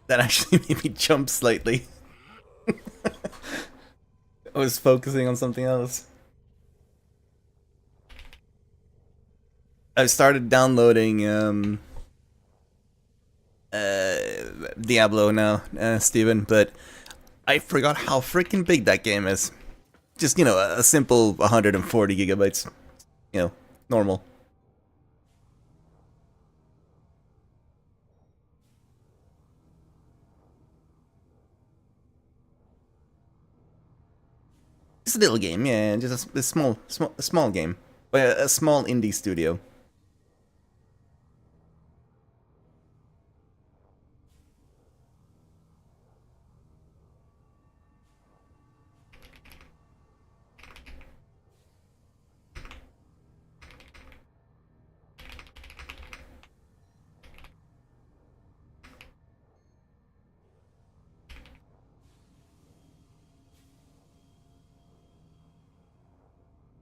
That actually made me jump slightly. I was focusing on something else. I started downloading Diablo now, Steven, but I forgot how freaking big that game is. Just, you know, a simple 140 gigabytes. You know, normal. Just a little game, yeah, just a small game. A small indie studio.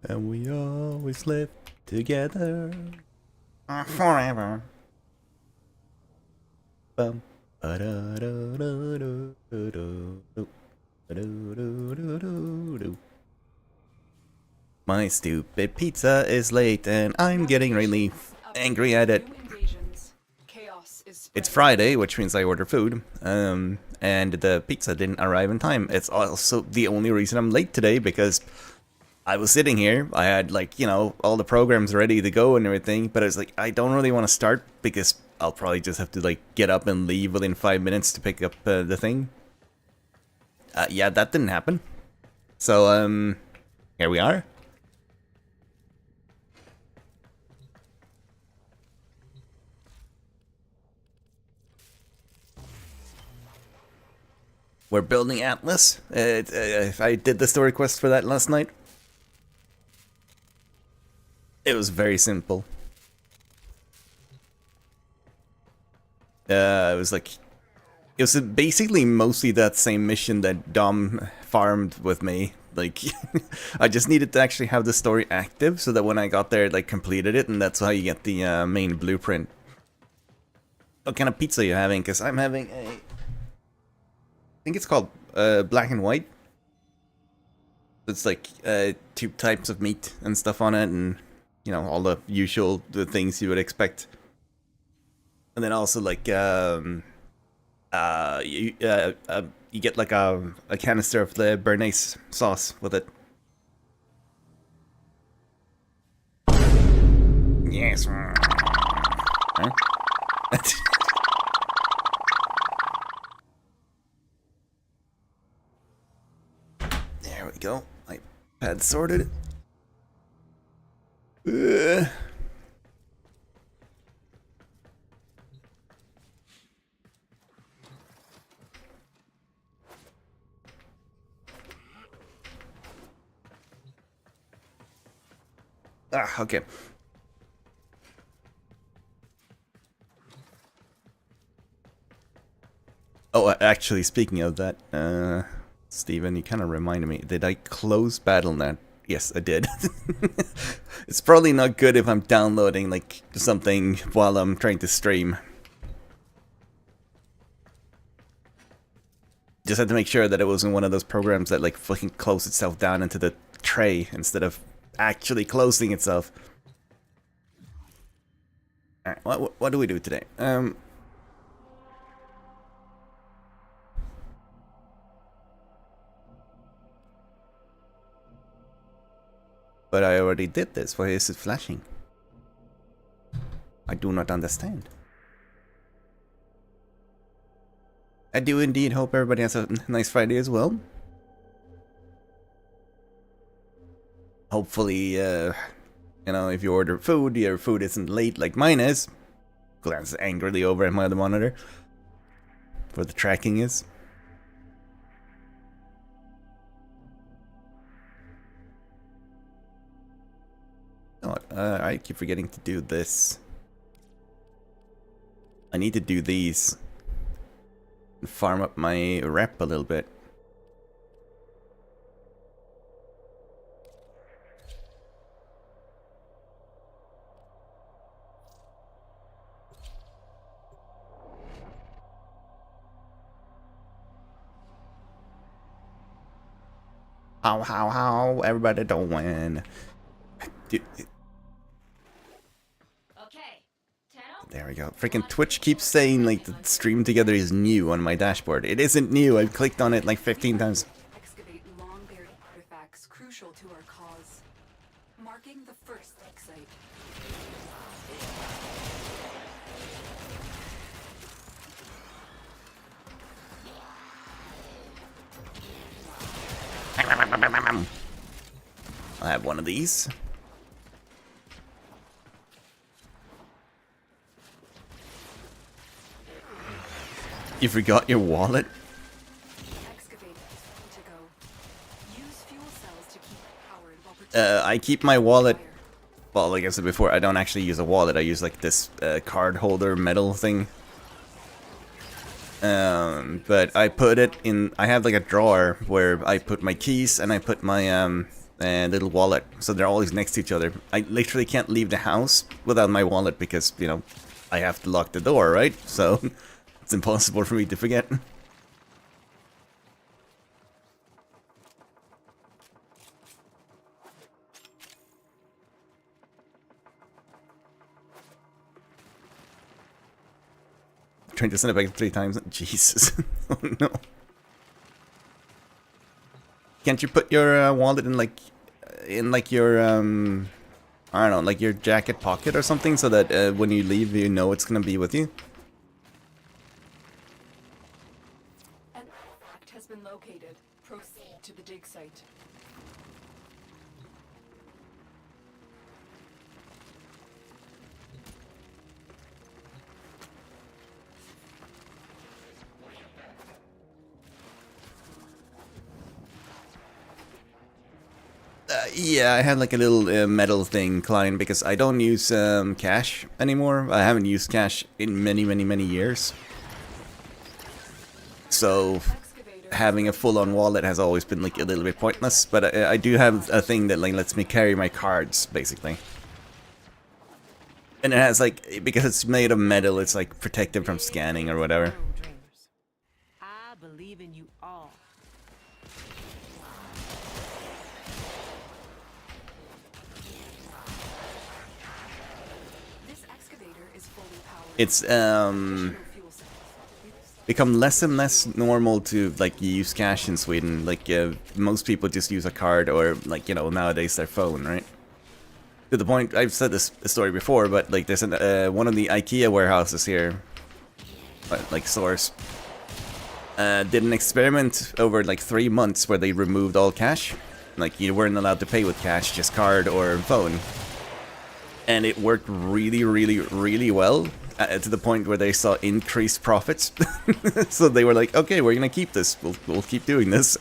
And we always live together forever. Bum. My stupid pizza is late and I'm getting really angry at it. It's Friday, which means I order food, and the pizza didn't arrive in time. It's also the only reason I'm late today because I was sitting here, I had like, you know, all the programs ready to go and everything, but I was like, I don't really want to start because I'll probably just have to like get up and leave within 5 minutes to pick up the thing. Yeah, that didn't happen. So, here we are. We're building Atlas. I did the story quest for that last night. It was very simple. It was like, it was basically mostly that same mission that Dom farmed with me. Like, I just needed to actually have the story active so that when I got there, like, completed it, and that's how you get the main blueprint. What kind of pizza are you having? Because I'm having a... I think it's called black and white. It's like two types of meat and stuff on it, and, you know, all the usual things you would expect. And then also, like, you get like a canister of the béarnaise sauce with it. Yes. Huh? There we go. My pad sorted. Okay. Oh, actually, speaking of that, Steven, you kind of reminded me. Did I close BattleNet? Yes, I did. It's probably not good if I'm downloading, like, something while I'm trying to stream. Just had to make sure that it wasn't one of those programs that, like, fucking close itself down into the tray instead of actually closing itself. Alright, what do we do today? But I already did this. Why is it flashing? I do not understand. I do indeed hope everybody has a nice Friday as well. Hopefully, you know, if you order food, your food isn't late like mine is. Glance angrily over at my other monitor. Where the tracking is. Oh, I keep forgetting to do this. I need to do these. And farm up my rep a little bit. How, everybody doing? Dude, there we go. Freaking Twitch keeps saying like the stream together is new on my dashboard. It isn't new. I've clicked on it like 15 times. Excavate long-buried artifacts crucial to our cause. Marking the first dig site. I'll have one of these. You forgot your wallet? I keep my wallet. Well, like I said before, I don't actually use a wallet. I use like this card holder metal thing. But I put it in. I have like a drawer where I put my keys and I put my little wallet. So they're always next to each other. I literally can't leave the house without my wallet because, you know, I have to lock the door, right? So it's impossible for me to forget. Trying to send it back 3 times. Jesus. Oh no. Can't you put your wallet in like your I don't know, like your jacket pocket or something, so that when you leave, you know it's gonna be with you? An artifact has been located. Proceed to the dig site. Yeah, I had like a little metal thing, Klein, because I don't use cash anymore. I haven't used cash in many years. So having a full-on wallet has always been like a little bit pointless. But I do have a thing that like lets me carry my cards, basically. And it has like, because it's made of metal, it's like protected from scanning or whatever. I believe in you all. It's become less and less normal to like use cash in Sweden. Like most people just use a card or like, you know, nowadays their phone, right? To the point, I've said this story before, but like there's one of the IKEA warehouses here, like Source, did an experiment over like 3 months where they removed all cash. Like you weren't allowed to pay with cash, just card or phone. And it worked really well. To the point where they saw increased profits. So they were like, okay, we're gonna keep this. We'll keep doing this.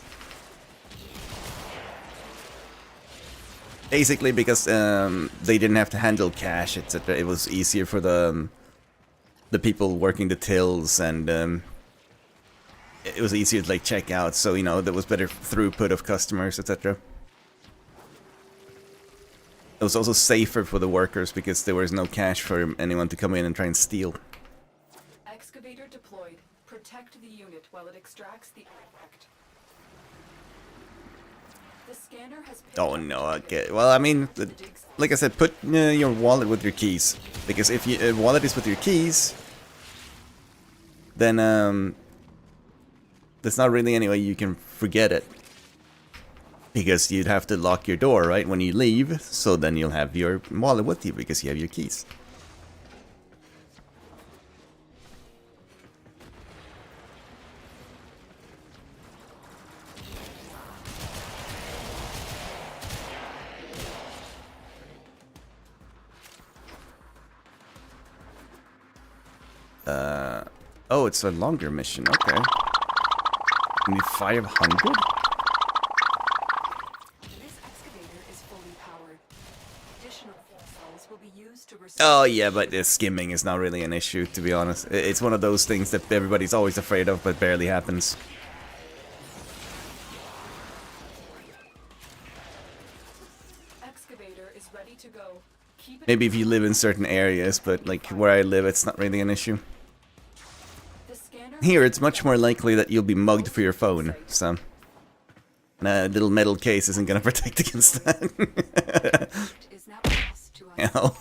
Basically because they didn't have to handle cash, etc. It was easier for the people working the tills, and it was easier to like check out. So, you know, there was better throughput of customers, etc. It was also safer for the workers because there was no cash for anyone to come in and try and steal. Excavator deployed. Protect the unit while it extracts the artifact. The scanner has. Oh no, okay. Well, I mean, like I said, put your wallet with your keys. Because if your wallet is with your keys, then there's not really any way you can forget it. Because you'd have to lock your door, right, when you leave, so then you'll have your wallet with you because you have your keys. Oh, it's a longer mission, okay. Only 500? Oh yeah, but skimming is not really an issue, to be honest. It's one of those things that everybody's always afraid of, but barely happens. Excavator is ready to go. Maybe if you live in certain areas, but like where I live, it's not really an issue. Here, it's much more likely that you'll be mugged for your phone, so... And a little metal case isn't gonna protect against that. Is now lost to us. Ow.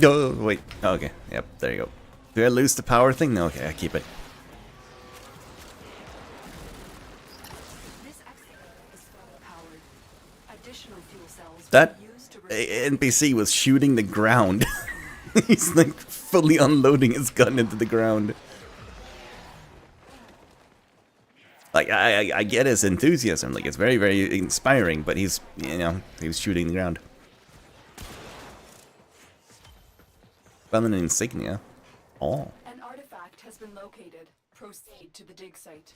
Oh, wait. Okay. Yep, there you go. Do I lose the power thing? No, okay, I keep it. This excavator is fully powered. Additional fuel cells That will be used to NPC was shooting the ground. He's like fully unloading his gun into the ground. Like, I get his enthusiasm. Like, it's very, very inspiring, but he's, you know, he was shooting the ground. Found an insignia. Oh. An artifact has been located. Proceed to the dig site.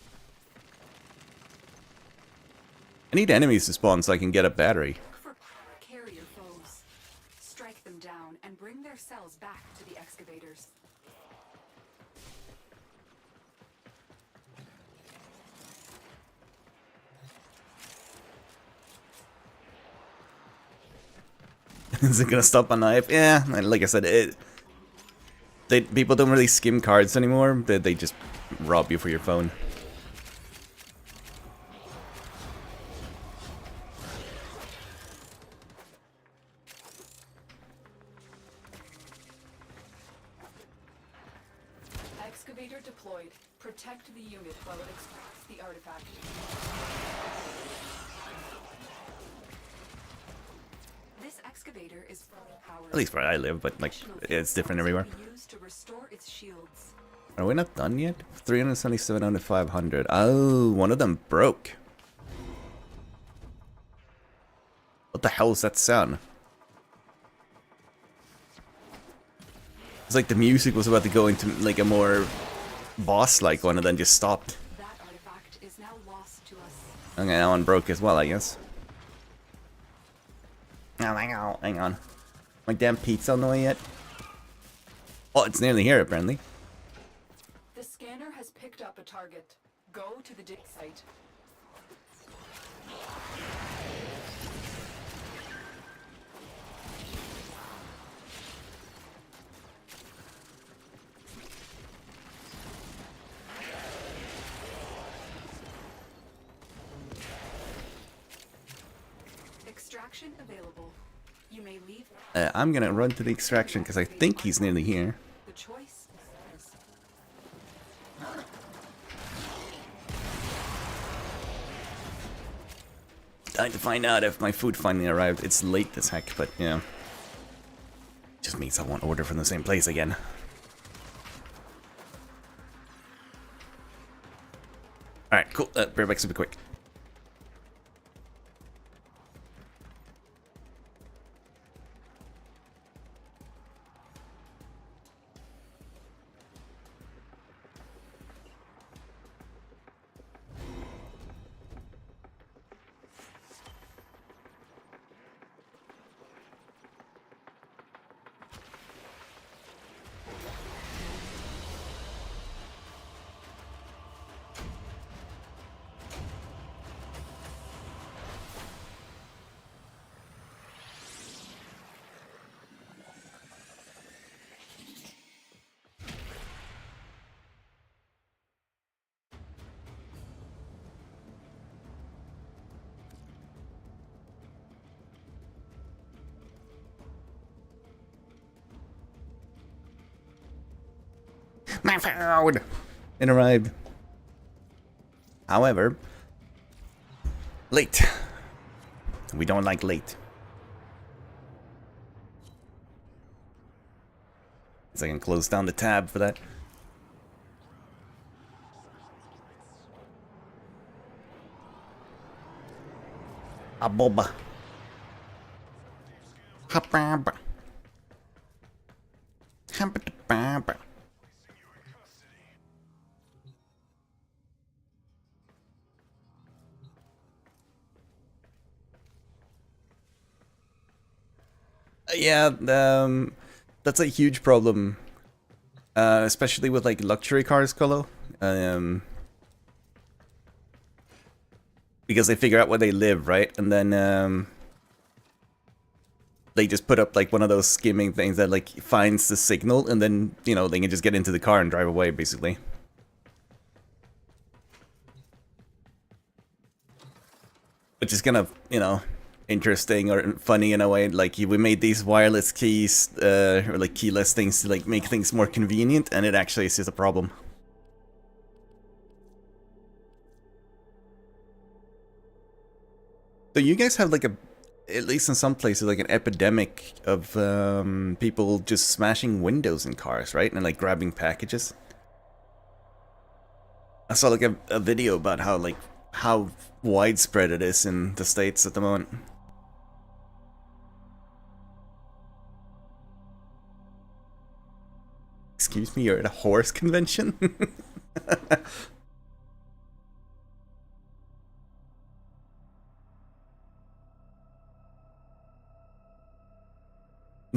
I need enemies to spawn so I can get a battery. Look for carrier foes. Strike them down and bring their cells back to the excavators. Is it gonna stop a knife? Yeah, like I said, people don't really skim cards anymore. They just rob you for your phone. Excavator deployed. Protect the unit while it extracts the artifact. This excavator is fully powered. At least where I live, but like it's different everywhere. Used to restore its shields. Are we not done yet? 377 out of 500. Oh, one of them broke. What the hell is that sound? It's like the music was about to go into like a more boss-like one and then just stopped. That artifact is now lost to us. Okay, that one broke as well, I guess. Oh, hang on. My damn pizza on the way yet? Oh, it's nearly here, apparently. The scanner has picked up a target. Go to the dig site. Extraction available. You may leave. I'm gonna run to the extraction because I think he's nearly here. The choice is Time to find out if my food finally arrived. It's late as heck, but yeah. Just means I won't order from the same place again. Alright, cool. Be right back super quick. My food! It arrived. However, late. We don't like late. So I can close down the tab for that. A boba. Ha-ba-ba. Ha-ba-da-ba-ba. Yeah, that's a huge problem, especially with like luxury cars, Colo. because they figure out where they live, right? And then they just put up like one of those skimming things that like finds the signal, and then, you know, they can just get into the car and drive away, basically. Which is kind of, you know, interesting or funny in a way. Like, we made these wireless keys, or like keyless things to like make things more convenient, and it actually is just a problem. So you guys have like at least in some places, like an epidemic of people just smashing windows in cars, right? And like grabbing packages. I saw like a video about how widespread it is in the States at the moment. Excuse me, you're at a horse convention?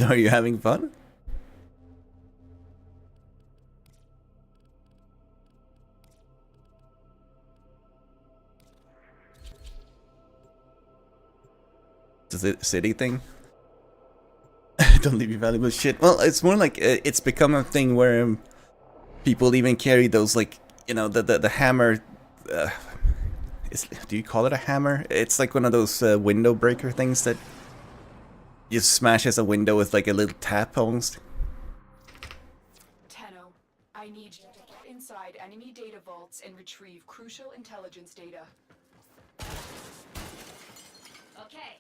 Are you having fun? Is it a city thing? Don't leave your valuable shit. Well, it's more like it's become a thing where people even carry those, like, you know, the hammer. Do you call it a hammer? It's like one of those window breaker things that just smashes a window with like a little tap almost. Tenno, I need you to get inside enemy data vaults and retrieve crucial intelligence data. Okay,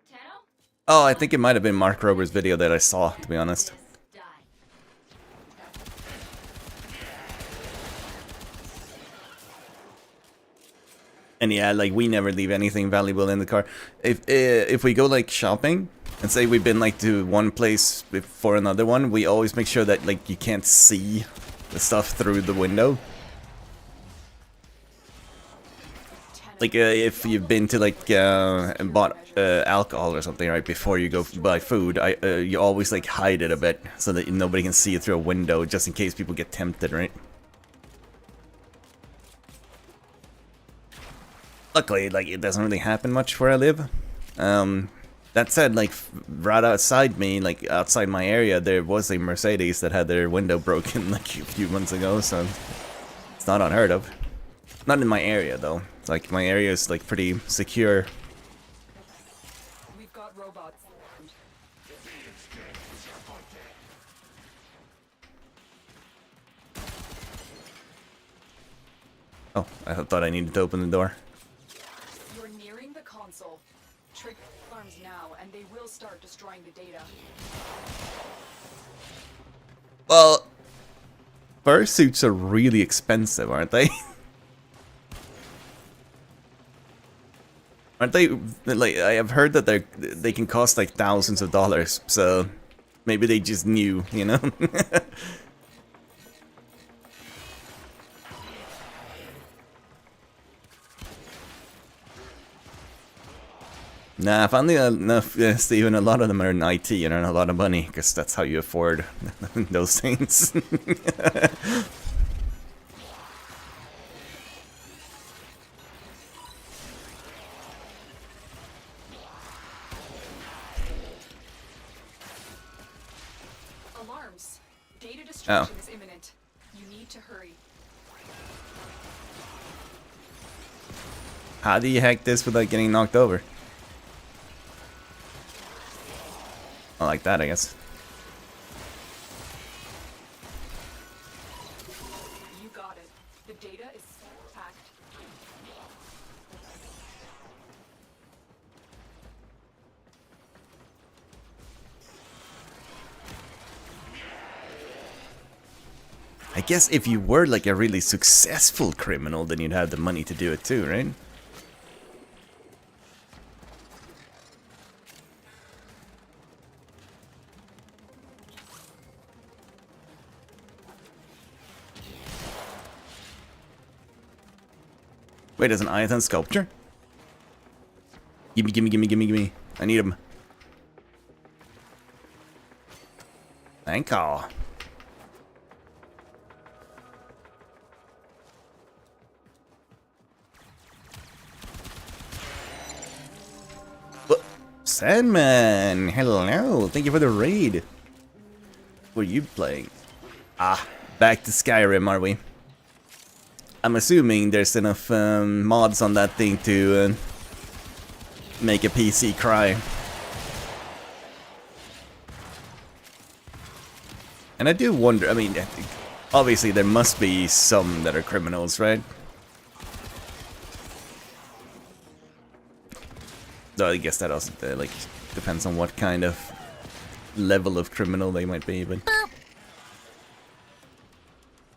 Tenno? Oh, I think it might have been Mark Rober's video that I saw, to be honest. Die. And yeah, like, we never leave anything valuable in the car. If we go like shopping and say we've been like to one place before another one, we always make sure that like you can't see the stuff through the window. Like if you've been to like and bought alcohol or something right before you go buy food, you always like hide it a bit so that nobody can see it through a window, just in case people get tempted, right? Luckily, like, it doesn't really happen much where I live. That said, like, right outside me, like, outside my area, there was a Mercedes that had their window broken, like, a few months ago, so it's not unheard of. Not in my area, though. Like, my area is, like, pretty secure. We've got robots. Oh, I thought I needed to open the door. You're nearing the console. Trigger alarms now, and they will start destroying the data. Well, fursuits are really expensive, aren't they? Aren't they? Like, I have heard that they can cost like thousands of dollars, so maybe they just knew, you know? Nah, funnily enough, Steven, a lot of them are in IT and earn a lot of money, because that's how you afford those things. Alarms. Data destruction is imminent. You need to hurry. How do you hack this without getting knocked over? I like that, I guess. You got it. The data is packed. I guess if you were like a really successful criminal, then you'd have the money to do it too, right? Wait, there's an Iathan sculpture? Gimme, gimme, gimme, gimme, gimme. I need him. Thank you. Sandman, hello. Thank you for the raid. What are you playing? Ah, back to Skyrim, are we? I'm assuming there's enough mods on that thing to make a PC cry. And I do wonder, I mean, obviously there must be some that are criminals, right? Though I guess that also, like, depends on what kind of level of criminal they might be, but...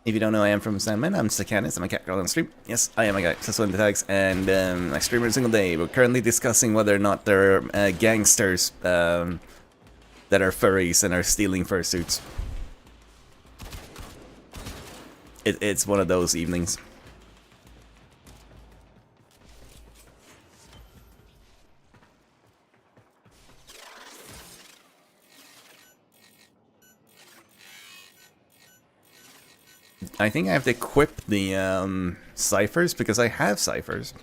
If you don't know, I am from Sandman. I'm Sakanis. I'm a cat girl on stream. Yes, I am a guy. So in the tags, and I stream every single day. We're currently discussing whether or not there are gangsters that are furries and are stealing fursuits. It's one of those evenings. I think I have to equip the ciphers because I have ciphers.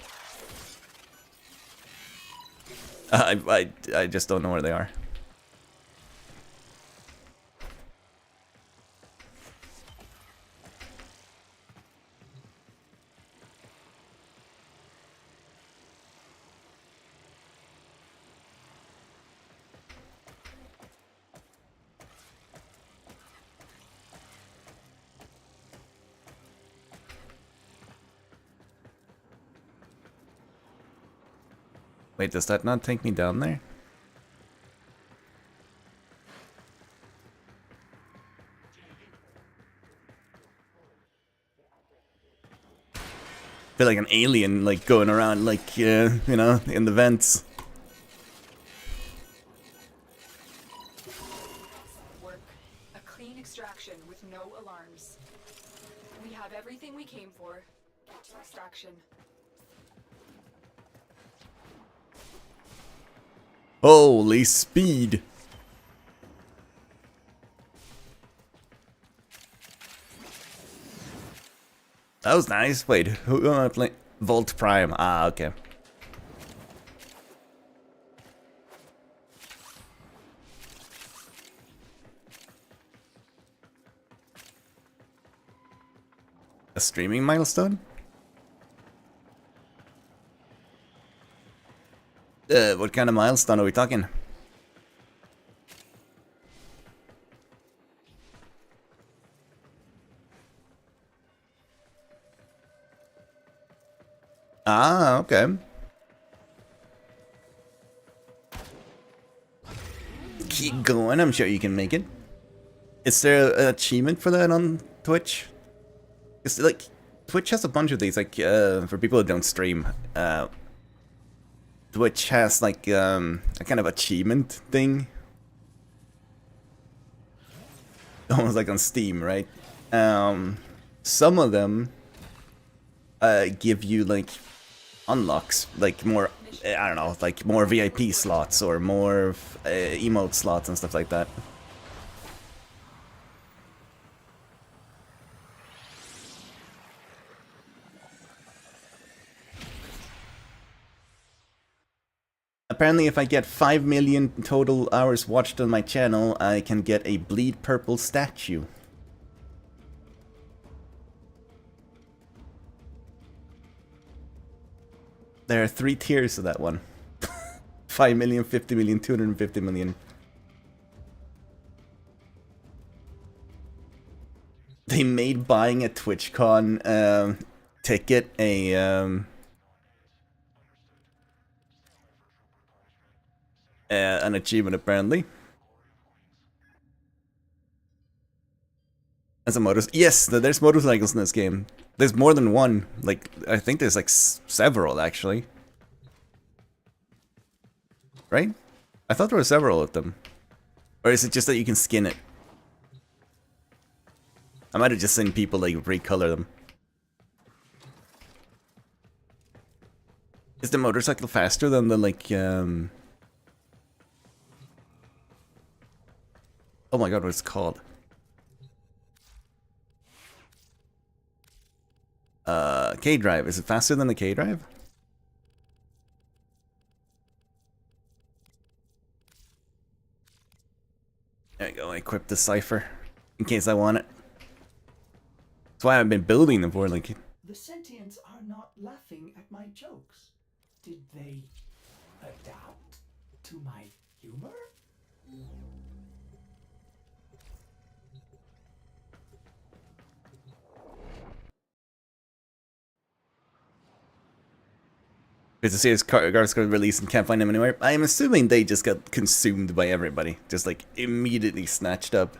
I just don't know where they are. Wait, does that not take me down there? I feel like an alien, like, going around, like, you know, in the vents. Work. A clean extraction with no alarms. We have everything we came for. Get to extraction. Holy speed! That was nice. Wait, who am I playing? Volt Prime. Ah, okay. A streaming milestone? What kind of milestone are we talking? Ah, okay. Keep going, I'm sure you can make it. Is there an achievement for that on Twitch? It's like, Twitch has a bunch of these, like, for people who don't stream. Twitch has, like, a kind of achievement thing. Almost like on Steam, right? Some of them give you, like, unlocks, like more, I don't know, like more VIP slots or more emote slots and stuff like that. Apparently if I get 5 million total hours watched on my channel, I can get a bleed purple statue. There are 3 tiers of that one. 5 million, 50 million, 250 million. They made buying a TwitchCon ticket an achievement, apparently. As a motorcycle. Yes, there's motorcycles in this game. There's more than one. Like, I think there's like several, actually. Right? I thought there were several of them. Or is it just that you can skin it? I might have just seen people, like, recolor them. Is the motorcycle faster than the, like, oh my god, what's it called? K-Drive. Is it faster than the K-Drive? There we go, I equipped the cipher in case I want it. That's why I've been building them for, like... The sentients are not laughing at my jokes. Did they adapt to my humor? It's a serious Guards got released and can't find them anywhere. I'm assuming they just got consumed by everybody. Just like immediately snatched up.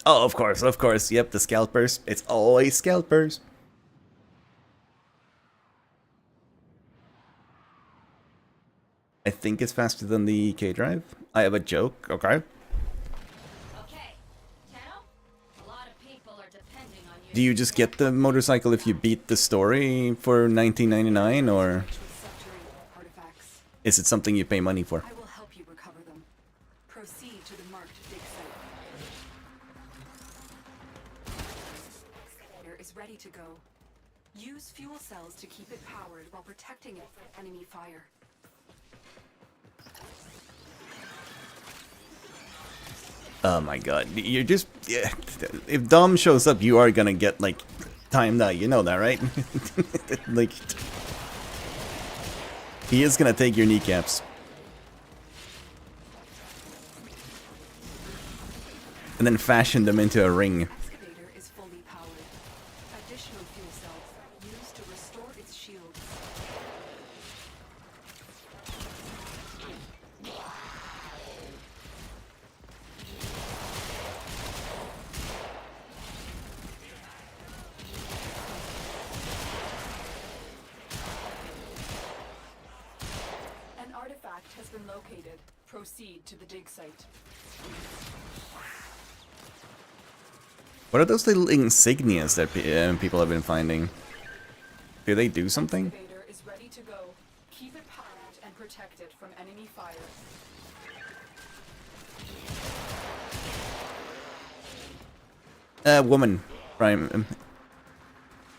Oh, of course, of course. Yep, the scalpers. It's always scalpers. I think it's faster than the K-Drive. I have a joke, okay? Okay. Tenno? A lot of people are depending on you. Do you just get the motorcycle if you beat the story for $19.99, or With subterranean artifacts. is it something you pay money for? I will help you recover them. Proceed to the marked dig site. Excavator is ready to go. Use fuel cells to keep it powered while protecting it from enemy fire. Oh my god, you're just... Yeah, if Dom shows up, you are gonna get, like, timed out, you know that, right? Like... He is gonna take your kneecaps. And then fashion them into a ring. Excavator is fully powered. Additional fuel cells used to restore its shields. An artifact has been located. Proceed to the dig site. What are those little insignias that people have been finding? Do they do something? Excavator is ready to go. Keep it powered and protect it from enemy fire. Woman. Prime.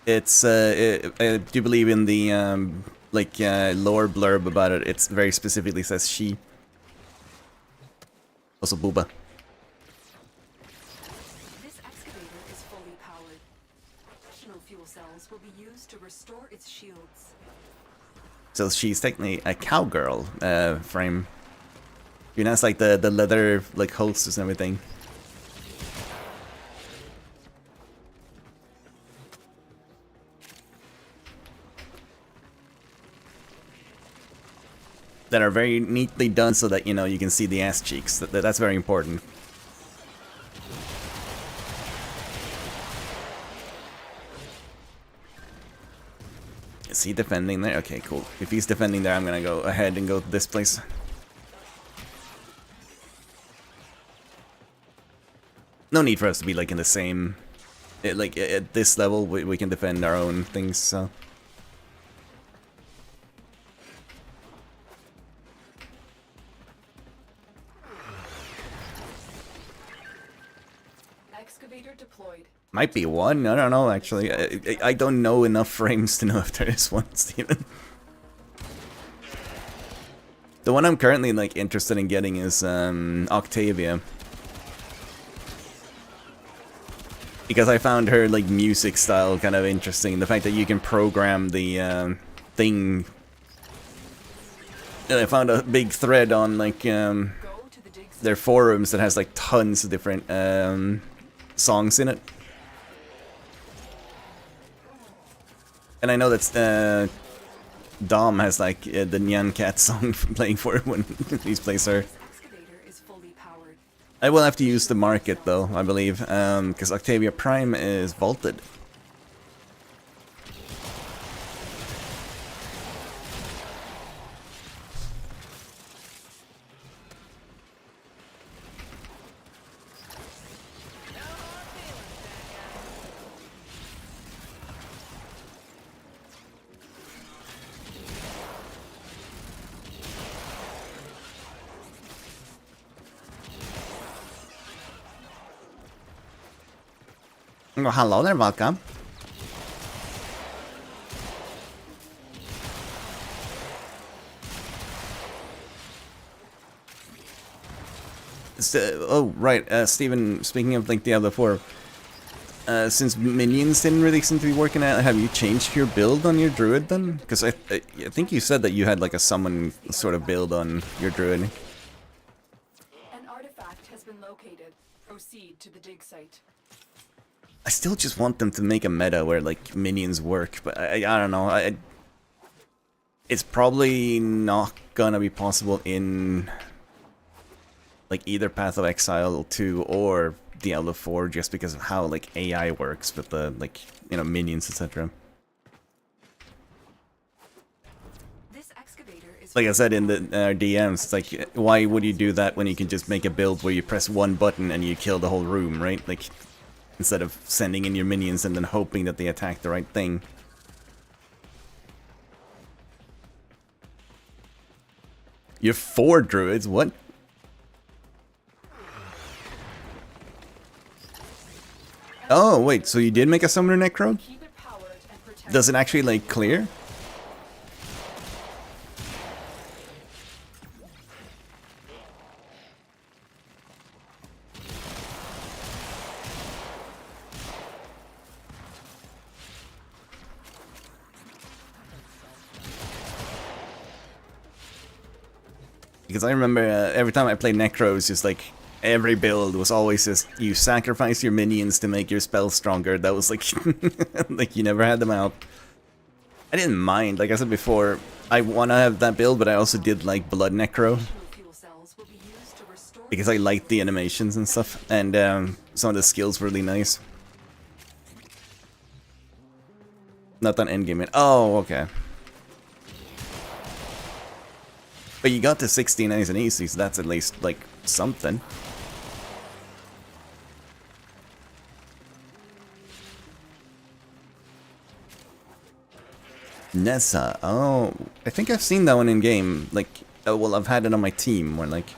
It's, I do believe in the, lore blurb about it, it very specifically says she. Also booba. This excavator is fully powered. Additional fuel cells will be used to restore its shields. So she's technically a cowgirl, frame. You know, it's like the leather, like, holsters and everything. That are very neatly done so that, you know, you can see the ass cheeks. That's very important. Is he defending there? Okay, cool. If he's defending there, I'm gonna go ahead and go to this place. No need for us to be, like, in the same... like, at this level, we can defend our own things, so... Excavator deployed. Might be one, I don't know, actually. I don't know enough frames to know if there is one, Steven. The one I'm currently, like, interested in getting is, Octavia. Because I found her, like, music style kind of interesting. The fact that you can program the, thing. And I found a big thread on, like, Go to the dig site. their forums that has, like, tons of different, songs in it. And I know that, Dom has, like, the Nyan Cat song playing for it when he plays her. This excavator is fully powered. I will have to use the market, though, I believe, because Octavia Prime is vaulted. Well, hello there, welcome. So, oh, right, Steven, speaking of like Diablo 4, since minions didn't really seem to be working out, have you changed your build on your druid then? Because I think you said that you had like a summon sort of build on your druid. An artifact has been located. Proceed to the dig site. I still just want them to make a meta where like minions work, but I don't know. It's probably not gonna be possible in like either Path of Exile 2 or Diablo 4 just because of how like AI works with the like, you know, minions, etc. This excavator is Like I said in the DMs, it's like, why would you do that when you can just make a build where you press one button and you kill the whole room, right? Like, instead of sending in your minions and then hoping that they attack the right thing. You're 4 druids, what? Oh, wait, so you did make a Summoner Necro? keep it powered and protect. Does it actually, like, clear? Because I remember every time I played Necros, just like, every build was always just, you sacrifice your minions to make your spells stronger. That was like, like you never had them out. I didn't mind, like I said before, I want to have that build, but I also did like Blood Necro. Fuel cells will be used to restore Because I liked the animations and stuff, and some of the skills were really nice. Not on endgame yet. Oh, okay. But you got to 60 nice and easy, so that's at least, like, something. Nessa. Oh, I think I've seen that one in game. Like, well, I've had it on my team where, like...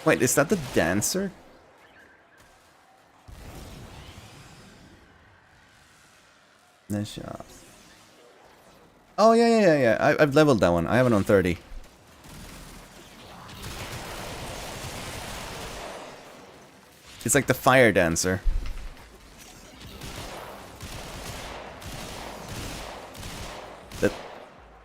Wait, is that the dancer? Nessa. Oh, yeah. I've leveled that one. I have it on 30. It's like the fire dancer. That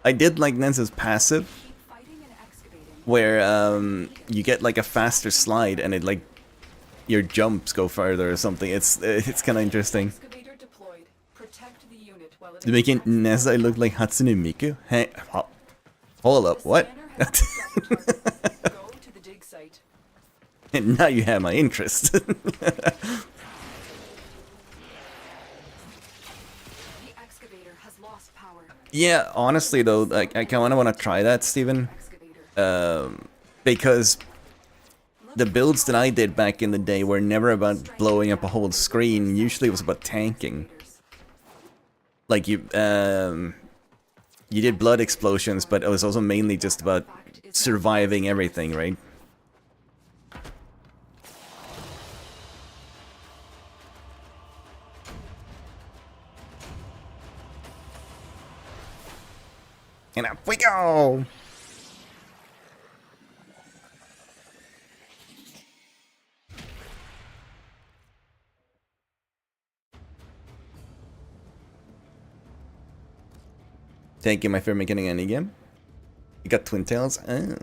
I did like Nensa's passive, fighting and excavating. where you get like a faster slide and it like your jumps go further or something. It's kind of interesting. Excavator deployed. Protect the unit while it To making Nessa look like Hatsune Miku. Hey, hold up, what? Go to the dig site. And now you have my interest. The excavator has lost power. Yeah, honestly though, like, I kind of want to try that, Steven. Excavator. Because the builds that I did back in the day were never about blowing up a whole screen. Usually it was about tanking. Like you did blood explosions, but it was also mainly just about surviving everything, right? And up we go! Thank you, my friend, making any game. You got twin tails? Oh.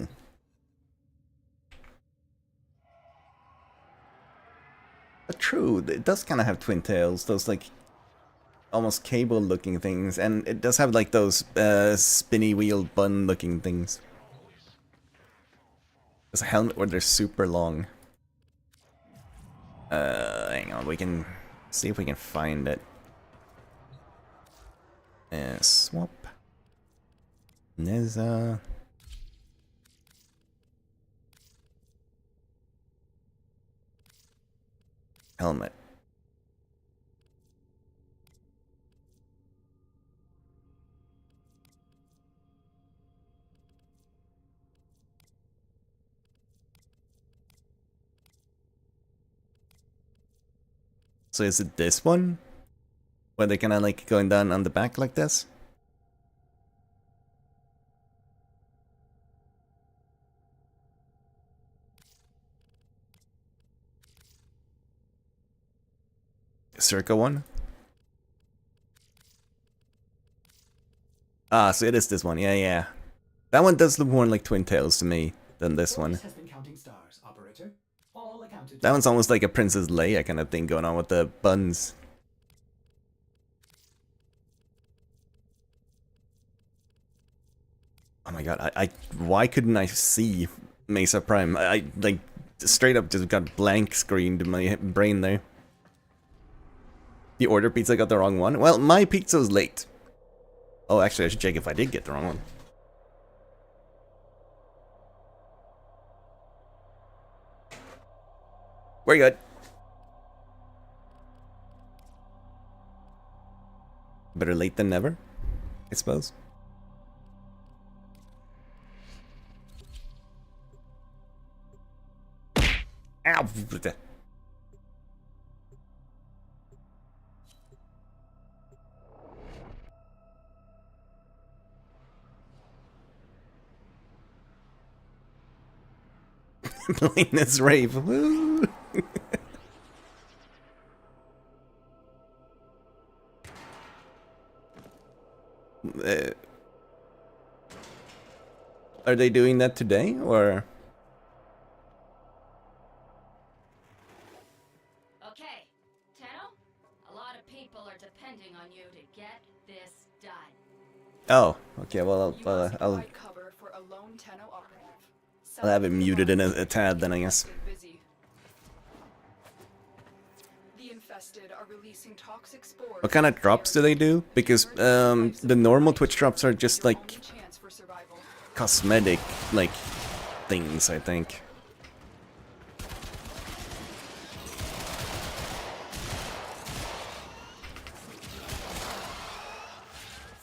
But true, it does kind of have twin tails. Those, like, almost cable-looking things. And it does have, like, those spinny wheel bun-looking things. There's a helmet where they're super long. Hang on, we can see if we can find it. Swap. Neza. Helmet. So is it this one? Where they're kinda like going down on the back like this? Circa one? Ah, so it is this one. Yeah, yeah. That one does look more like Twin Tails to me than this one. Has been counting stars, operator. All accounted. That one's almost like a Princess Leia kind of thing going on with the buns. Oh my god, why couldn't I see Mesa Prime? I like straight up just got blank screened in my brain there. The order pizza got the wrong one? Well, my pizza was late. Oh, actually, I should check if I did get the wrong one. We're good. Better late than never, I suppose. Ow! Playing this rave. Woo! Are they doing that today, or? Okay, Tenno, a lot of people are depending on you to get this done. Oh, okay. Well, You must I'll provide cover for a lone Tenno operative. I'll have it muted in a tad then, I guess. Busy. The infested are releasing toxic spores. What kind of drops do they do? Because the normal Twitch drops are just Your like only chance for survival. cosmetic like things, I think.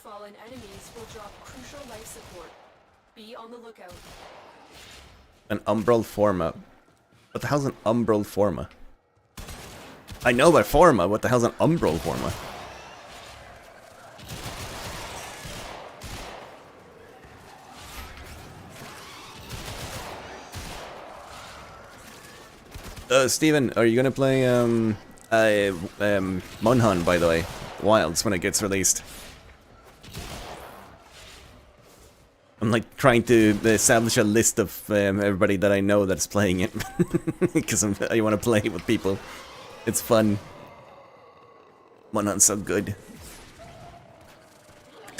Fallen enemies will drop crucial life support. Be on the lookout. An umbral forma. What the hell's an umbral forma? I know about forma. What the hell's an umbral forma? Steven, are you gonna play Monhan, by the way? Wilds when it gets released. I'm like trying to establish a list of everybody that I know that's playing it because I want to play with people. It's fun. Monhan's so good.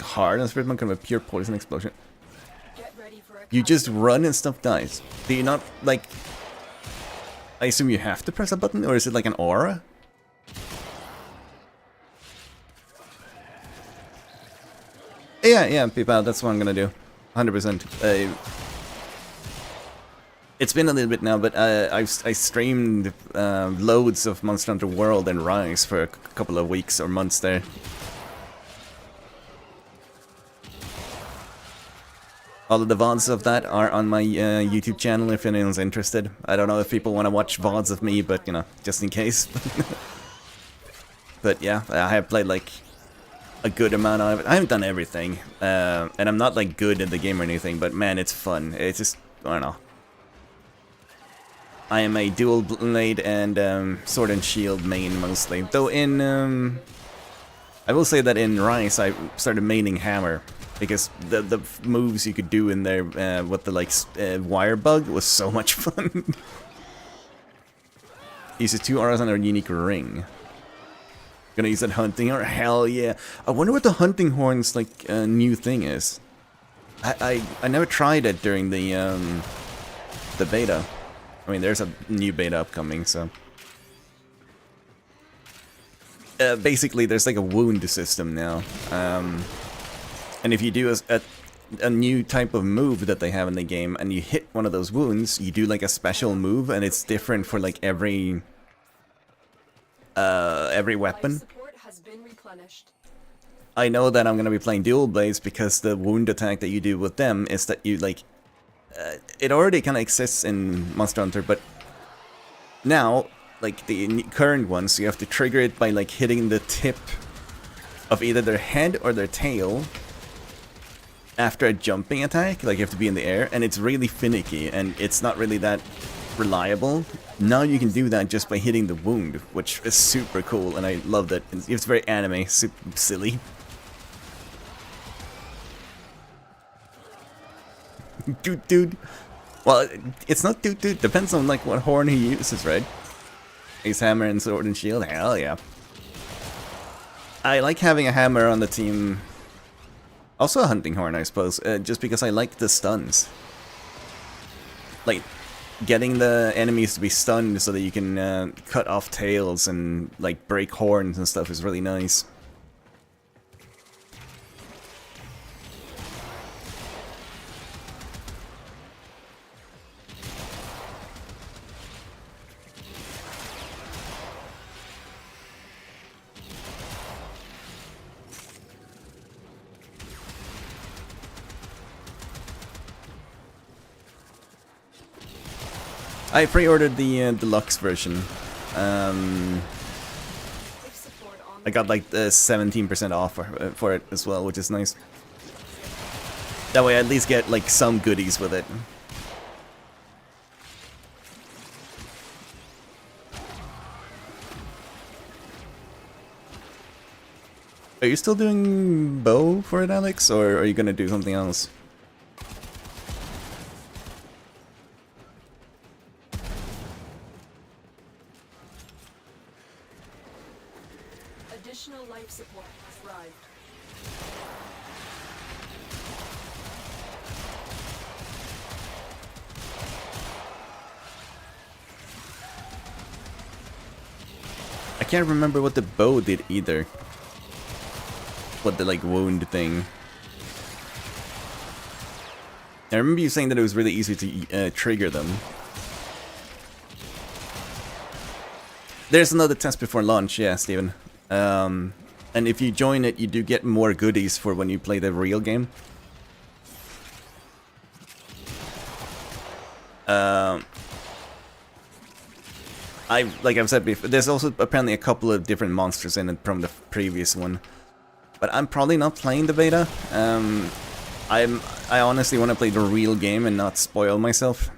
Hard and Spirit Monk kind of a pure poison explosion. Get ready for a You just run and stuff dies. Do you not like? I assume you have to press a button, or is it like an aura? Yeah, people. That's what I'm gonna do. 100%. It's been a little bit now, but I streamed loads of Monster Hunter World and Rise for a couple of weeks or months there. All of the VODs of that are on my YouTube channel if anyone's interested. I don't know if people want to watch VODs of me, but you know, just in case. But yeah, I have played like a good amount of it. I haven't done everything, and I'm not like good at the game or anything, but man, it's fun. It's just, I don't know. I am a dual blade and sword and shield main mostly. Though in, I will say that in Rise I started maining hammer. Because the moves you could do in there with the like wire bug was so much fun. Uses 2 auras on a unique ring. Gonna use that hunting horn? Hell yeah! I wonder what the hunting horn's like new thing is. I never tried it during the beta. I mean, there's a new beta upcoming, so. Basically, there's like a wound system now. And if you do a new type of move that they have in the game, and you hit one of those wounds, you do like a special move, and it's different for like every weapon. life support has been replenished. I know that I'm gonna be playing dual blades because the wound attack that you do with them is that you like, it already kind of exists in Monster Hunter, but now like the current ones, so you have to trigger it by like hitting the tip of either their head or their tail after a jumping attack. Like you have to be in the air, and it's really finicky, and it's not really that reliable. Now you can do that just by hitting the wound, which is super cool, and I love that. It's very anime, super silly. Doot doot. Well, it's not doot doot. Depends on like what horn he uses, right? Ace hammer and sword and shield. Hell yeah. I like having a hammer on the team. Also a hunting horn, I suppose, just because I like the stuns. Like, getting the enemies to be stunned so that you can cut off tails and like break horns and stuff is really nice. I pre-ordered the deluxe version. I got like the 17% off for it as well, which is nice. That way I at least get like some goodies with it. Are you still doing bow for it, Alex, or are you gonna do something else? Additional life support has arrived. I can't remember what the bow did either. What the like wound thing. I remember you saying that it was really easy to trigger them. There's another test before launch, yeah, Steven. And if you join it, you do get more goodies for when you play the real game. Like I've said before, there's also apparently a couple of different monsters in it from the previous one. But I'm probably not playing the beta. I honestly want to play the real game and not spoil myself.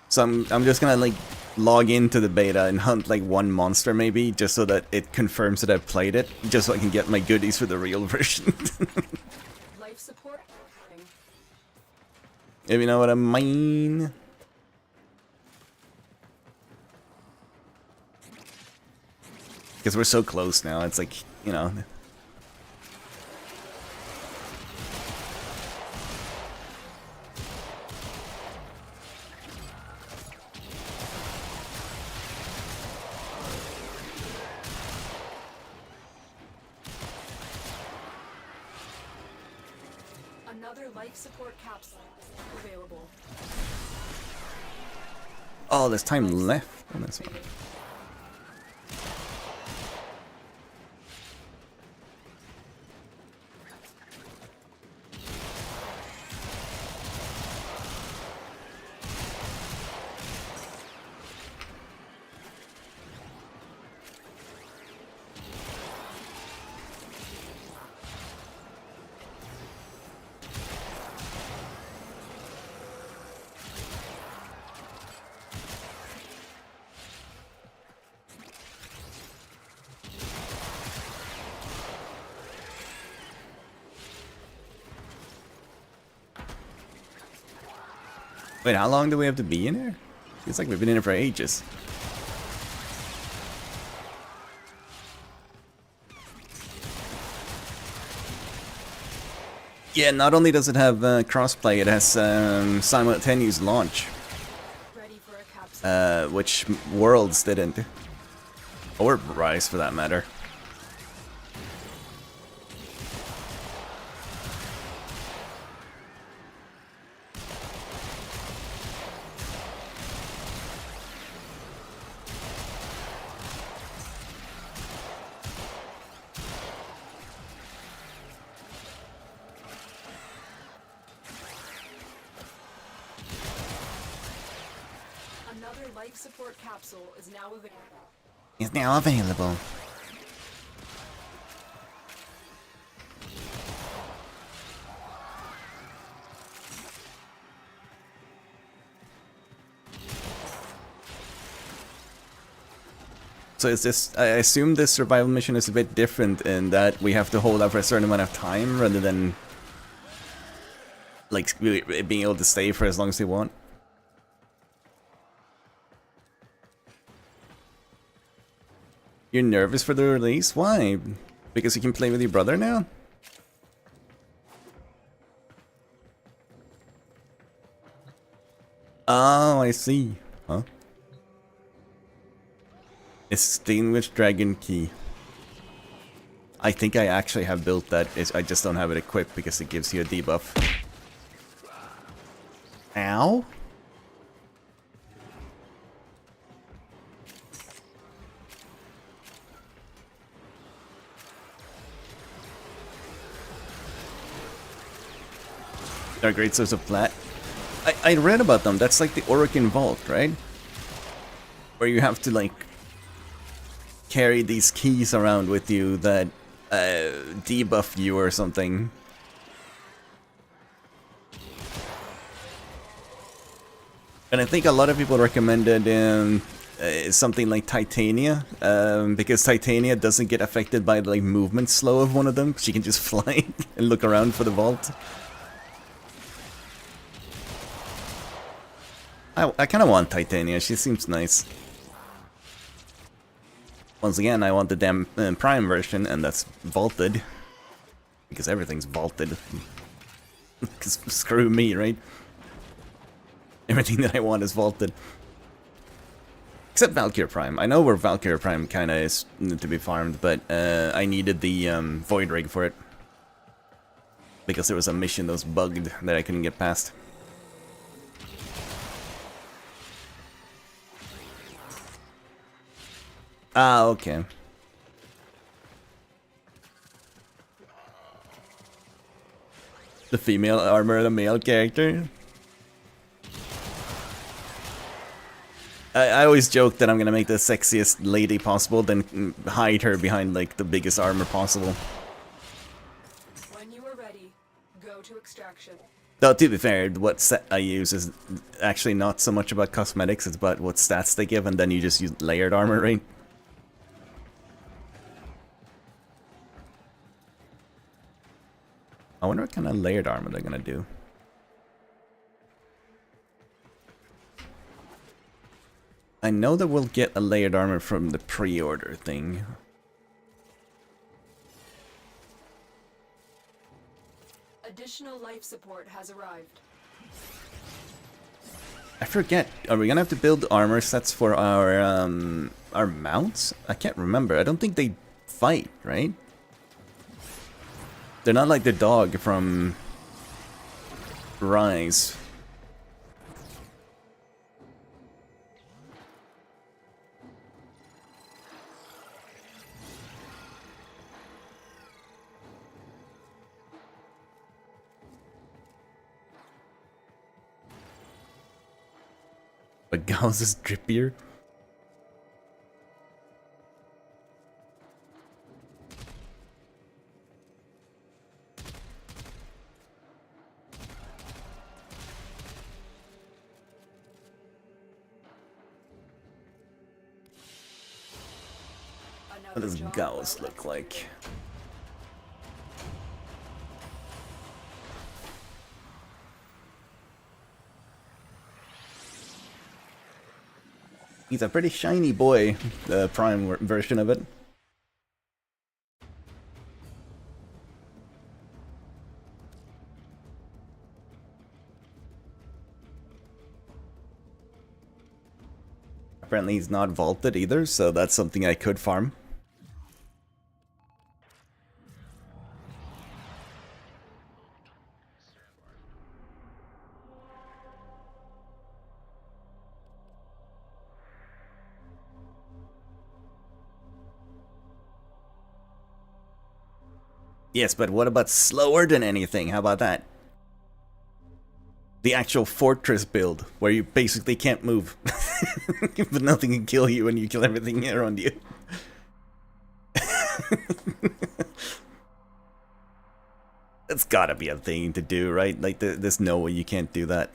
So I'm just gonna like log into the beta and hunt like one monster maybe, just so that it confirms that I've played it, just so I can get my goodies for the real version. Life support. If you know what I mean. Because we're so close now, it's like, you know. Another life support capsule available. Oh, there's time left on this one. Wait, how long do we have to be in here? Feels like we've been in here for ages. Yeah, not only does it have crossplay, it has simultaneous launch. Ready for a capsule. Which Worlds didn't. Or Rise, for that matter. Another life support capsule is now available. It's now available. So is this, I assume this survival mission is a bit different in that we have to hold out for a certain amount of time rather than like being able to stay for as long as we want. You're nervous for the release? Why? Because you can play with your brother now? Oh, I see. Huh? Extinguished Dragon Key. I think I actually have built that. I just don't have it equipped because it gives you a debuff. Ow? They're a great source of plat. I read about them. That's like the Orokin Vault, right? Where you have to like carry these keys around with you that debuff you or something. And I think a lot of people recommended something like Titania, because Titania doesn't get affected by the like movement slow of one of them. She can just fly and look around for the vault. I kind of want Titania, she seems nice. Once again, I want the damn Prime version, and that's vaulted. Because everything's vaulted. Because screw me, right? Everything that I want is vaulted. Except Valkyrie Prime. I know where Valkyrie Prime kind of is to be farmed, but I needed the Void Rig for it. Because there was a mission that was bugged that I couldn't get past. Ah, okay. The female armor of the male character? I always joke that I'm gonna make the sexiest lady possible, then hide her behind like the biggest armor possible. When you are ready, go to extraction. Though, to be fair, what set I use is actually not so much about cosmetics, it's about what stats they give, and then you just use layered armor, right? I wonder what kind of layered armor they're gonna do. I know that we'll get a layered armor from the pre-order thing. Additional life support has arrived. I forget, are we gonna have to build armor sets for our mounts? I can't remember. I don't think they fight, right? They're not like the dog from Rise. But Gauss is drippier. What does Gauss look like? He's a pretty shiny boy, the Prime version of it. Apparently he's not vaulted either, so that's something I could farm. Yes, but what about slower than anything? How about that? The actual fortress build, where you basically can't move. But nothing can kill you when you kill everything around you. That's gotta be a thing to do, right? Like, there's no way you can't do that.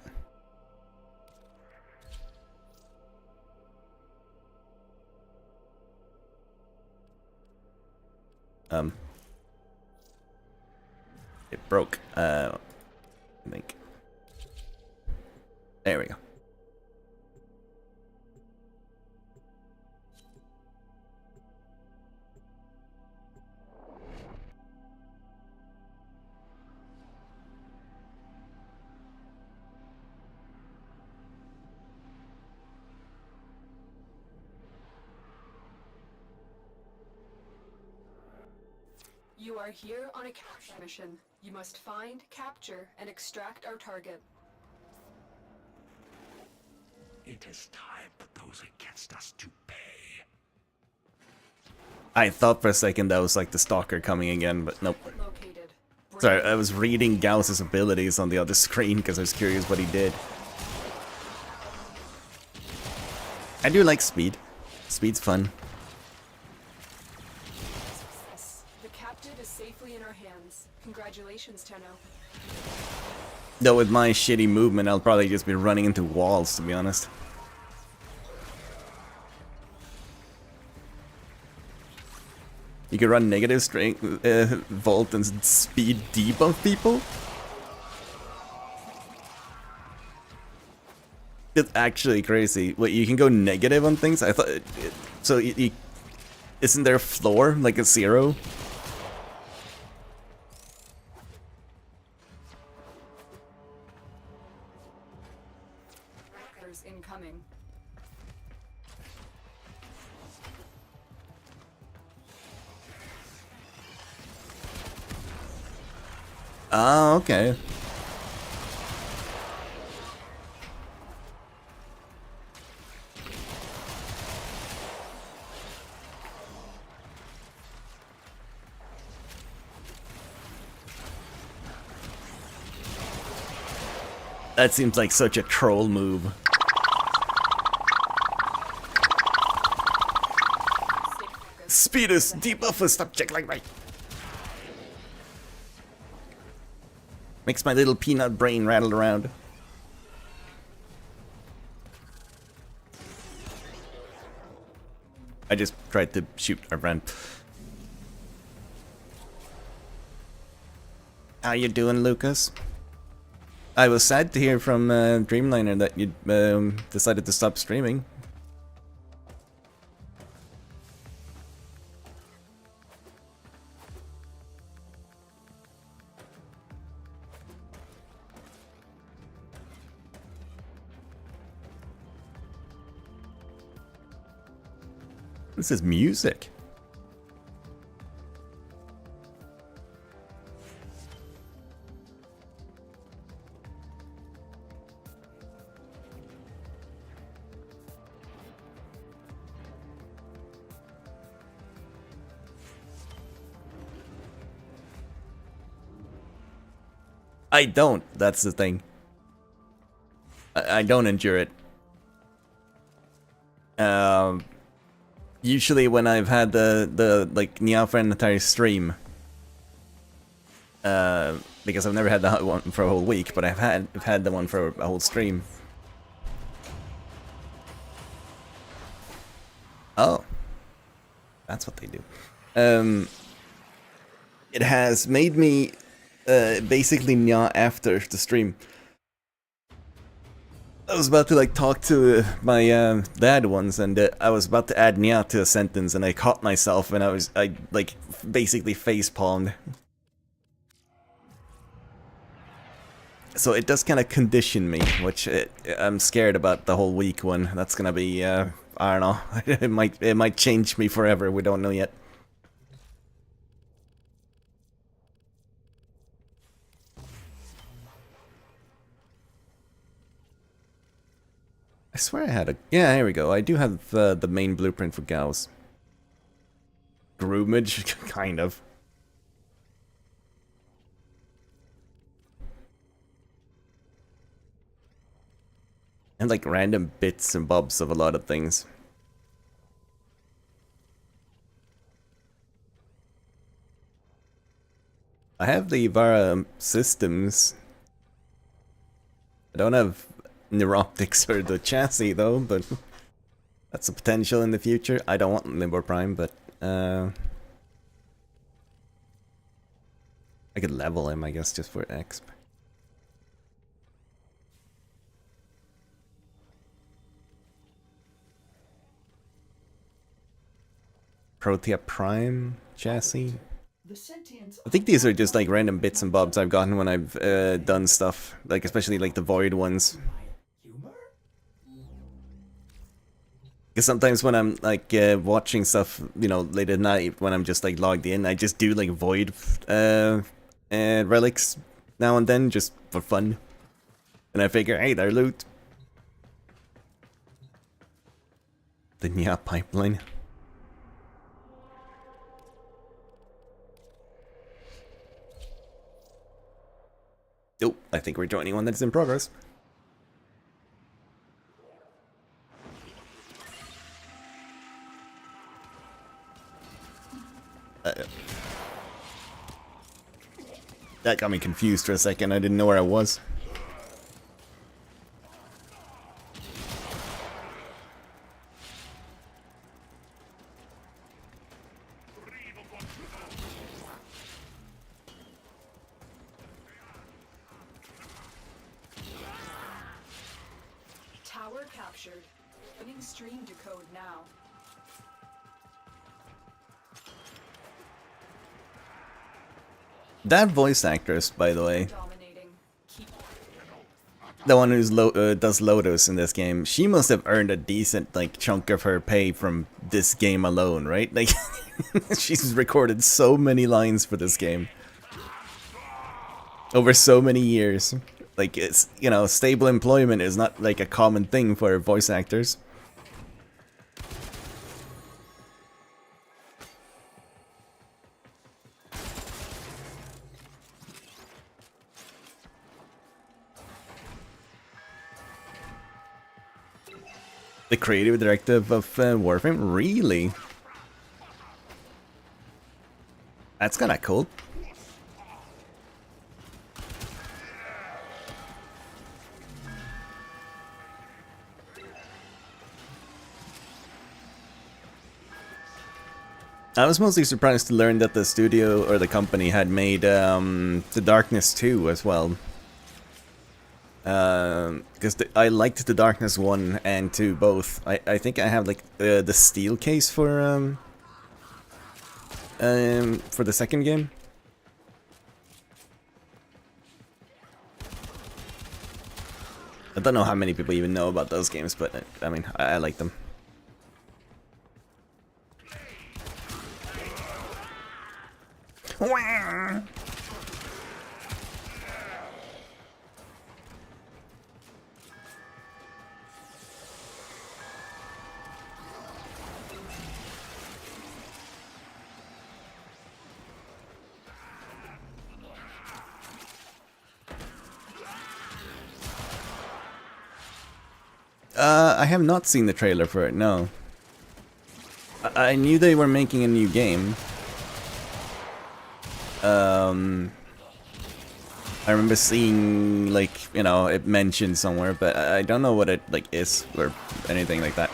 It broke, I think. There we go. You are here on a capture mission. You must find, capture, and extract our target. It is time for those against us to pay. I thought for a second that was like the stalker coming again, but nope. Located. Sorry, I was reading Gauss's abilities on the other screen because I was curious what he did. I do like speed. Speed's fun. The captive is safely in our hands. Congratulations, Tenno. Though with my shitty movement, I'll probably just be running into walls, to be honest. You can run negative strength, volt, and speed debuff people? It's actually crazy. Wait, you can go negative on things? I thought... so, isn't there a floor, like a 0? Incoming. Ah, okay. That seems like such a troll move. Speed is debuff a subject like me. Makes my little peanut brain rattle around. I just tried to shoot our friend. How you doing, Lucas? I was sad to hear from Dreamliner that you decided to stop streaming. This is music. I don't, that's the thing. I don't endure it. Usually when I've had the like Nia for an entire stream, because I've never had the one for a whole week, but I've had the one for a whole stream. Oh, that's what they do. It has made me basically Nia after the stream. I was about to like talk to my dad once, and I was about to add Nia to a sentence, and I caught myself, and I like basically face palmed. So it does kind of condition me, which I'm scared about the whole week one. That's gonna be I don't know. it might change me forever. We don't know yet. I swear I had a... Yeah, here we go. I do have the main blueprint for Gauss. Groomage? Kind of. And like random bits and bobs of a lot of things. I have the Ivara systems. I don't have neuroptics or the chassis though, but that's a potential in the future. I don't want Limbo Prime, but I could level him, I guess, just for exp. Protea Prime chassis. The sentience I think these are just like random bits and bobs I've gotten when I've done stuff, like especially like the void ones. my humor? Because sometimes when I'm like watching stuff, you know, late at night when I'm just like logged in, I just do like void relics now and then just for fun. And I figure, hey, they're loot. The Nya pipeline. Oh, I think we're joining one that's in progress. That got me confused for a second. I didn't know where I was. Tower captured. Opening stream decode now. That voice actress, by the way, Dominating. Keep the one who's does Lotus in this game, she must have earned a decent like chunk of her pay from this game alone, right? Like, she's recorded so many lines for this game over so many years. Like, it's, you know, stable employment is not like a common thing for voice actors. The creative directive of Warframe? Really? That's kinda cool. I was mostly surprised to learn that the studio or the company had made The Darkness 2 as well. Because I liked The Darkness 1 and 2 both. I think I have like the steel case for the second game. I don't know how many people even know about those games, but I mean, I like them. I have not seen the trailer for it, no. I knew they were making a new game. I remember seeing, like, you know, it mentioned somewhere, but I don't know what it, like, is, or anything like that.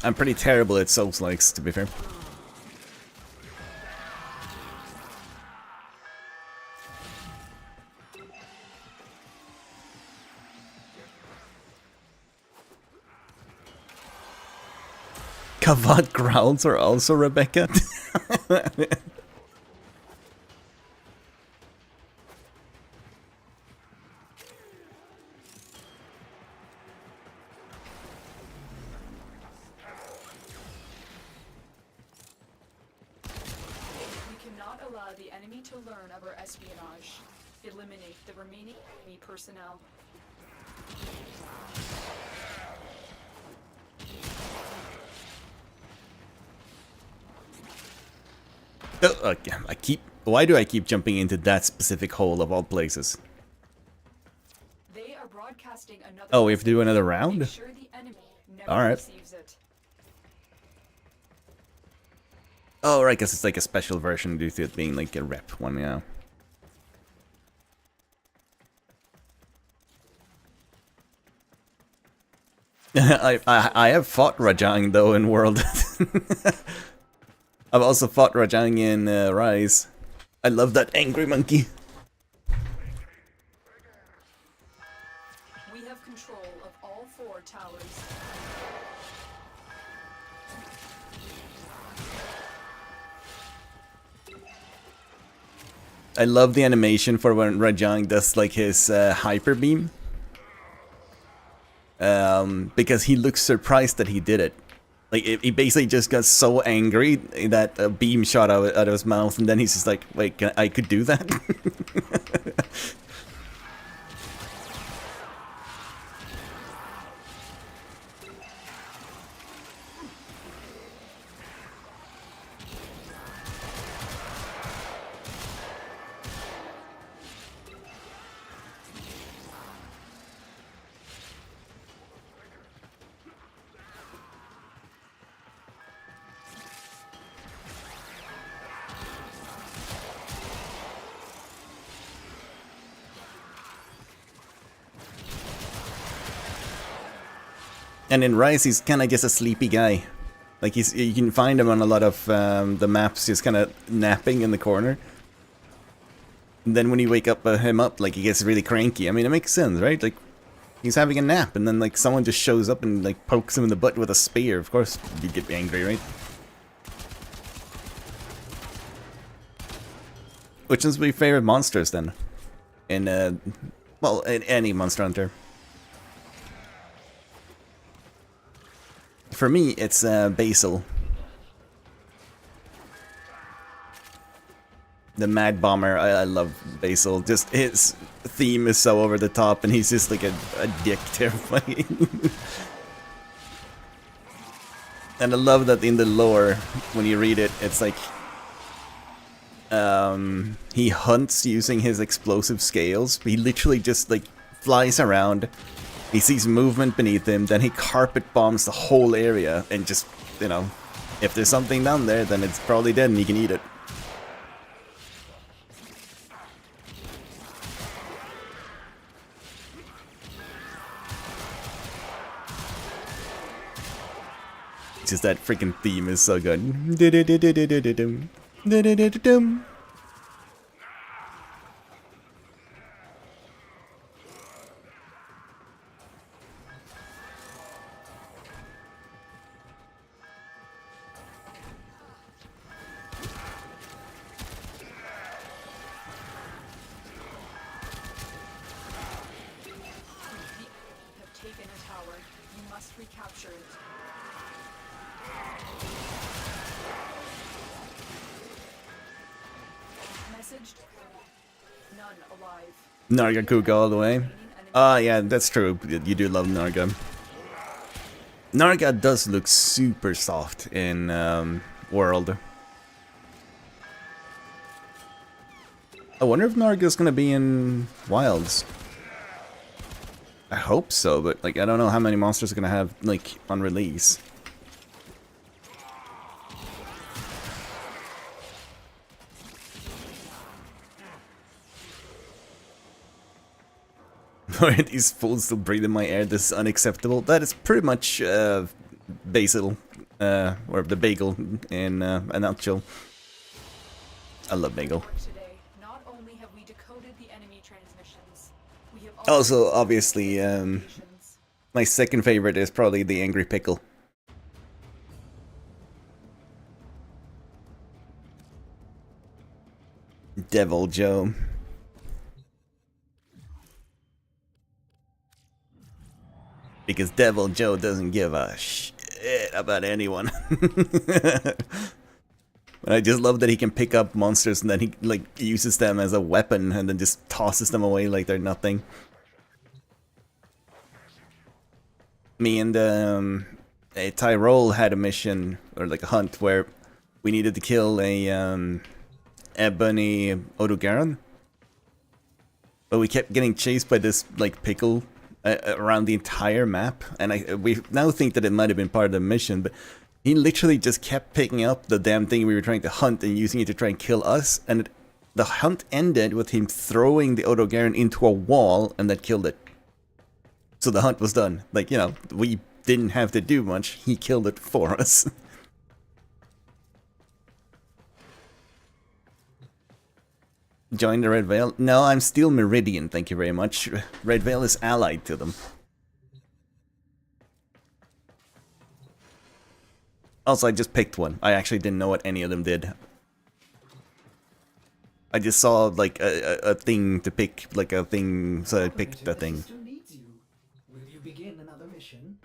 I'm pretty terrible at Souls-likes, to be fair. Kavad growls are also Rebecca. We cannot allow the enemy to learn of our espionage. Eliminate the remaining enemy personnel. Oh, why do I keep jumping into that specific hole of all places? They broadcasting another. Oh, we have to do another Make round? sure the enemy never Alright. receives it. Oh, right, because it's like a special version due to it being like a rep one, yeah. I have fought Rajang though in World. I've also fought Rajang in Rise. I love that angry monkey. We have control of all 4 towers. I love the animation for when Rajang does like his hyper beam. Because he looks surprised that he did it. Like, he basically just got so angry that a beam shot out of his mouth, and then he's just like, wait, I could do that? And in Rise, he's kind of just a sleepy guy. Like, you can find him on a lot of the maps, just kind of napping in the corner. And then when you wake him up, like, he gets really cranky. I mean, it makes sense, right? Like, he's having a nap, and then, like, someone just shows up and, like, pokes him in the butt with a spear. Of course, you'd get angry, right? Which is my favorite monsters, then? In, well, in any Monster Hunter. For me, it's Basil. The Mad Bomber, I love Basil. Just his theme is so over the top, and he's just like a dick terrifying. And I love that in the lore, when you read it, it's like he hunts using his explosive scales. He literally just like flies around. He sees movement beneath him, then he carpet bombs the whole area, and just, you know, if there's something down there, then it's probably dead and you can eat it. Just that freaking theme is so good. Have taken a tower. You must recapture it. Messaged. None alive. Narga Kuga all the way. Yeah, that's true. You do love Narga. Narga does look super soft in World. I wonder if Narga's gonna be in Wilds. I hope so, but like I don't know how many monsters are gonna have like on release. Why are these fools still breathing my air? This is unacceptable. That is pretty much Basil, or the bagel in a nutshell. I love bagel. Today, not only have we decoded the enemy transmissions, we have Also, obviously, my second favorite is probably the Angry Pickle. Devil Joe. Because Devil Joe doesn't give a shit about anyone. But I just love that he can pick up monsters and then he like uses them as a weapon and then just tosses them away like they're nothing. Me and Tyrol had a mission, or like a hunt, where we needed to kill a Ebony Odogaron. But we kept getting chased by this like pickle around the entire map, and we now think that it might have been part of the mission, but he literally just kept picking up the damn thing we were trying to hunt and using it to try and kill us, and the hunt ended with him throwing the Odogaron into a wall, and that killed it. So the hunt was done. Like, you know, we didn't have to do much, he killed it for us. Join the Red Veil? No, I'm still Meridian, thank you very much. Red Veil is allied to them. Also, I just picked one. I actually didn't know what any of them did. I just saw, like, a thing to pick, like a thing, so I picked the thing. Still needs you. Will you begin another mission?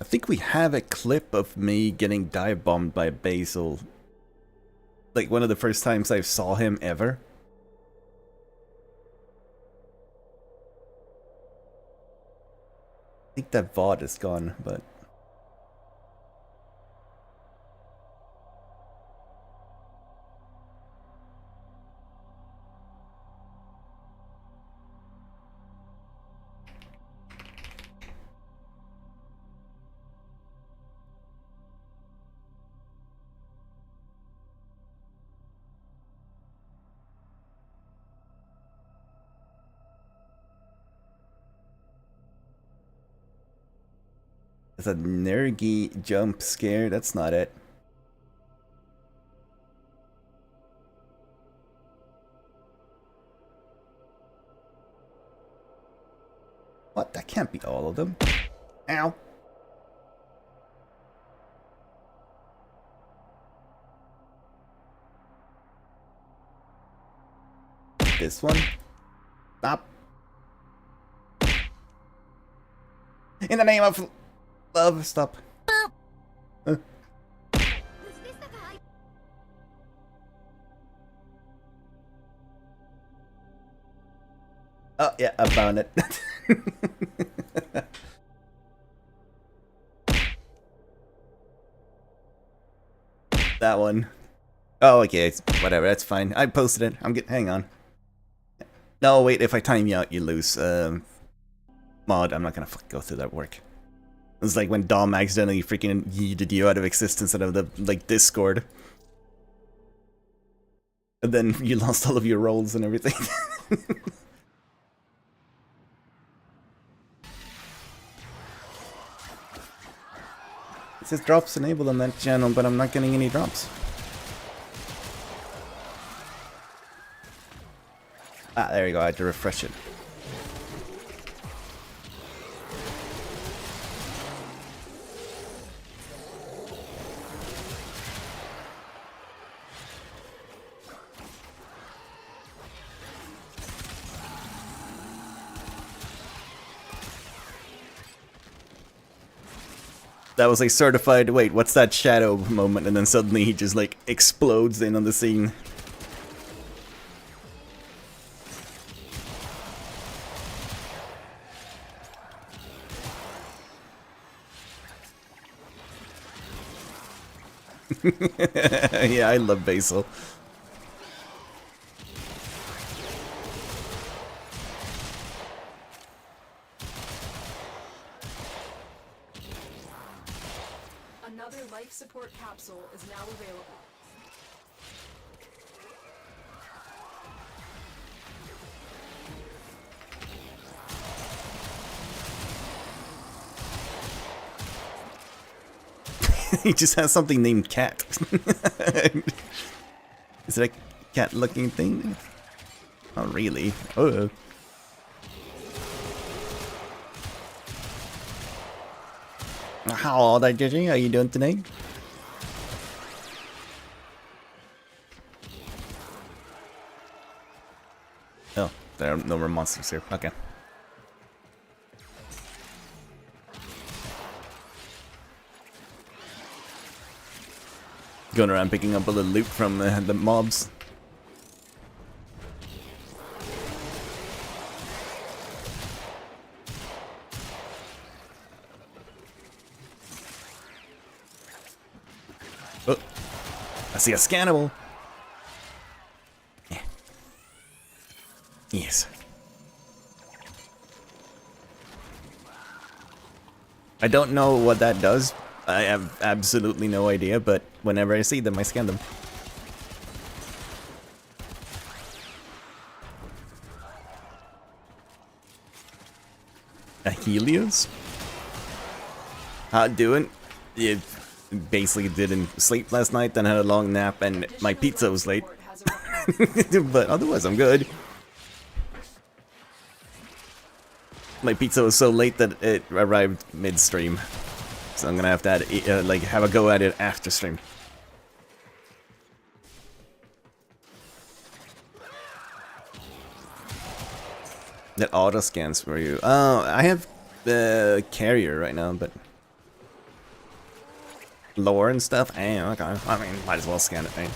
I think we have a clip of me getting dive bombed by Basil. Like one of the first times I saw him ever. I think that VOD is gone, but... It's a nergy jump scare, that's not it. What? That can't be all of them. Ow. This one. Stop. In the name of love, stop. Oh, yeah, I found it. That one. Oh, okay, it's, whatever, that's fine. I posted it. I'm getting. Hang on. No, wait, if I time you out, you lose. Mod, I'm not gonna go through that work. It's like when Dom accidentally freaking yeeted you out of existence out of the, like, Discord. And then you lost all of your rolls and everything. It says drops enabled on that channel, but I'm not getting any drops. Ah, there you go, I had to refresh it. That was a certified, wait, what's that shadow moment, and then suddenly he just, like, explodes in on the scene. Yeah, I love Basil. Another life support capsule is now available. He just has something named Cat. Is it a cat-looking thing? Oh, really? Oh. How are you doing? How are you doing today? Oh, there are no more monsters here. Okay. Going around picking up all the loot from the mobs. I see a scannable. Yeah. Yes. I don't know what that does. I have absolutely no idea, but whenever I see them, I scan them. A Helios? How doing? It basically didn't sleep last night, then had a long nap, and my pizza was late. But otherwise, I'm good. My pizza was so late that it arrived mid-stream, so I'm gonna have to add, like have a go at it after stream. That auto scans for you. Oh, I have the carrier right now, but lore and stuff. Okay. I mean, might as well scan it, right?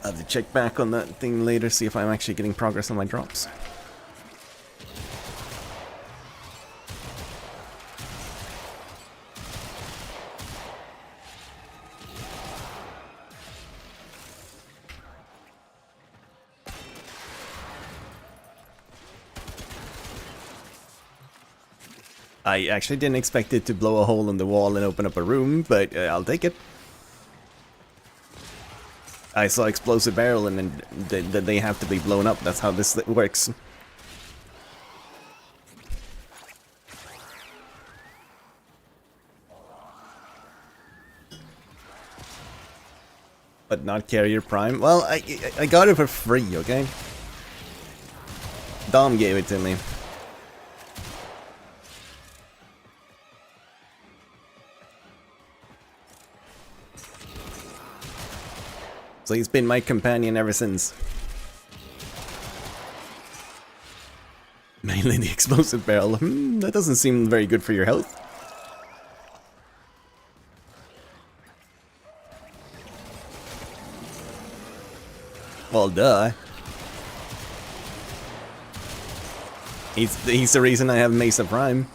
I'll have to check back on that thing later, see if I'm actually getting progress on my drops. I actually didn't expect it to blow a hole in the wall and open up a room, but I'll take it. I saw explosive barrel and then they have to be blown up. That's how this works. But not carrier prime. Well, I got it for free, okay? Dom gave it to me. So he's been my companion ever since. Mainly the explosive barrel. That doesn't seem very good for your health. Well, duh. He's the reason I have Mesa Prime.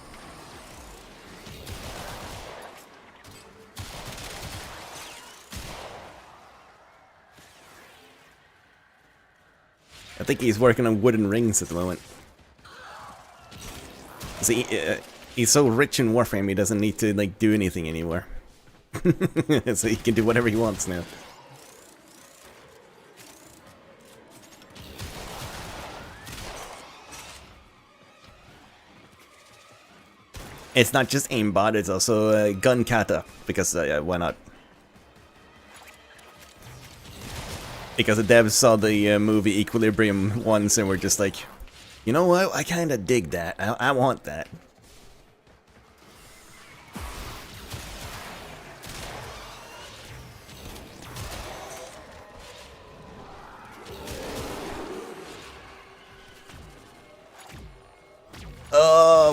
I think he's working on wooden rings at the moment. See, he's so rich in Warframe, he doesn't need to like do anything anymore. So he can do whatever he wants now. It's not just aimbot, it's also gun kata, because why not? Because the devs saw the movie Equilibrium once and were just like, you know what, I kinda dig that, I want that.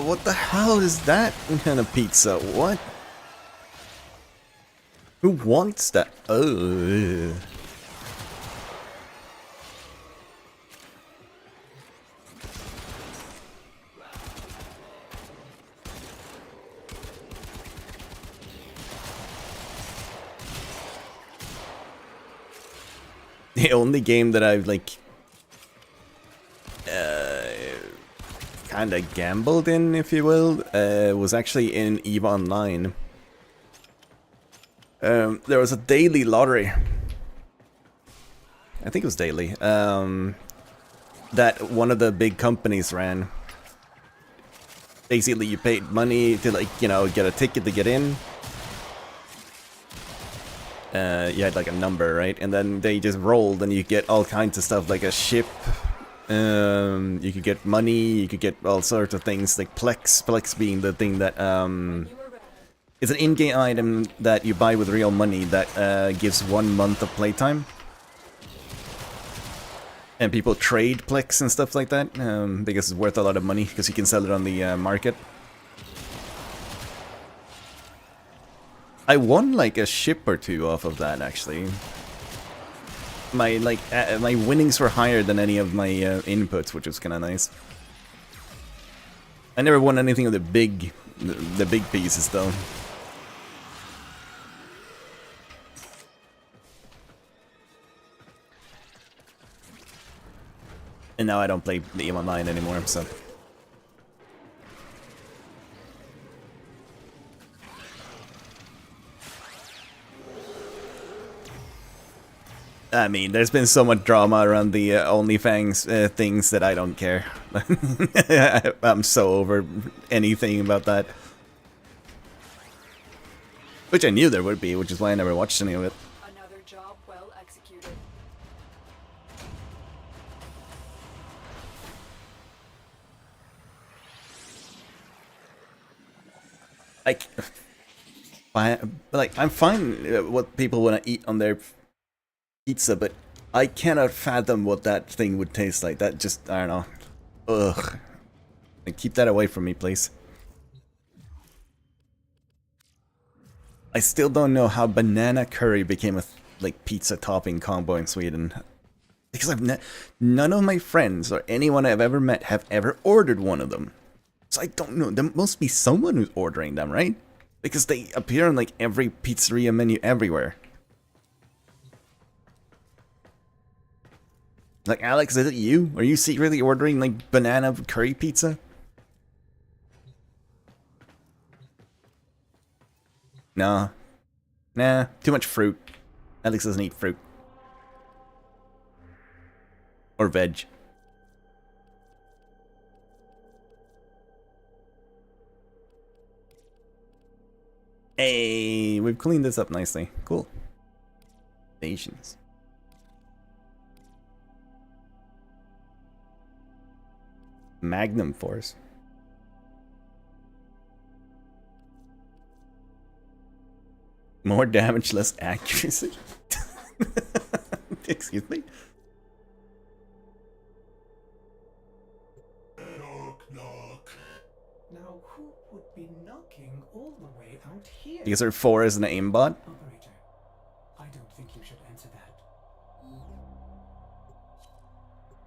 What the hell is that kind of pizza? What? Who wants that? Oh. The only game that I've like kind of gambled in, if you will, was actually in EVE Online. There was a daily lottery. I think it was daily. That one of the big companies ran. Basically, you paid money to, like, you know, get a ticket to get in. You had like a number, right? And then they just rolled and you get all kinds of stuff, like a ship. You could get money, you could get all sorts of things, like Plex. Plex being the thing that, it's an in-game item that you buy with real money that gives 1 month of playtime. And people trade Plex and stuff like that, because it's worth a lot of money, because you can sell it on the market. I won like a ship or two off of that, actually. my my winnings were higher than any of my inputs, which was kind of nice. I never won anything of the big pieces though. And now I don't play the MR9 anymore, so. I mean, there's been so much drama around the OnlyFans things that I don't care. I'm so over anything about that. Which I knew there would be, which is why I never watched any of it. Another job well executed. I'm fine what people want to eat on their pizza, but I cannot fathom what that thing would taste like. That just, I don't know. Ugh. Like, keep that away from me, please. I still don't know how banana curry became a pizza topping combo in Sweden. Because none of my friends or anyone I've ever met have ever ordered one of them. So I don't know. There must be someone who's ordering them, right? Because they appear on every pizzeria menu everywhere. Alex, is it you? Are you secretly ordering banana curry pizza? No. Nah, too much fruit. Alex doesn't eat fruit. Or veg. Hey, we've cleaned this up nicely. Cool. Patience. Magnum Force. More damage, less accuracy. Excuse me? Knock, knock. Now, who would be knocking all the way out here? Because her 4 is an aimbot? Operator, I don't think you should answer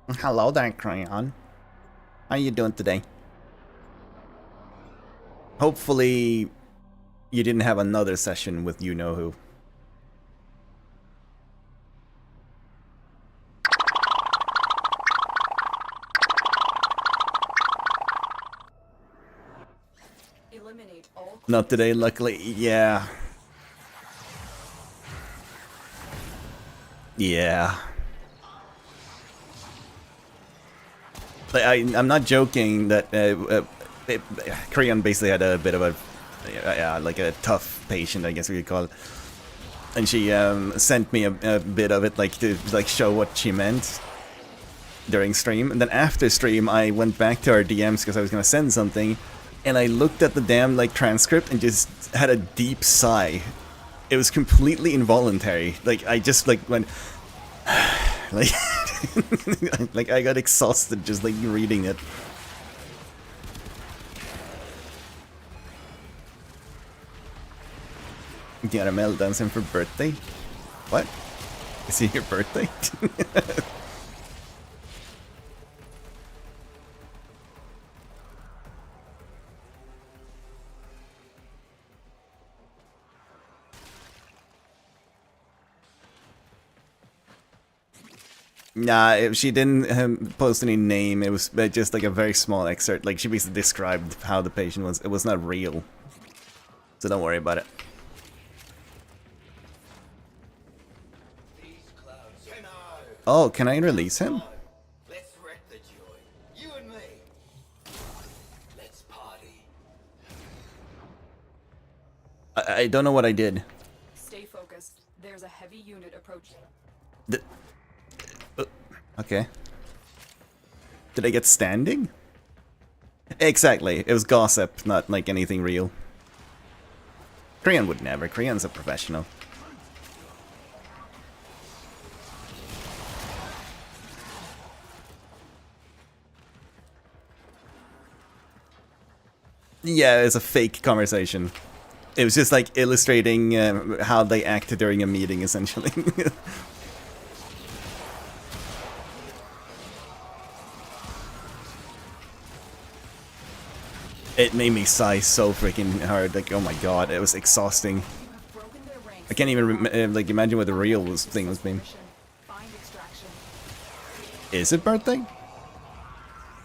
that. Hello there, Crayon. How you doing today? Hopefully you didn't have another session with you-know-who. Eliminate all. Not today, luckily. Yeah. Yeah. I'm not joking that Korean basically had a bit of a a tough patient, I guess we could call it, and she sent me a bit of it to show what she meant during stream. And then after stream I went back to our DMs because I was gonna send something, and I looked at the damn transcript and just had a deep sigh. It was completely involuntary. I just went I got exhausted just reading it. Caramel dancing for birthday? What? Is it your birthday? Nah, she didn't post any name. It was just a very small excerpt. She basically described how the patient was. It was not real. So don't worry about it. Oh, can I release him? Let's wreck the joy. You and me. Let's party. I don't know what I did. Stay focused. There's a heavy unit approaching. Okay. Did I get standing? Exactly. It was gossip, not anything real. Kriyan would never. Kriyan's a professional. Yeah, it's a fake conversation. It was just illustrating how they act during a meeting, essentially. It made me sigh so freaking hard. Like, oh my god, it was exhausting. You have broken their ranks. I can't even like imagine what the real thing was being. Find extraction. Is it birthday?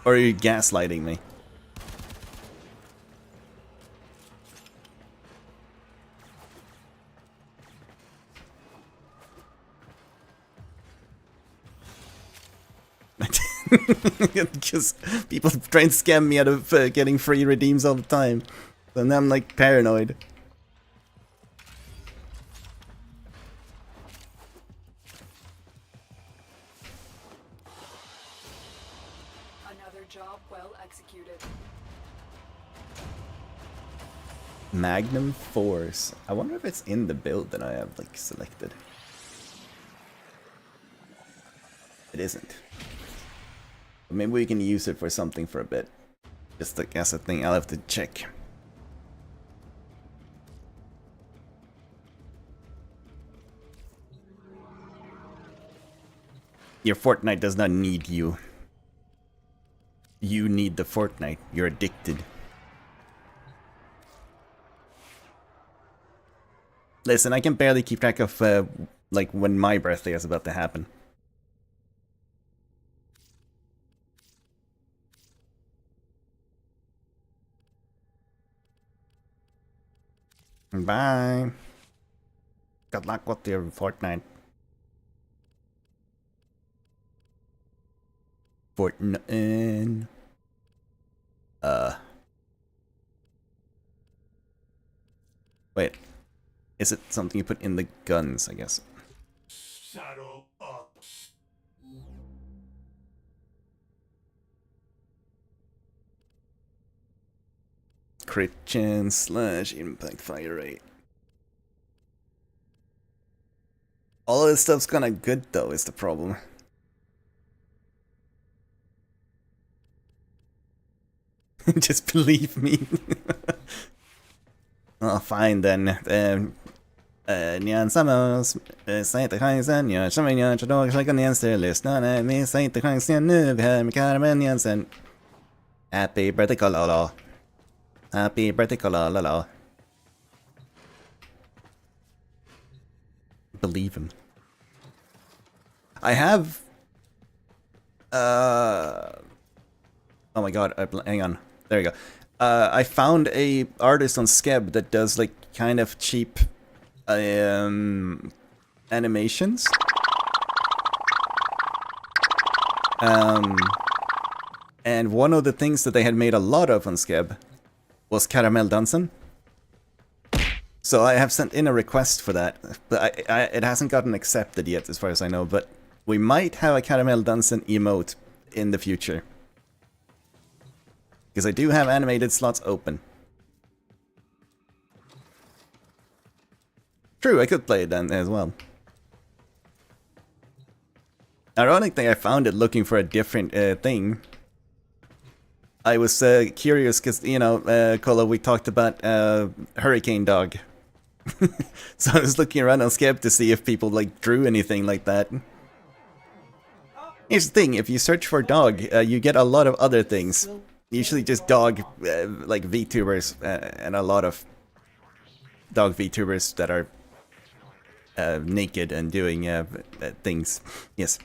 Or are you gaslighting me? Because people try and scam me out of getting free redeems all the time. And I'm like paranoid. Another job well executed. Magnum Force. I wonder if it's in the build that I have like selected. It isn't. But maybe we can use it for something for a bit. Just like as a thing, I'll have to check. Your Fortnite does not need you. You need the Fortnite. You're addicted. Listen, I can barely keep track of like when my birthday is about to happen. Bye. Good luck with your Fortnite. Fortnite. Wait. Is it something you put in the guns, I guess? Saddle up. Crit chance / impact fire rate. All of this stuff's kinda good though, is the problem. Just believe me. Oh, fine then. Nyan Samos, säg inte chansen, jag känner mig inte då, jag kan inte lyssna, nej, men säg inte chansen nu, vi hör med Carmen Jensen. Happy birthday, Kolala. Happy birthday, Kolala. Believe him. I have... Oh my god, hang on. There you go. I found a artist on Skeb that does like kind of cheap animations. And one of the things that they had made a lot of on Skeb was Caramel Dunson. So I have sent in a request for that, but it hasn't gotten accepted yet as far as I know, but we might have a Caramel Dunson emote in the future. Because I do have animated slots open. True, I could play it then as well. Ironic thing, I found it looking for a different thing. I was curious because, you know, Kola, we talked about Hurricane Dog. So I was looking around on Skep to see if people like drew anything like that. Here's the thing, if you search for dog, you get a lot of other things. Usually just dog, like VTubers, and a lot of dog VTubers that are naked and doing things. Yes.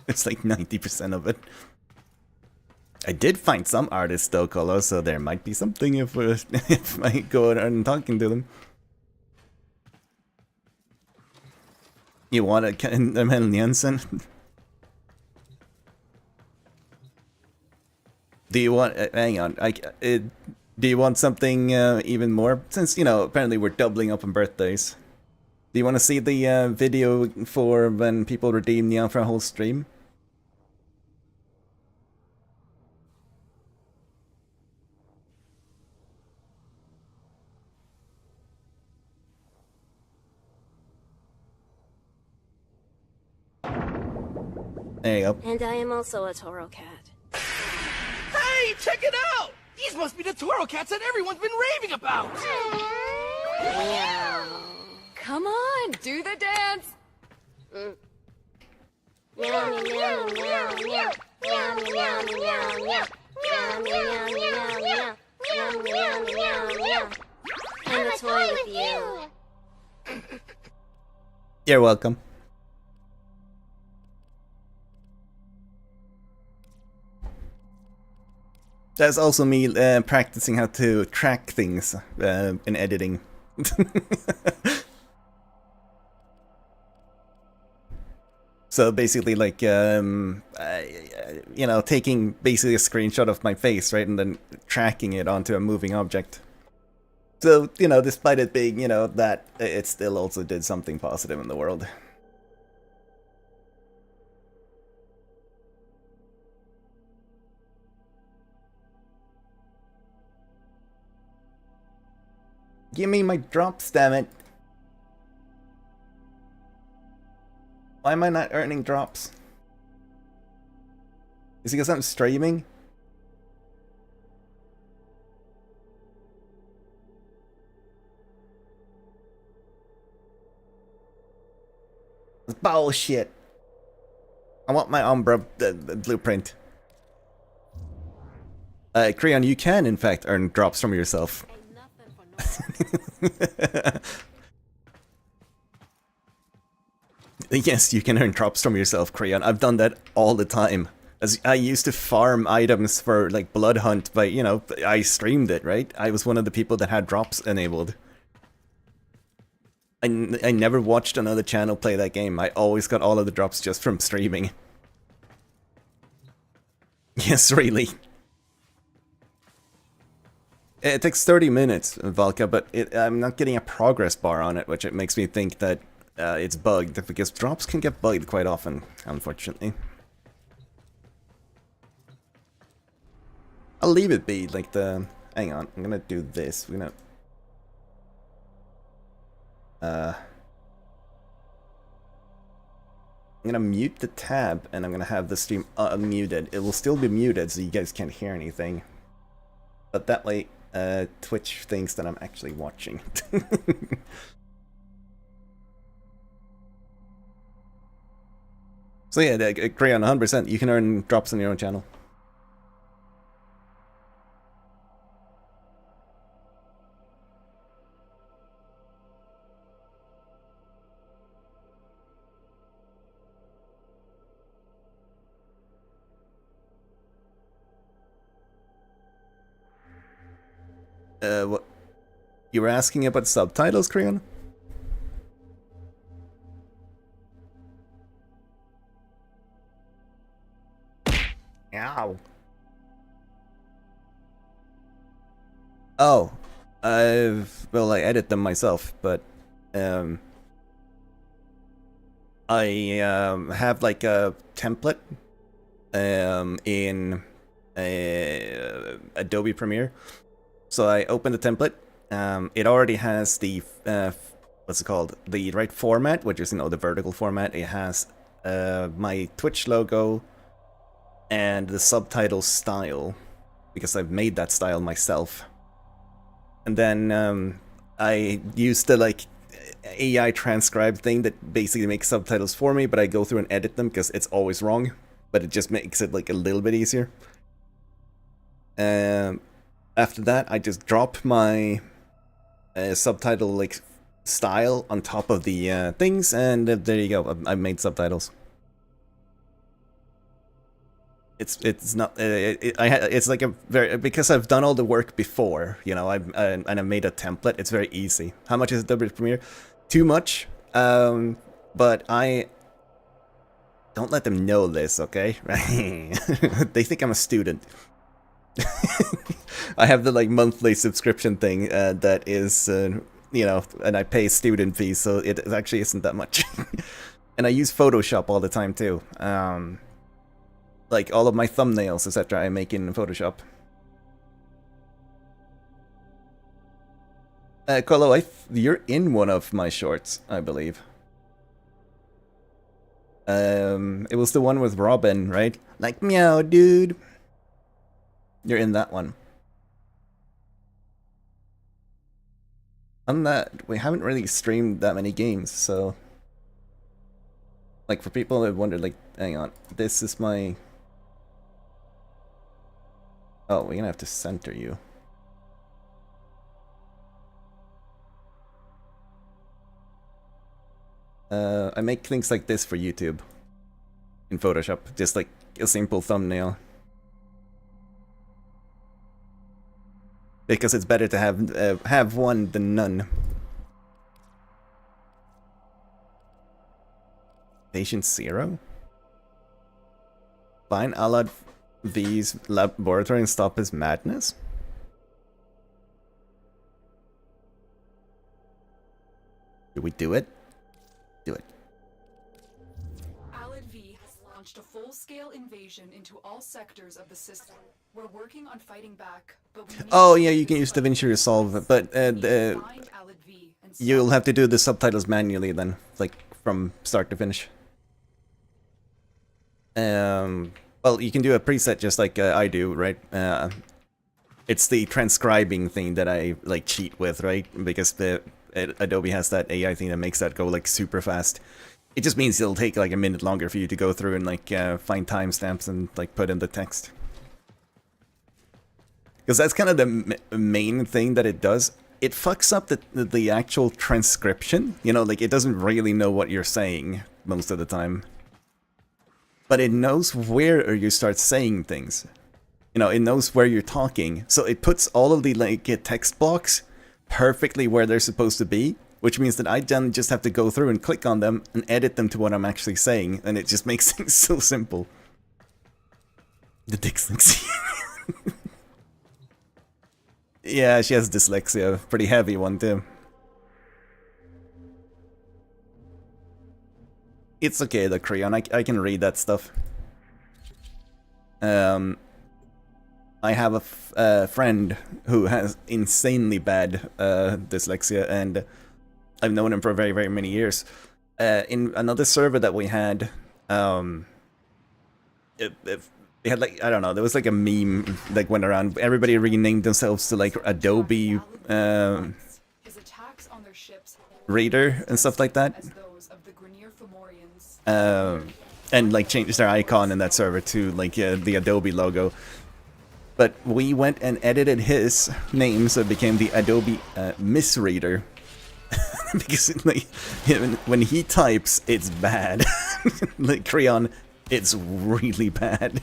It's like 90% of it. I did find some artists though, Colo, so there might be something if, if I go around talking to them. You want a Caramel Jensen? Do you want... hang on. Do you want something even more? Since, you know, apparently we're doubling up on birthdays. Do you want to see the video for when people redeem Neon for a whole stream? There you go. And I am also a Toro cat. Hey, check it out! These must be the Toro cats that everyone's been raving about! Meow. Come on, do the dance. Meow, meow, meow, meow, meow, meow, meow, meow, Meow, meow, meow, meow. Meow, meow, meow, meow. I'm a toy with you. You're welcome. That's also me practicing how to track things in editing. So basically, like, you know, taking basically a screenshot of my face, right, and then tracking it onto a moving object. So, you know, despite it being, you know, that, it still also did something positive in the world. Give me my drops, damn it. Why am I not earning drops? Is it because I'm streaming? It's bullshit. I want my Umbra blueprint. Creon, you can in fact earn drops from yourself. Ain't nothing for no Yes, you can earn drops from yourself, Creon. I've done that all the time. As I used to farm items for like Blood Hunt, but you know, I streamed it, right? I was one of the people that had drops enabled. I never watched another channel play that game. I always got all of the drops just from streaming. Yes, really. It takes 30 minutes, Valka, but I'm not getting a progress bar on it, which it makes me think that it's bugged, because drops can get bugged quite often, unfortunately. I'll leave it be, like the... Hang on, I'm gonna do this. We're gonna... I'm gonna mute the tab, and I'm gonna have the stream unmuted. It will still be muted, so you guys can't hear anything. But that way, Twitch thinks that I'm actually watching. So yeah, agree on 100%. You can earn drops on your own channel. What? You were asking about subtitles, Creon? Ow. Oh. Well, I edit them myself, but, I, have, like, a template, in, Adobe Premiere. So I open the template. It already has the what's it called? The right format, which is, you know, the vertical format. It has my Twitch logo and the subtitle style, because I've made that style myself. And then I use the like AI transcribe thing that basically makes subtitles for me, but I go through and edit them because it's always wrong. But it just makes it like a little bit easier. After that, I just drop my subtitle like style on top of the things, and there you go. I've made subtitles. It's not it's like a very, because I've done all the work before, you know. And I made a template. It's very easy. How much is Adobe Premiere? Too much. But I don't let them know this, okay? They think I'm a student. I have the like monthly subscription thing that is, you know, and I pay student fees, so it actually isn't that much. And I use Photoshop all the time too. Like all of my thumbnails, etc., I make in Photoshop. Colo, you're in one of my shorts, I believe. It was the one with Robin, right? Like, meow, dude. You're in that one. On that, we haven't really streamed that many games, so... Like, for people that wondered, like, hang on, this is my... Oh, we're gonna have to center you. I make things like this for YouTube in Photoshop, just like a simple thumbnail. Because it's better to have one than none. Patient 0? Find Alad V's laboratory and stop his madness? Do we do it? Do it. Alad V has launched a full-scale invasion into all sectors of the system. We're working on fighting back, but we need Oh yeah, you can use DaVinci Resolve, but find Alad V and you'll have to do the subtitles manually then, like from start to finish. Well, you can do a preset just like I do, right? It's the transcribing thing that I like cheat with, right? Because Adobe has that AI thing that makes that go like super fast. It just means it'll take like a minute longer for you to go through and like find timestamps and like put in the text. Because that's kind of the main thing that it does. It fucks up the actual transcription. You know, like it doesn't really know what you're saying most of the time. But it knows where you start saying things. You know, it knows where you're talking. So it puts all of the like text blocks perfectly where they're supposed to be. Which means that I then just have to go through and click on them and edit them to what I'm actually saying. And it just makes things so simple. The dyslexia. Yeah, she has dyslexia. Pretty heavy one too. It's okay though, Creon. I can read that stuff. I have a friend who has insanely bad dyslexia, and I've known him for very, very many years. In another server that we had, they had like, I don't know, there was like a meme that went around. Everybody renamed themselves to like Adobe his attacks on their ships Reader and stuff like that. as those of the Grenier Fomorians. And like changed their icon in that server to like the Adobe logo. But we went and edited his name so it became the Adobe Misreader. Because like, when he types, it's bad. Like Creon, it's really bad.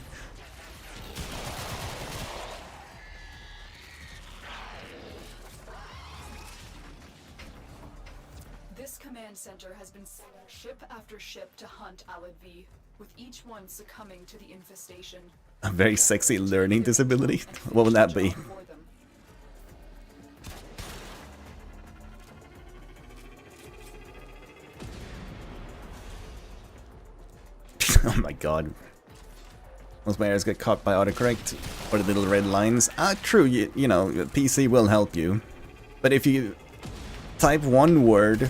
This command center has been sending ship after ship to hunt Alad V, with each one succumbing to the infestation. A very sexy learning disability? What would that be? For them. Oh my god. Most players get caught by autocorrect or the little red lines. True, you know, PC will help you. But if you type one word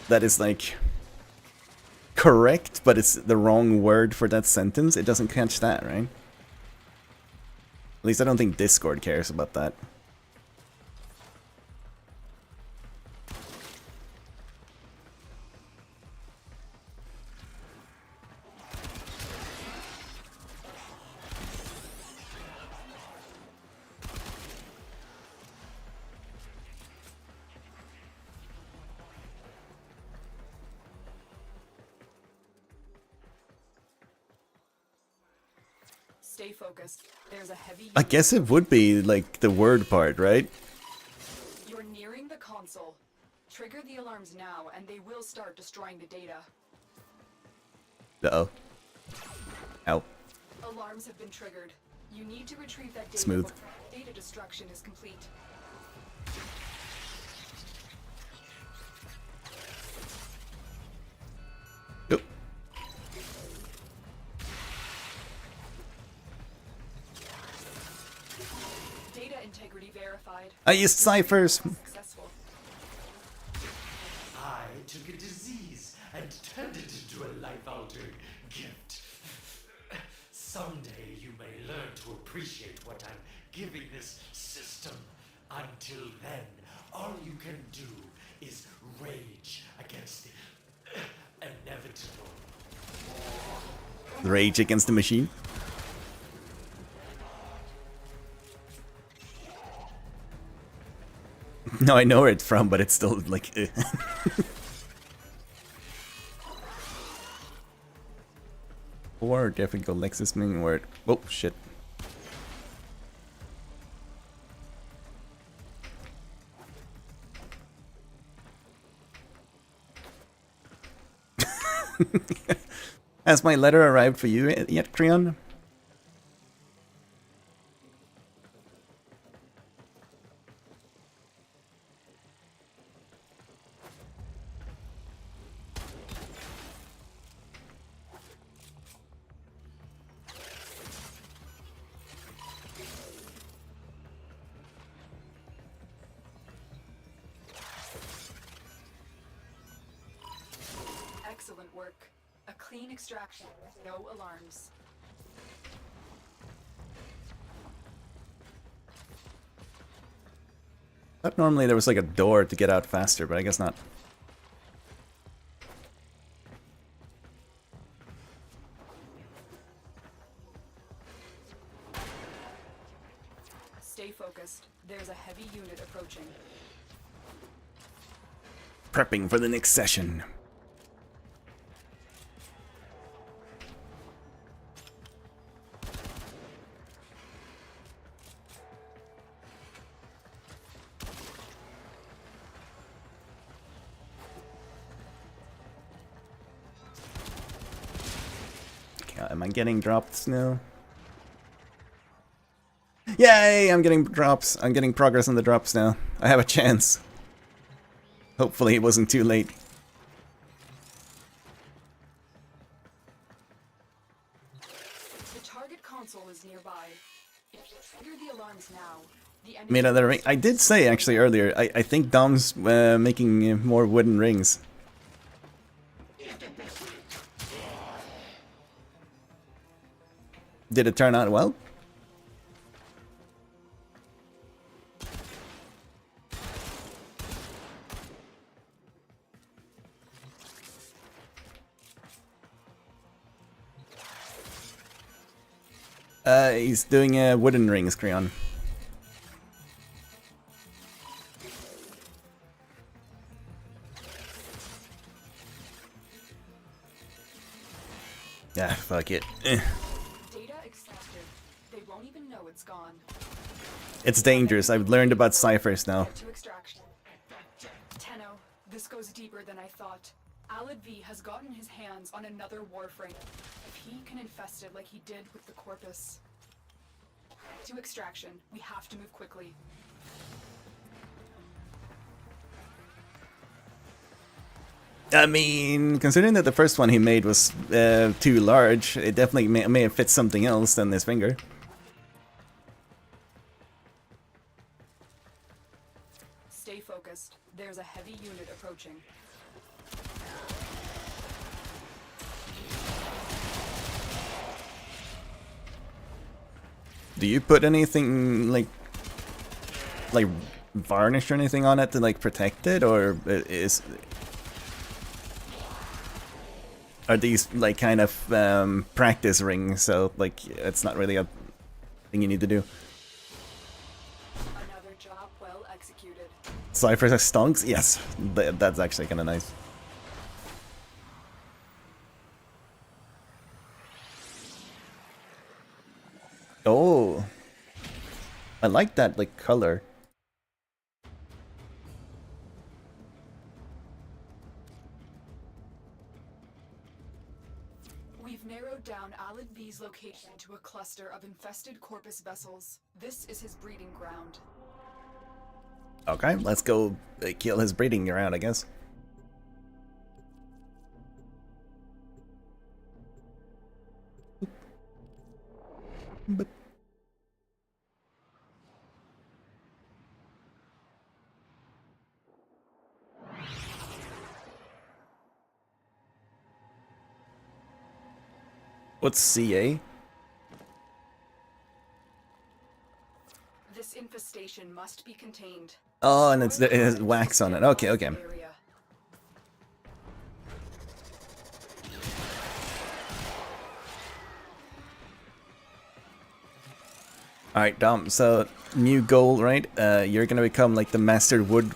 that is like correct, but it's the wrong word for that sentence, it doesn't catch that, right? At least I don't think Discord cares about that. Stay focused. There's a heavy. I guess it would be like the word part, right? You're nearing the console. Trigger the alarms now, and they will start destroying the data. Uh-oh. Ow. Alarms have been triggered. You need to retrieve that data Smooth. before data destruction is complete. Yep. Data integrity verified. I used ciphers. Successful. I took a disease and turned it into a life-altering gift. Someday you may learn to appreciate what I'm giving this system. Until then, all you can do is rage against the inevitable. Rage against the machine. No, I know where it's from, but it's still like. Or difficult Lexus meaning word. Oh shit. Has my letter arrived for you yet, Creon? Excellent work. A clean extraction with no alarms. Thought normally there was like a door to get out faster, but I guess not. Stay focused. There's a heavy unit approaching. Prepping for the next session. Am I getting drops now? Yay! I'm getting drops. I'm getting progress on the drops now. I have a chance. Hopefully it wasn't too late. The target console is nearby. If you trigger the alarms now, the enemy... Made another ring. I did say actually earlier, I think Dom's making more wooden rings. Did it turn out well? He's doing wooden rings, Creon. Yeah, fuck it. Data extracted. They won't even know it's gone. It's dangerous. I've learned about ciphers now. To extraction. Tenno, this goes deeper than I thought. Alad V has gotten his hands on another warframe. If he can infest it like he did with the Corpus. To extraction, we have to move quickly. I mean, considering that the first one he made was too large, it definitely may have fit something else than his finger. Stay focused. There's a heavy unit approaching. Do you put anything like varnish or anything on it to like protect it, or are these like kind of practice rings? So like it's not really a thing you need to do. Another job well executed. Ciphers are stonks? Yes, that's actually kind of nice. Oh, I like that like color. We've narrowed down Alad V's location to a cluster of infested Corpus vessels. This is his breeding ground. Okay, let's go kill his breeding ground, I guess. But what's CA? This infestation must be contained. Oh, and it has wax on it. Okay, okay. Area. Alright, Dom, so new goal, right? You're gonna become like the master wood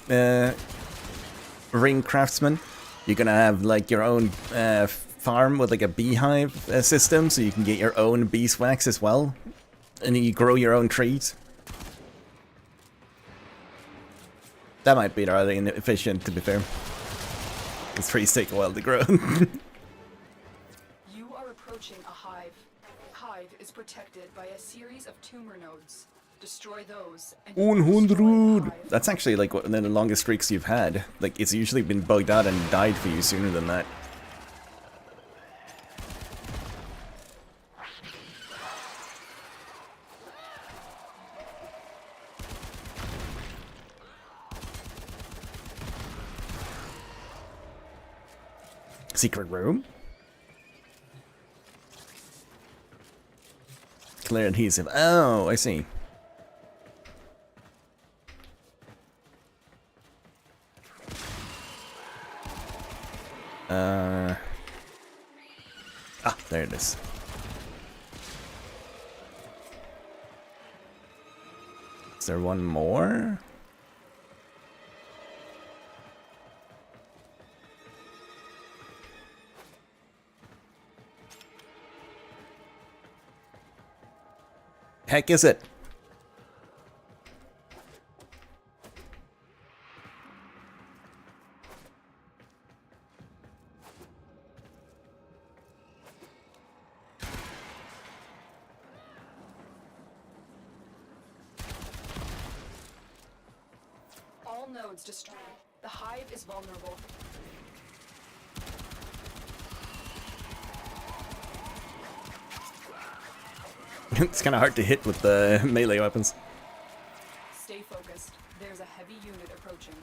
ring craftsman. You're gonna have like your own farm with like a beehive system, so you can get your own beeswax as well. And you grow your own trees. That might be rather inefficient, to be fair. These trees take a while to grow. You are approaching a hive. Hive is protected by a series of tumor nodes. Destroy those and you can destroy the 100! hive. That's actually like one of the longest streaks you've had. Like, it's usually been bugged out and died for you sooner than that. Secret room? Clear adhesive. Oh, I see. There it is. Is there one more? Heck is it? All nodes destroyed. The hive is vulnerable. It's kind of hard to hit with the melee weapons. Stay focused. There's a heavy unit approaching.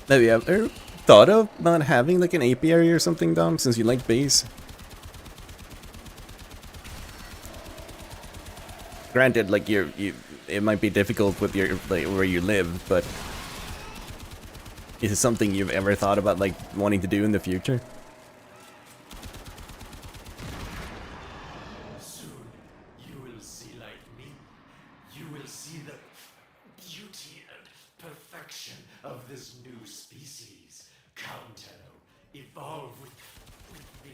Have you ever thought about having like an apiary or something, Dom, since you like bees? Granted, like it might be difficult with your like where you live, but is it something you've ever thought about like wanting to do in the future? Soon you will see like me. You will see the beauty and perfection of this new species. Come, Tenno, evolve with me.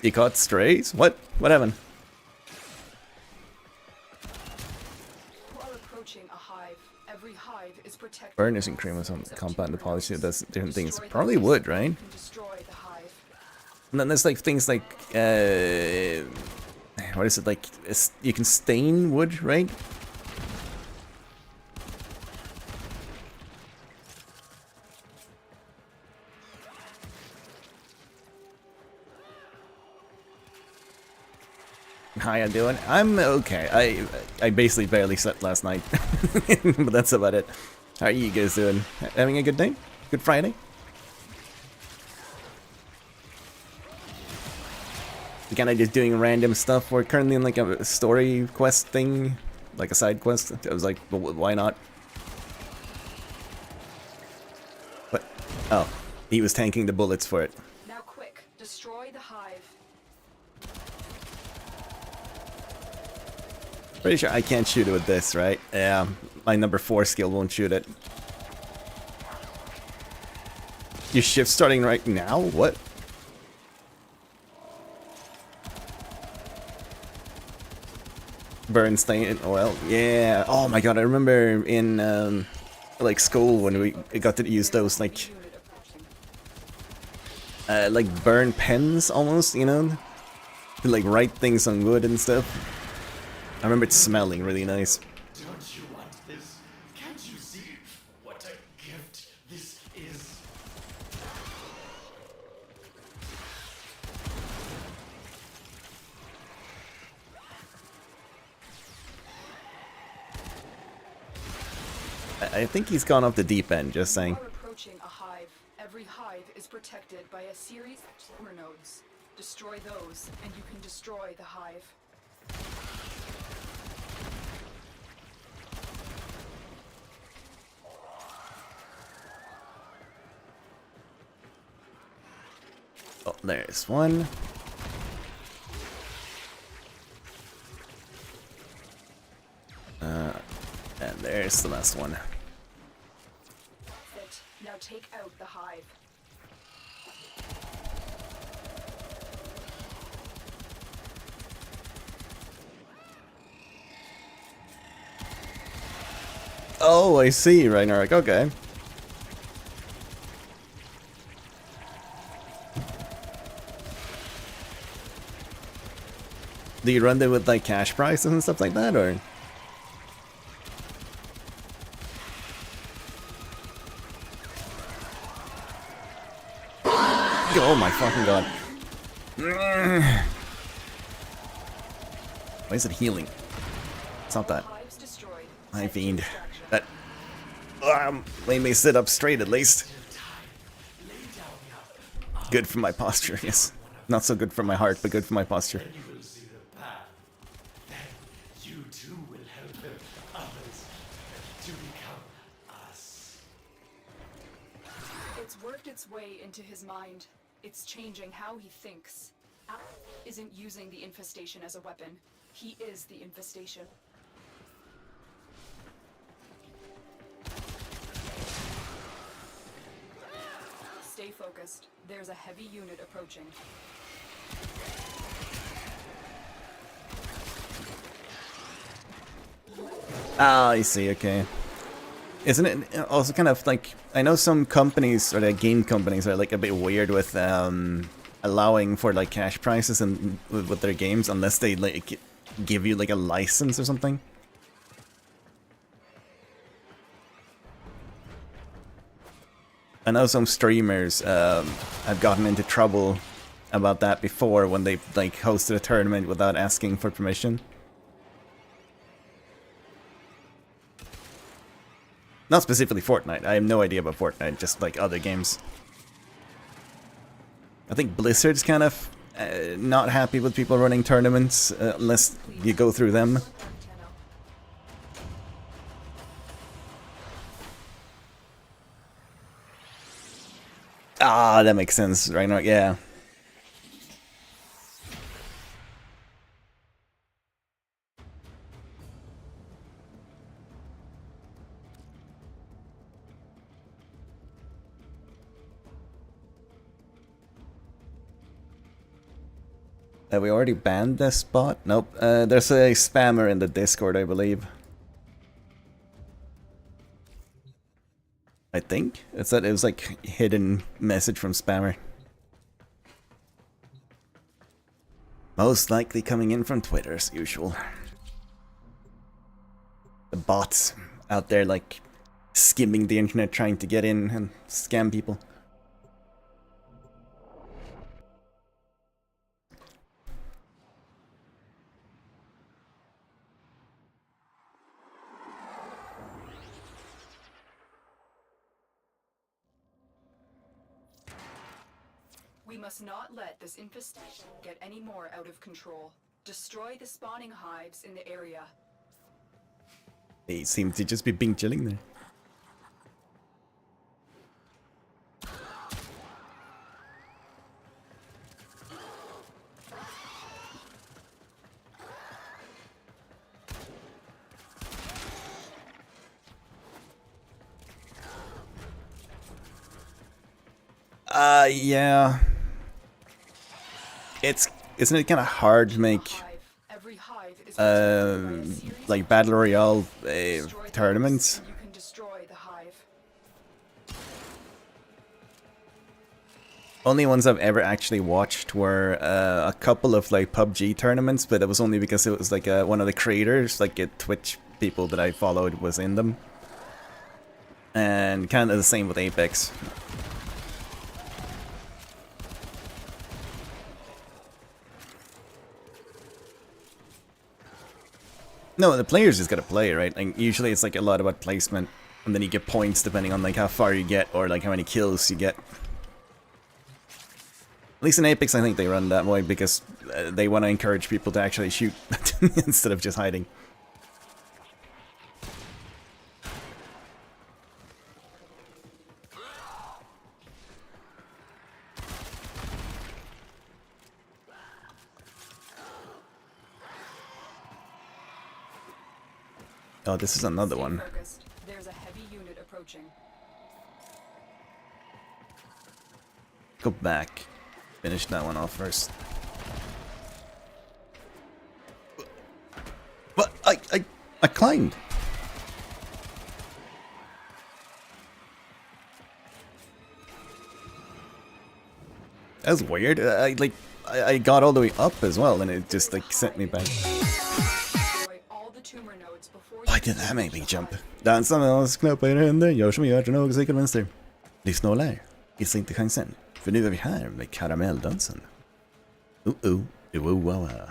You caught strays? What? What happened? You are approaching a hive. Every hive is protected. Burnishing cream or some compound to polish it does different things. Destroy the Probably hive. would, right? You can destroy the hive. And then there's like things like what is it like? You can stain wood, right? How you doing? I'm okay. I basically barely slept last night, but that's about it. How are you guys doing? Having a good day? Good Friday? We're kind of just doing random stuff. We're currently in like a story quest thing, like a side quest. I was like, well, why not? What? Oh, he was tanking the bullets for it. Now quick, destroy the hive. Pretty sure I can't shoot it with this, right? Yeah, my number 4 skill won't shoot it. Your shift starting right now? What? Bernstein oil, yeah. Oh my god, I remember in like school when we got to use those like Unit approaching. like burn pens almost, you know, to like write things on wood and stuff. I remember it smelling really nice. Don't you want this? Can't you see what a gift this is? I think he's gone off the deep end, just saying. You are approaching a hive. Every hive is protected by a series of tumor nodes. Destroy those, and you can destroy the hive. There's one. And there's the last one. That's it. Now take out the hive. Oh, I see, Ragnarok. Okay. Do you run them with like cash prizes and stuff like that, or? Oh my fucking god. Why is it healing? It's not that. Hives destroyed. I fiend. That made me sit up straight at least. Good for my posture, yes. Not so good for my heart, but good for my posture. You will see the path. Then you too will help others to become us. It's worked its way into his mind. It's changing how he thinks. Al isn't using the infestation as a weapon. He is the infestation. Stay focused. There's a heavy unit approaching. Ah, I see, okay. Isn't it also kind of like, I know some companies, or like game companies, are like a bit weird with allowing for like cash prizes and with their games unless they like give you like a license or something. I know some streamers have gotten into trouble about that before when they like hosted a tournament without asking for permission. Not specifically Fortnite. I have no idea about Fortnite, just like other games. I think Blizzard's kind of not happy with people running tournaments unless you go through them. Ah, that makes sense, right? Yeah. Have we already banned this spot? Nope. There's a spammer in the Discord, I believe. I think it said it was like hidden message from spammer. Most likely coming in from Twitter as usual. The bots out there like skimming the internet trying to get in and scam people. We must not let this infestation get any more out of control. Destroy the spawning hives in the area. They seem to just be being chilling there. Yeah. Isn't it kind of hard to make Every hive is like battle royale tournaments? you can destroy the hive. Only ones I've ever actually watched were a couple of like PUBG tournaments, but it was only because it was like one of the creators, like Twitch people that I followed, was in them. And kind of the same with Apex. No, the players just gotta play, right? Like usually it's like a lot about placement, and then you get points depending on like how far you get or like how many kills you get. At least in Apex, I think they run that way because they want to encourage people to actually shoot instead of just hiding. Oh, this is another Stay one. focused. There's a heavy unit approaching. Go back. Finish that one off first. What? I climbed. That was weird. I got all the way up as well, and it just like sent me back. Destroy all the tumor nodes before Why you did that make me the jump? hive. Dansa med oss knappar i händer, gör som vi gör till något säkert vänster. Lyssna och lär. Gissa inte chansen. För nu är vi här med karamelldansen. Wow.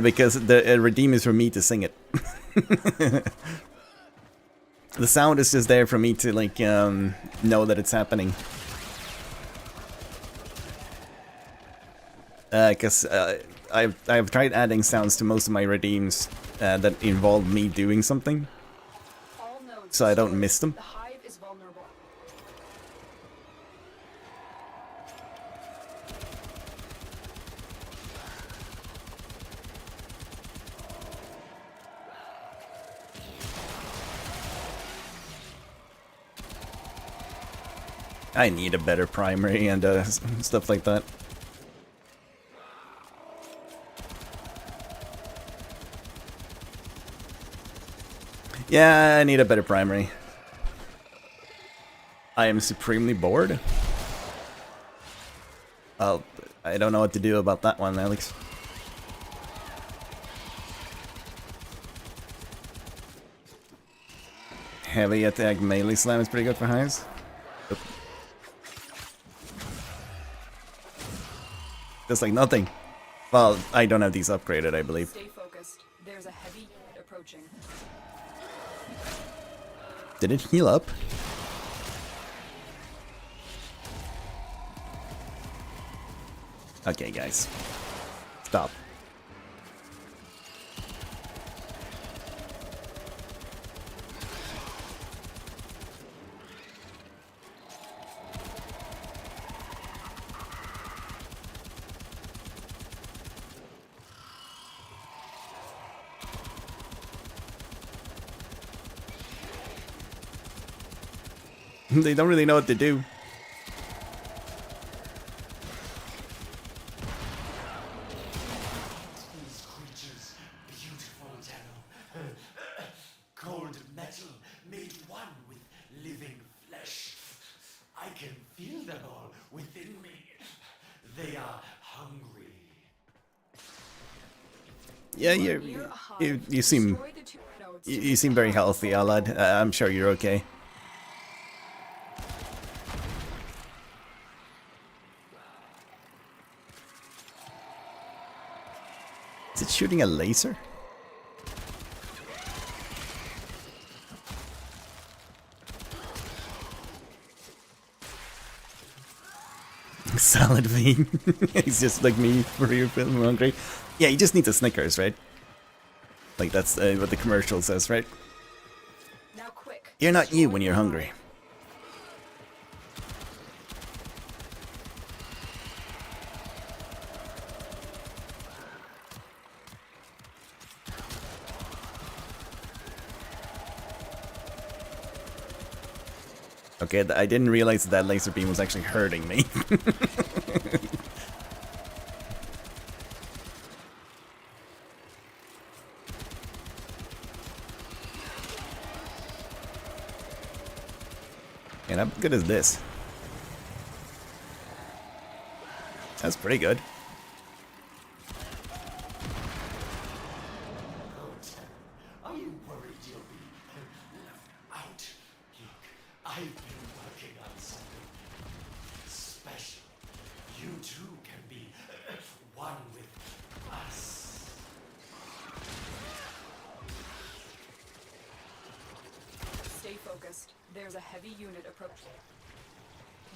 Because the redeem is for me to sing it. The sound is just there for me to like know that it's happening. Because I've tried adding sounds to most of my redeems that involve me doing something, All nodes so I don't destroyed. miss them. The hive is vulnerable. I need a better primary and stuff like that. Yeah, I need a better primary. I am supremely bored. Oh, I don't know what to do about that one, Alex. Heavy attack melee slam is pretty good for highs. Oop. Just like nothing. Well, I don't have these upgraded, I believe. Stay focused. There's a heavy unit approaching. Did it heal up? Okay, guys. Stop. They don't really know what to do. These creatures, beautiful Tenno. Cold metal made one with living flesh. I can feel them all within me. They are hungry. Yeah, Near a you hive. you seem Destroy the tumor nodes. you seem very healthy, Alad. I'm sure you're okay. Is it shooting a laser? Salad vein. He's just like me for your film hungry. Yeah, you just need the Snickers, right? Like that's what the commercial says, right? Now quick. You're not you Destroy when the you're hive. hungry. Okay, I didn't realize that laser beam was actually hurting me. And how good is this? That's pretty good. Are you worried you'll be left out? Look, I've been working on something special. You too can be one with us. Stay focused. There's a heavy unit approaching.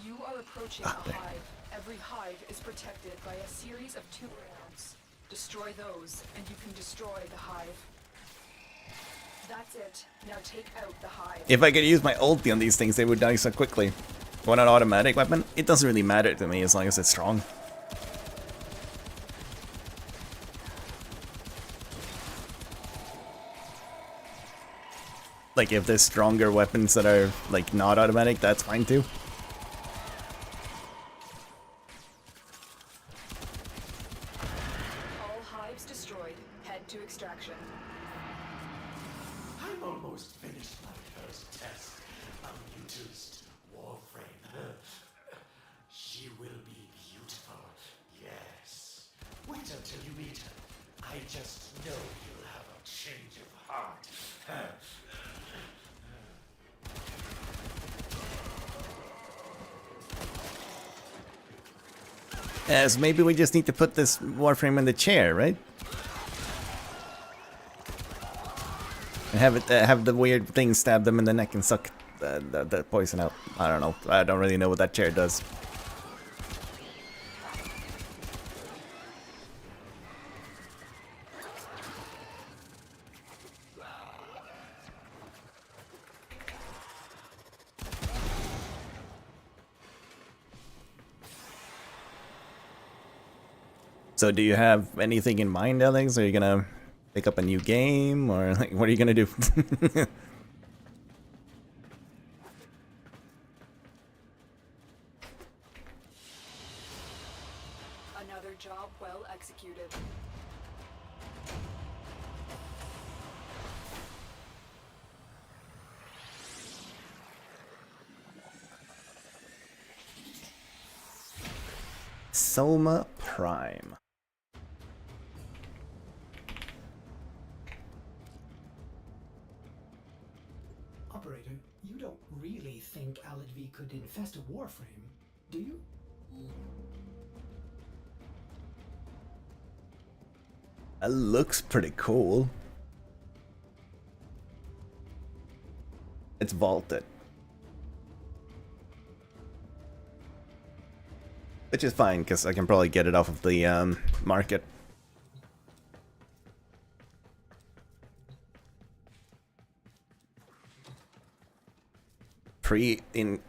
You are approaching Ah, a there. hive. Every hive is protected by a series of tumor nodes. Destroy those, and you can destroy the hive. That's it. Now take out the hive. If I could use my ulti on these things, they would die so quickly. Want an automatic weapon? It doesn't really matter to me as long as it's strong. Like, if there's stronger weapons that are, like, not automatic, that's fine too. All hives destroyed. Head to extraction. I'm almost finished my first test of Mewtwo's Warframe. She will be beautiful, yes. Wait until you meet her. I just know you'll have a change of heart. So maybe we just need to put this Warframe in the chair, right? And have it have the weird thing stab them in the neck and suck the poison out. I don't know. I don't really know what that chair does. So do you have anything in mind, Alex? Are you gonna pick up a new game, or like, what are you gonna do? Another job well executed. Soma Prime. Operator, you don't really think Aladvi could infest a warframe, do you? That looks pretty cool. It's vaulted. Which is fine, because I can probably get it off of the market.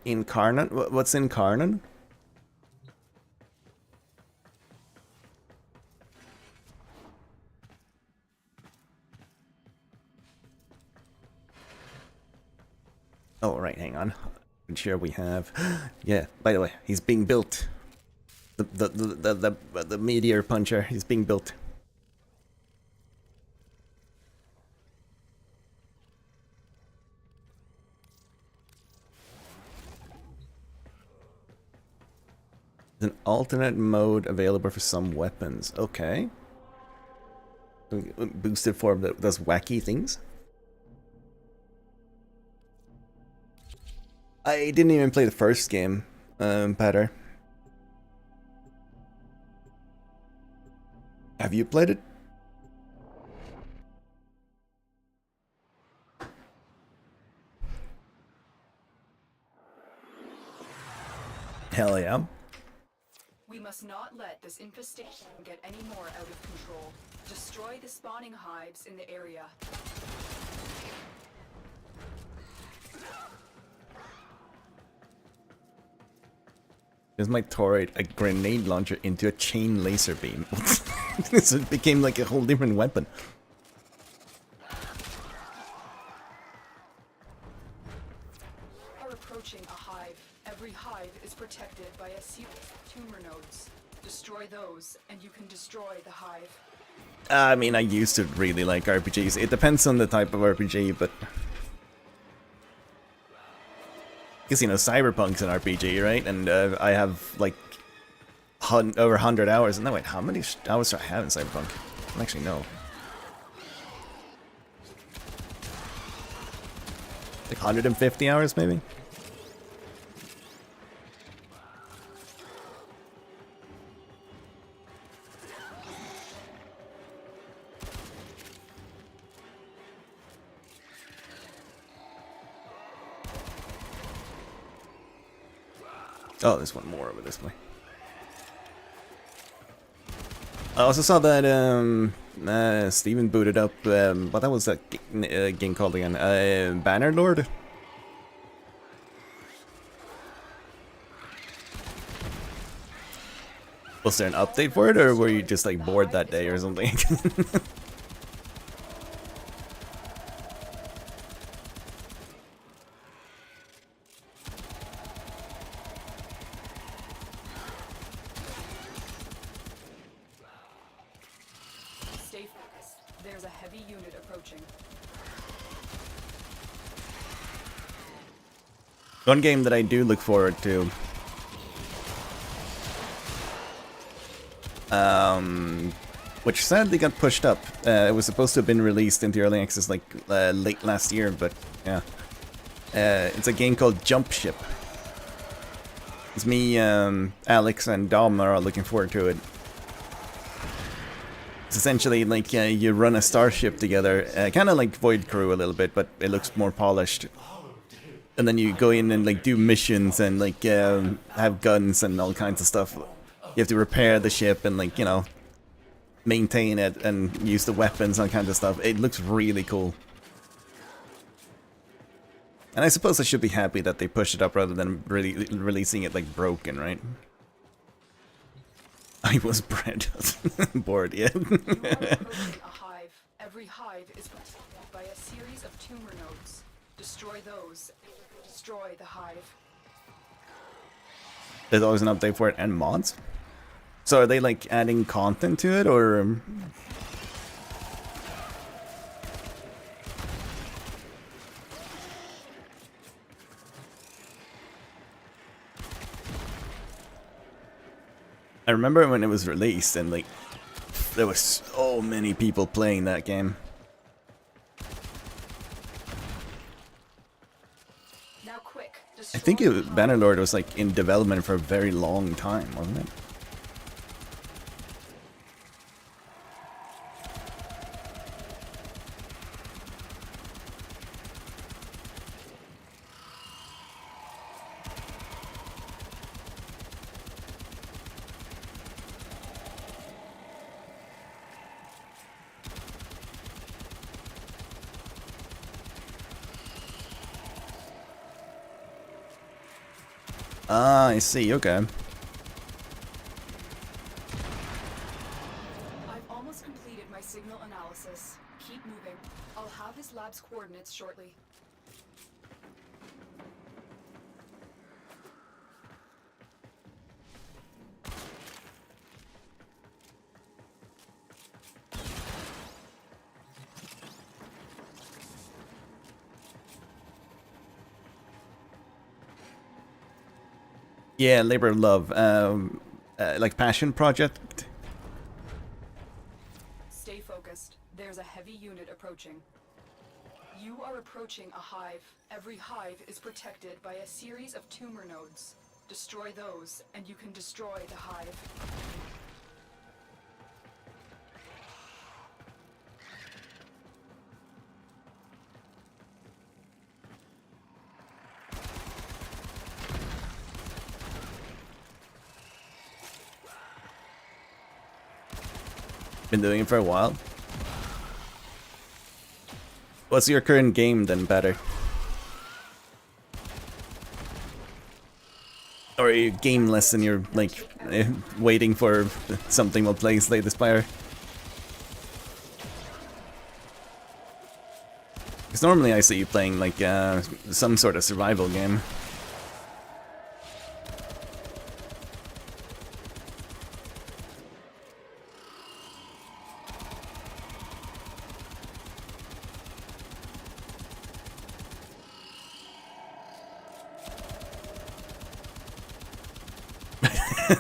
Incarnate? What's incarnate? Oh, right, hang on. I'm sure we have. Yeah, by the way, he's being built. The meteor puncher is being built. An alternate mode available for some weapons. Okay. Boosted for those wacky things. I didn't even play the first game, Patter. Have you played it? Hell yeah. We must not let this infestation get any more out of control. Destroy the spawning hives in the area. This might torrate a grenade launcher into a chain laser beam. So it became like a whole different weapon. Are approaching a hive. Every hive is protected by a series of tumor nodes. Destroy those, and you can destroy the hive. I mean, I used to really like RPGs. It depends on the type of RPG, but... Because, you know, Cyberpunk's an RPG, right? And I have, like, over 100 hours. No, wait, how many hours do I have in Cyberpunk? I don't actually know. Like 150 hours, maybe? Oh, there's one more over this way. I also saw that Steven booted up, what that was that game called again? Bannerlord? Was there an update for it, or were you just like bored that day or something? a heavy unit approaching. One game that I do look forward to, which sadly got pushed up. It was supposed to have been released into early access like late last year, but yeah. It's a game called Jump Ship. It's me, Alex, and Dom are all looking forward to it. It's essentially like you run a starship together, kind of like Void Crew a little bit, but it looks more polished. And then you go in and like do missions and like have guns and all kinds of stuff. You have to repair the ship and like, you know, maintain it and use the weapons and all kinds of stuff. It looks really cool. And I suppose I should be happy that they pushed it up rather than really releasing it like broken, right? I was bred bored, yeah. You are approaching a hive. Every hive is protected by a series of tumor nodes. Destroy those. Destroy the hive. There's always an update for it and mods. So are they like adding content to it, or? I remember when it was released and like there was so many people playing that game. Now quick. I think Bannerlord was like in development for a very long time, wasn't it? Ah, I see, okay. I've almost completed my signal analysis. Keep moving. I'll have his lab's coordinates shortly. Yeah, Labor of Love, like Passion Project. Stay focused. There's a heavy unit approaching. You are approaching a hive. Every hive is protected by a series of tumor nodes. Destroy those, and you can destroy the hive. Been doing it for a while. What's your current game then, better? Or are you gameless and you're like waiting for something will play Slay the Spire? Because normally I see you playing like some sort of survival game.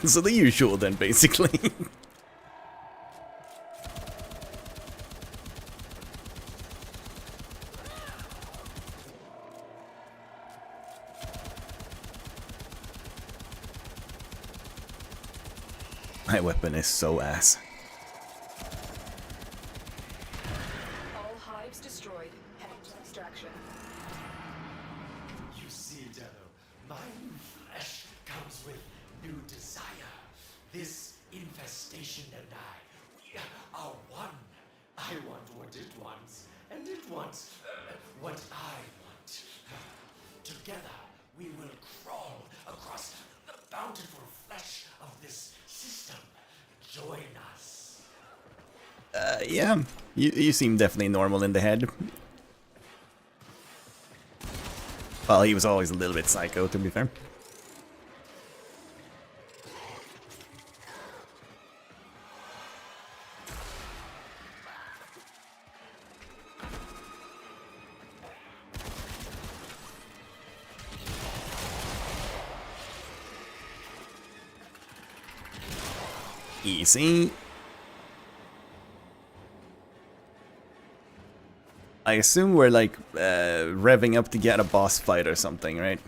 So the usual then, basically. My weapon is so ass. All hives destroyed. Head to extraction. You see, Deno, my new flesh comes with new desire. This infestation and we are one. I want what it wants, and it wants what I want. Together, we will crawl across the bountiful flesh of this system. Join us. Yeah, you seem definitely normal in the head. Well, he was always a little bit psycho, to be fair. Easy. I assume we're like revving up to get a boss fight or something, right?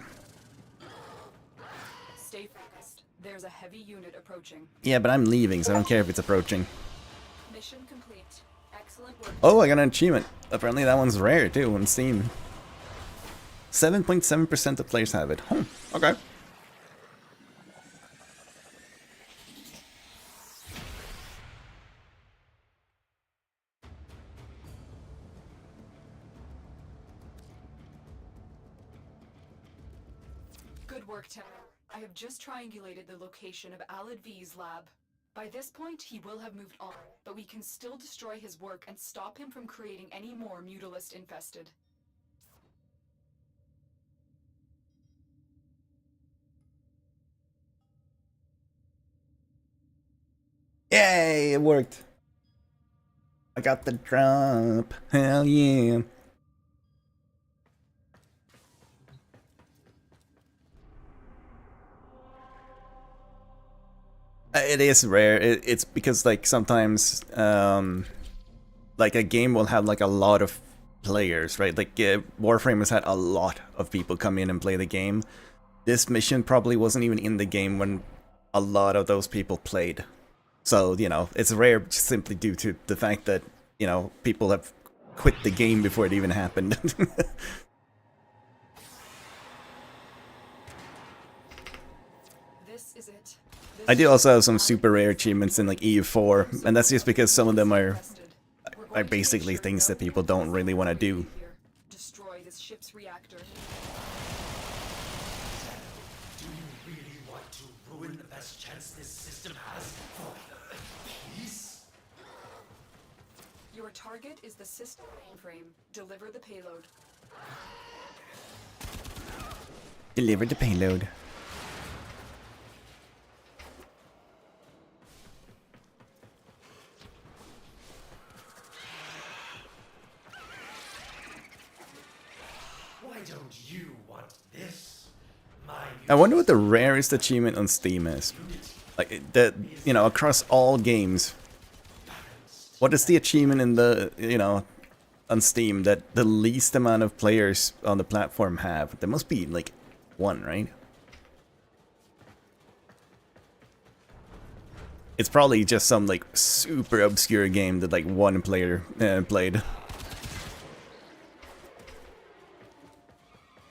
Stay focused. There's a heavy unit approaching. Yeah, but I'm leaving, so I don't care if it's approaching. Mission complete. Excellent work. Oh, I got an achievement. Apparently that one's rare too on Steam. 7.7% of players have it. Okay. Good work, Tanner. I have just triangulated the location of Alad V's lab. By this point, he will have moved on, but we can still destroy his work and stop him from creating any more Mutalist infested. Yay, it worked. I got the drop. Hell yeah. It is rare. It's because like sometimes like a game will have like a lot of players, right? Like Warframe has had a lot of people come in and play the game. This mission probably wasn't even in the game when a lot of those people played. So, you know, it's rare simply due to the fact that, you know, people have quit the game before it even happened. This is it. I do also have some super rare achievements in like EU4, and that's just because some of them are basically things that people don't really want to do. Destroy this ship's reactor. Do you really want to ruin the best chance this system has for peace? Your target is the system mainframe. Deliver the payload. Deliver the payload. Why don't you want this? My I wonder what the rarest achievement on Steam is. Like, that, you know, across all games. What is the achievement in the, you know, on Steam that the least amount of players on the platform have? There must be, like, one, right? It's probably just some, like, super obscure game that, like, one player played.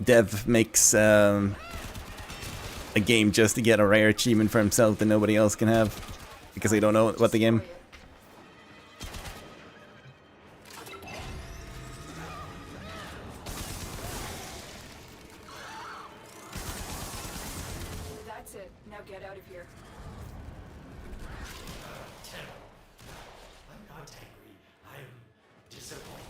Dev makes a game just to get a rare achievement for himself that nobody else can have because they don't know what the game. That's it. Now get out of here. I'm not angry. I'm disappointed.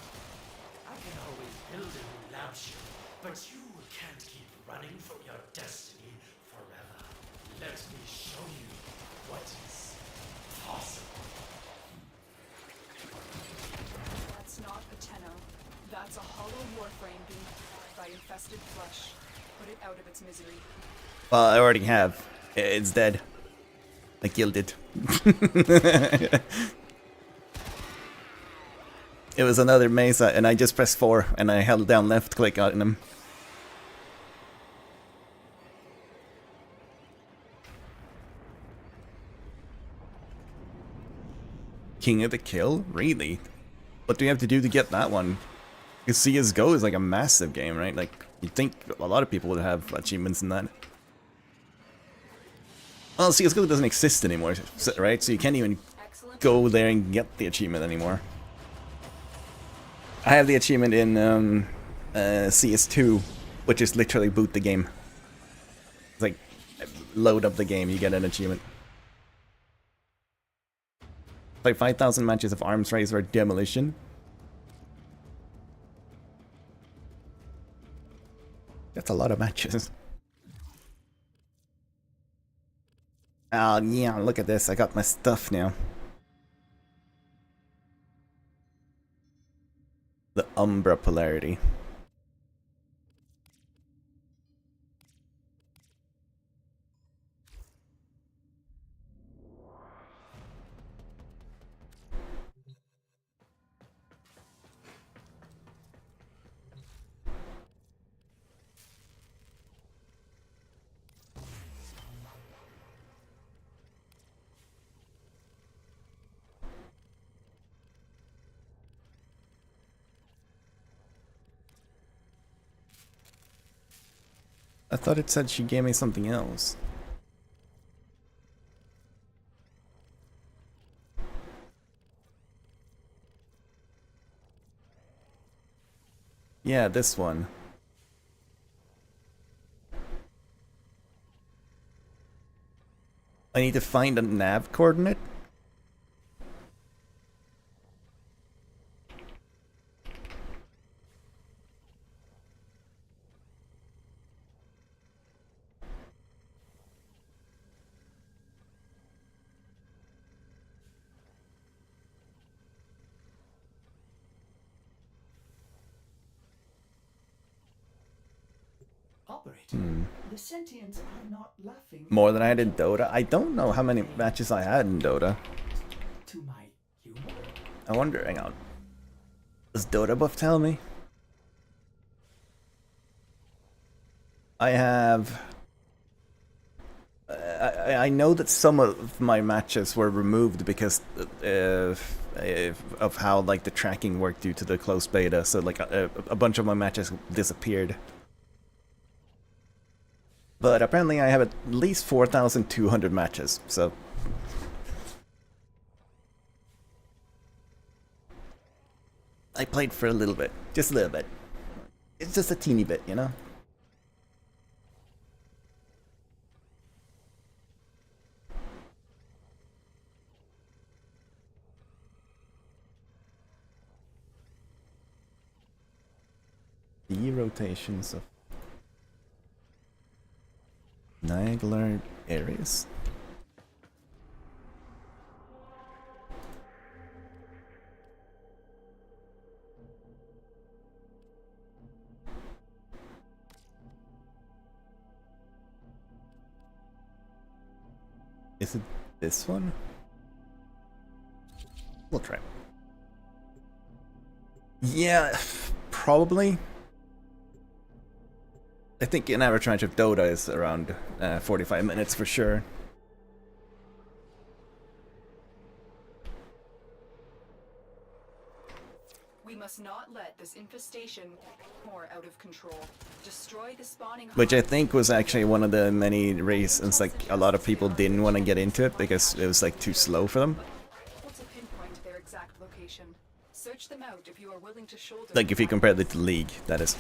I can always build a new lab ship, but you can't keep running from your destiny forever. Let me show you what is possible. That's not a Tenno. That's a hollow warframe being devoured by infested flesh. Put it out of its misery. Well, I already have. It's dead. I killed it. It was another Mesa, and I just pressed 4, and I held down left click on him. King of the Kill? Really? What do you have to do to get that one? Because CSGO is like a massive game, right? Like, you'd think a lot of people would have achievements in that. Well, CSGO doesn't exist anymore, right? So you can't even go there and get the achievement anymore. I have the achievement in CS2, which is literally boot the game. It's like, load up the game, you get an achievement. Play 5,000 matches of arms race or demolition. That's a lot of matches. Oh yeah, look at this, I got my stuff now. The Umbra polarity. I thought it said she gave me something else. Yeah, this one. I need to find a nav coordinate? Operator, the sentients are not laughing More than I had in Dota? I don't know how many matches I had in Dota. to my humor. I wonder, hang on. Does Dota buff tell me? I have... I know that some of my matches were removed because of how like the tracking worked due to the closed beta, so like a bunch of my matches disappeared. But apparently I have at least 4,200 matches, so... I played for a little bit. Just a little bit. It's just a teeny bit, you know? The rotations of Niagara areas. Is it this one? We'll try. Yeah, probably. I think an average match of Dota is around 45 minutes for sure. We must not let this infestation more out of control. Destroy the spawning Which I think was actually one of the many reasons like a lot of people didn't want to get into it because it was like too slow for them. able to pinpoint their exact location. Search them out if you are willing to shoulder. Like if you compare it to League, that is.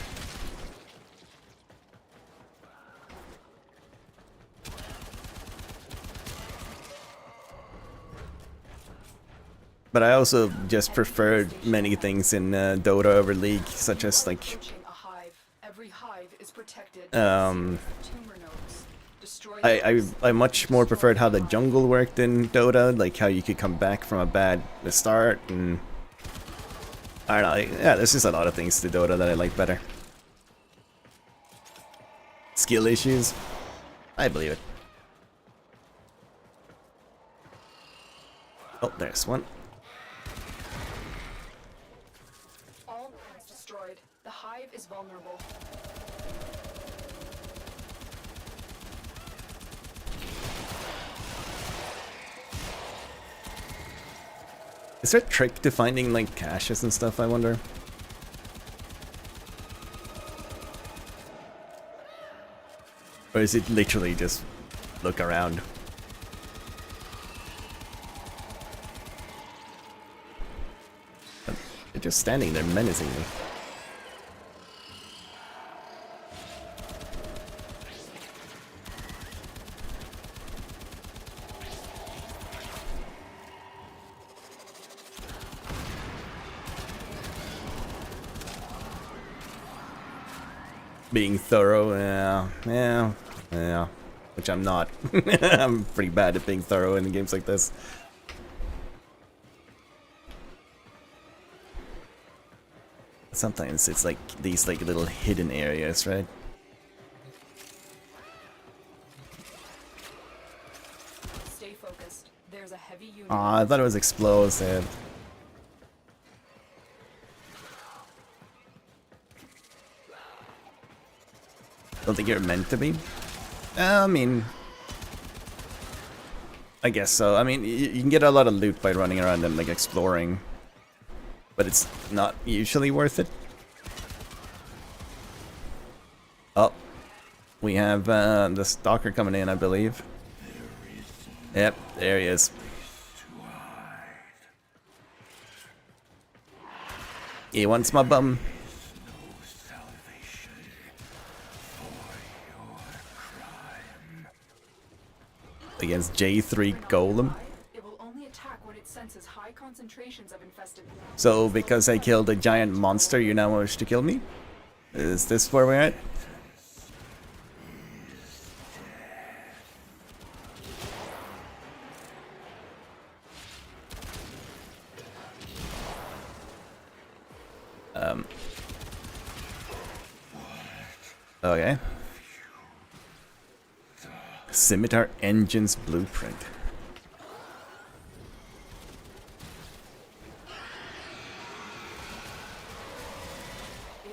But I also just preferred many things in Dota over League, such as like Approaching a hive. Every hive is protected. um Tumor nodes. Destroy I those. much more preferred how the jungle worked in Dota, like how you could come back from a bad start, and I don't know, yeah, there's just a lot of things to Dota that I like better. Skill issues? I believe it. Oh, there's one. All nodes destroyed. The hive is vulnerable. Is there a trick to finding like caches and stuff, I wonder? Or is it literally just look around? They're just standing there menacingly. Being thorough, yeah. Which I'm not. I'm pretty bad at being thorough in games like this. Sometimes it's like these like little hidden areas, right? Stay focused. There's a heavy unit. Aw, I thought it was explosive. Don't think you're meant to be? I mean... I guess so. I mean, you can get a lot of loot by running around and like exploring. But it's not usually worth it. Oh. We have the stalker coming in, I believe. Yep, there he is. He wants my bum. Against J3 Golem. It will only attack when it senses high concentrations of infested. So, because I killed a giant monster, you now wish to kill me? Is this where we're at? Okay. Scimitar Engine's Blueprint.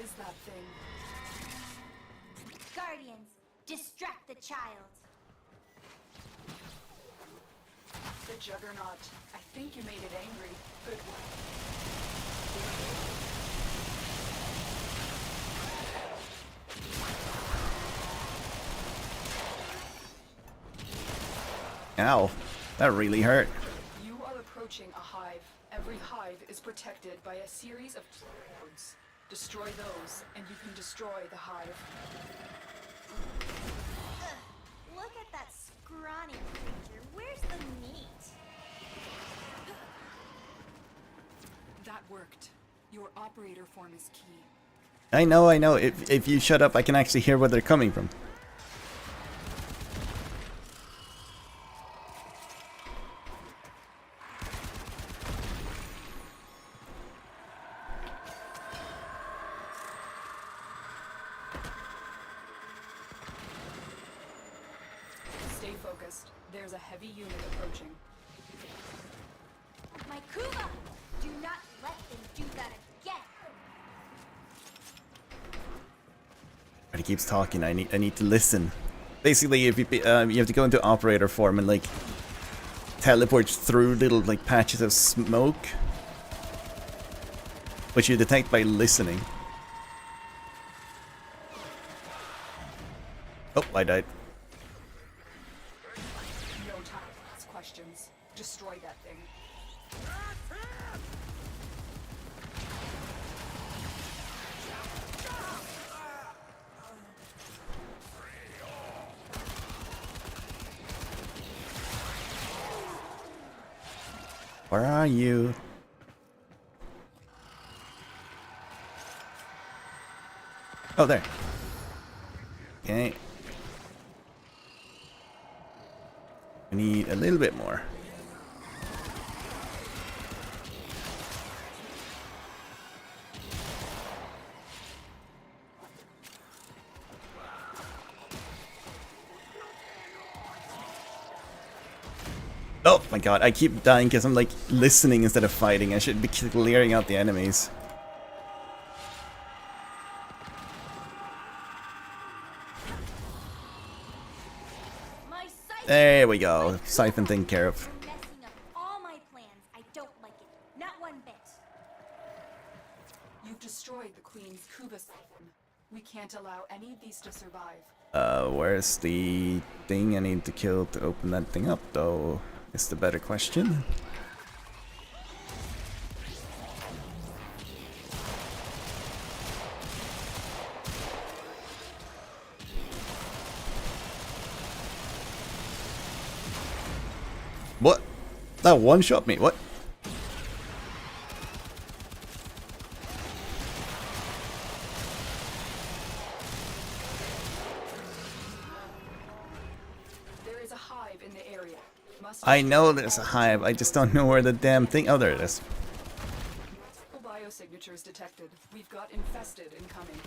Is that thing? Guardians, distract the child. The Juggernaut. I think you made it angry. Good one. Ow, that really hurt. You are approaching a hive. Every hive is protected by a series of codes. Destroy those, and you can destroy the hive. Look at that scrawny creature. Where's the meat? That worked. Your operator form is key. I know. If you shut up, I can actually hear where they're coming from. Stay focused. There's a heavy unit approaching. My Kuba! Do not let them do that again! But he keeps talking. I need to listen. Basically, if you have to go into operator form and like teleport through little like patches of smoke, which you detect by listening. Oh, I died. No time to ask questions. Destroy that thing. Where are you? Oh, there. Okay. I need a little bit more. Oh my god, I keep dying because I'm like listening instead of fighting. I should be clearing out the enemies. My sight There we go. Siphon taken care of. messing up all my plans. I don't like it. Not one bit. You've destroyed the Queen's Kuba system. We can't allow any of these to survive. Where's the thing I need to kill to open that thing up, though? Is the better question. What? That one-shot me, what? There is a hive in the area. Must I know there's a hive, I just don't know where the damn thing... Oh, there it is. biosignatures detected. We've got infested incoming.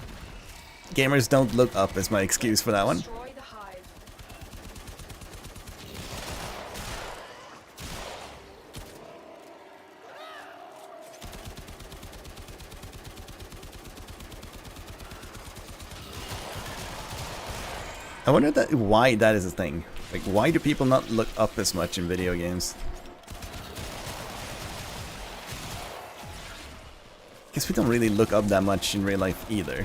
Gamers don't look up is my excuse for that one. Destroy the hive. I wonder why that is a thing. Like, why do people not look up as much in video games? Guess we don't really look up that much in real life either.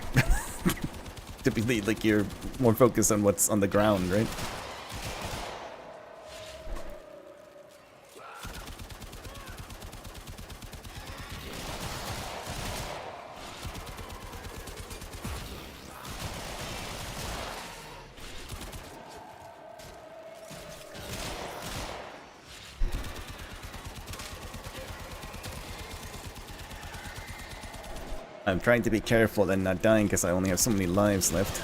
Typically, like, you're more focused on what's on the ground, right? I'm trying to be careful and not dying because I only have so many lives left.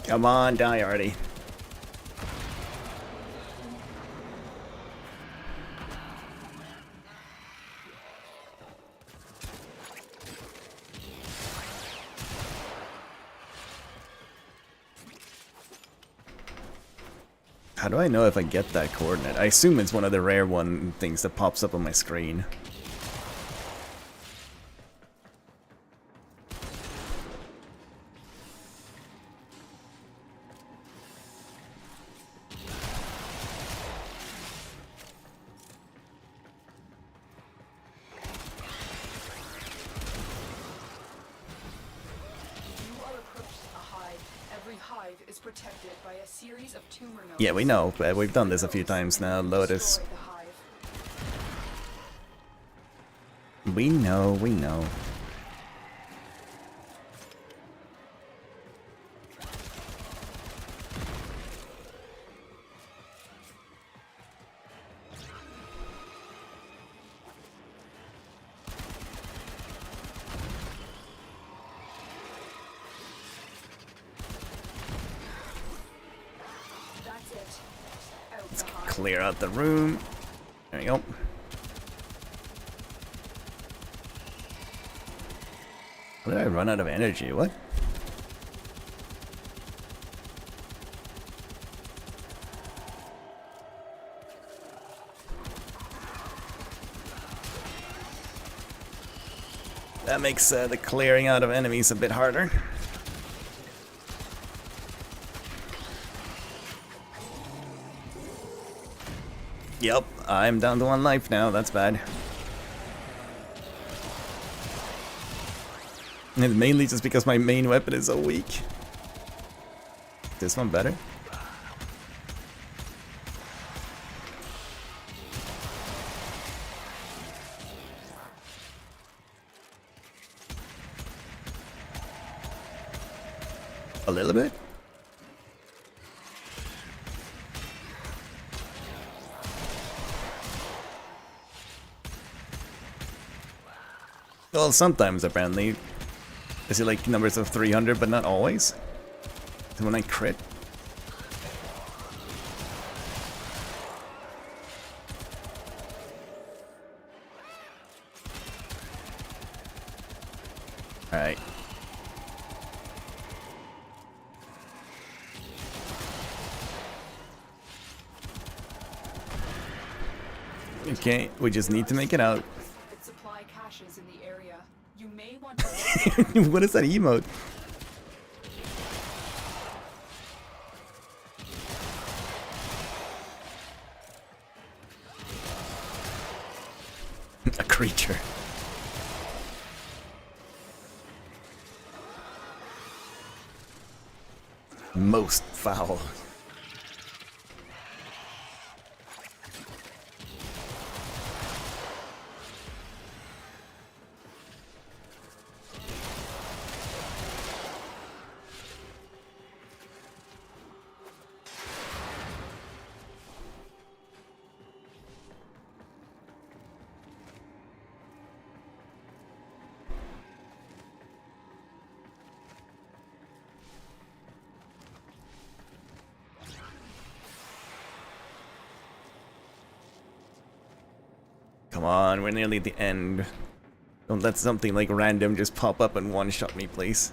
Come on, die already. How do I know if I get that coordinate? I assume it's one of the rare one things that pops up on my screen. Yeah, we know, but we've done this a few times now, Lotus. We know, we know. Clear out the room. There we go. How did I run out of energy? What? That makes the clearing out of enemies a bit harder. Yep, I'm down to 1 life now, that's bad. And mainly just because my main weapon is so weak. This one better? A little bit? Well, sometimes apparently. I see like numbers of 300, but not always. So when I crit. Alright. Okay, we just need to make it out. Supply caches in the area. You may want to What is that emote? A creature. Most foul. Come on, we're nearly at the end. Don't let something like random just pop up and one-shot me, please.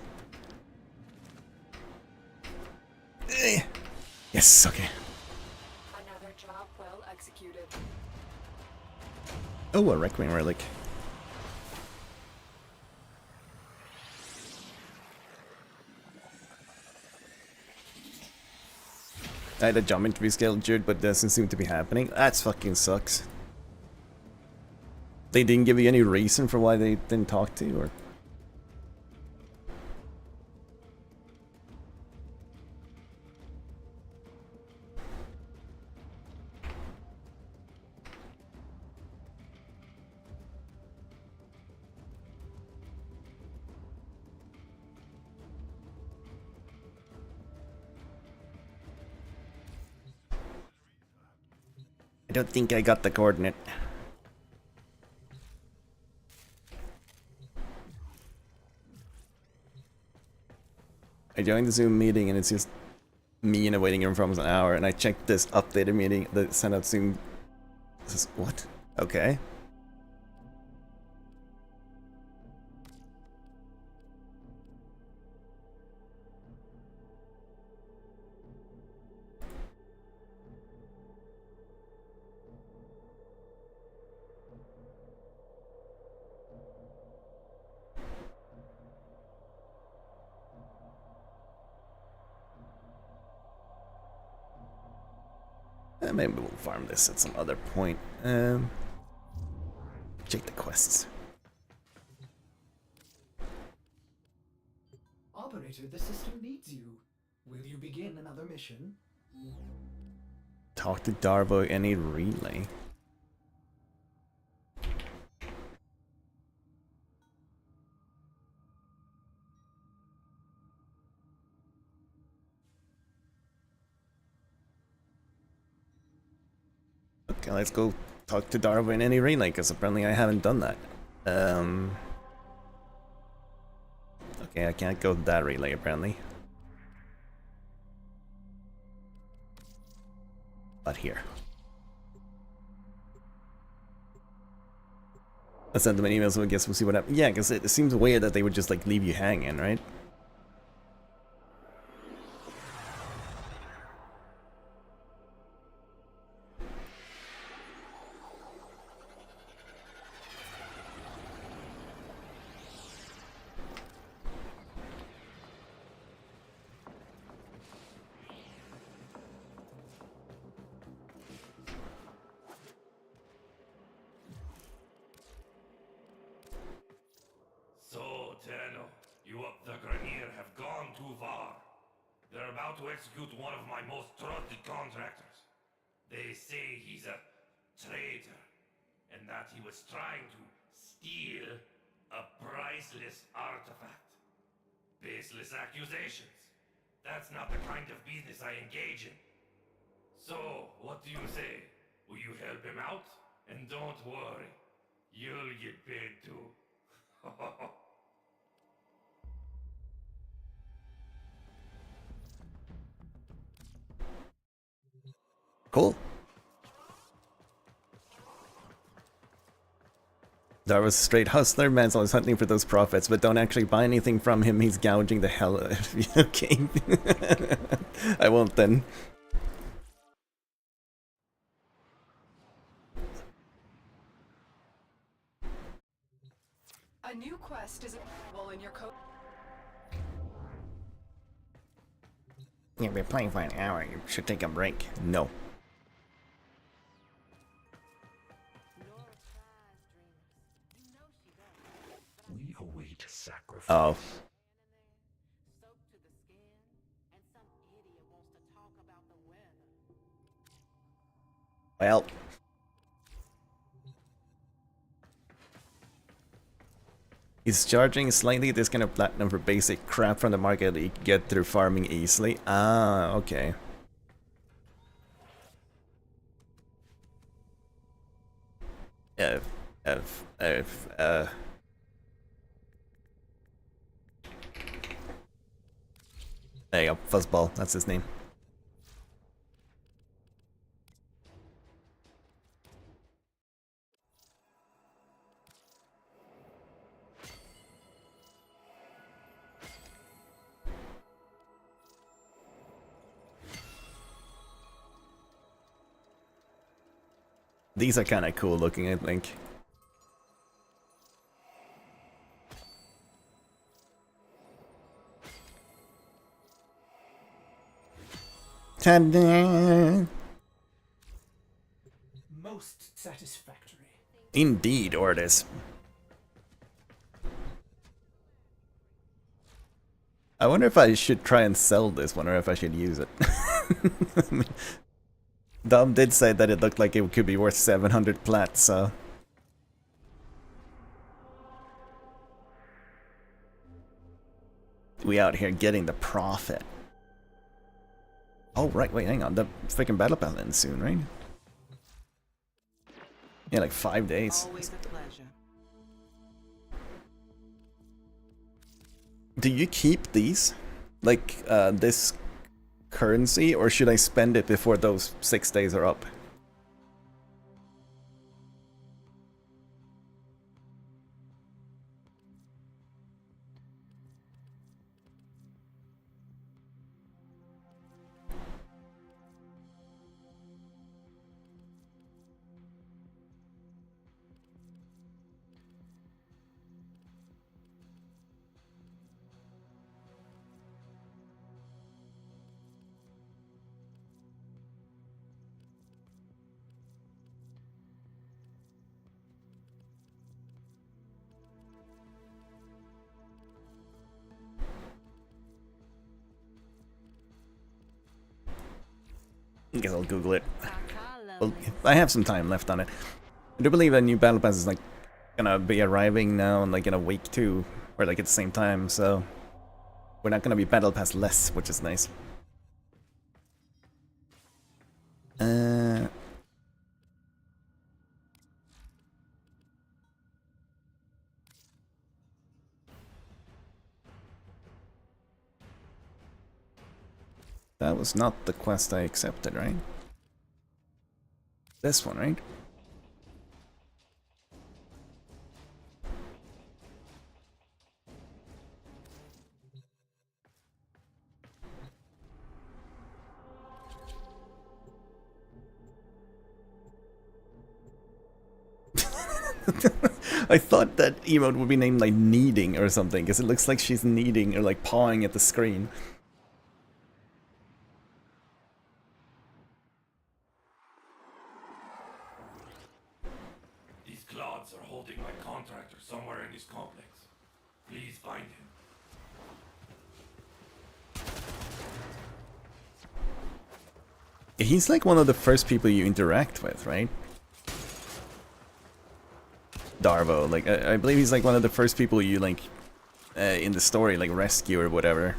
Yes, okay. Another job well executed. Oh, a Requiem Relic. I had a job interview scheduled, but doesn't seem to be happening. That fucking sucks. They didn't give you any reason for why they didn't talk to you, or? I don't think I got the coordinate. I joined the Zoom meeting and it's just me in a waiting room for almost an hour, and I checked this updated meeting that sent out Zoom. This is what? Okay. Maybe we'll farm this at some other point. Check the quests. Operator, the system needs you. Will you begin another mission? Talk to Darvo, any relay. Okay, let's go talk to Darvo in any relay, because apparently I haven't done that. Okay, I can't go to that relay apparently. But here. I sent them an email, so I guess we'll see what happens. Yeah, because it seems weird that they would just like leave you hanging, right? So, Tenno, you up the Grenier have gone too far. They're about to execute one of my most trusted contractors. They say he's a traitor, and that he was trying to steal a priceless artifact. Baseless accusations. That's not the kind of business I engage in. So, what do you say? Will you help him out? And don't worry, you'll get paid too. Cool. Darvo's a straight hustler, man's always hunting for those profits, but don't actually buy anything from him, he's gouging the hell out of you. Okay. I won't then. A new quest is available in your code. You've been playing for an hour, you should take a break. No. We await sacrifice. Oh. Soaked to the skin, and some idiot wants to talk about the weather. Well. He's charging slightly this kind of platinum for basic crap from the market that you can get through farming easily. Ah, okay. There you go, Fuzzball, that's his name. These are kind of cool looking, I think. Ta-da! Most satisfactory. Indeed, Ordis. I wonder if I should try and sell this one or if I should use it. Dom did say that it looked like it could be worth 700 plat, so... We out here getting the profit. Oh, right, wait, hang on. The freaking battle pass ends soon, right? Yeah, like 5 days. Always a pleasure. Do you keep these? Like, this currency, or should I spend it before those 6 days are up? I guess I'll Google it. Well, I have some time left on it. I do believe a new battle pass is like gonna be arriving now in like in a week too, or like at the same time, so we're not gonna be battle pass less, which is nice. That was not the quest I accepted, right? This one, right? I thought that emote would be named like kneading or something, because it looks like she's kneading or like pawing at the screen. These clods are holding my contractor somewhere in this complex. Please find him. He's like one of the first people you interact with, right? Darvo, like I believe he's like one of the first people you like in the story like rescue or whatever.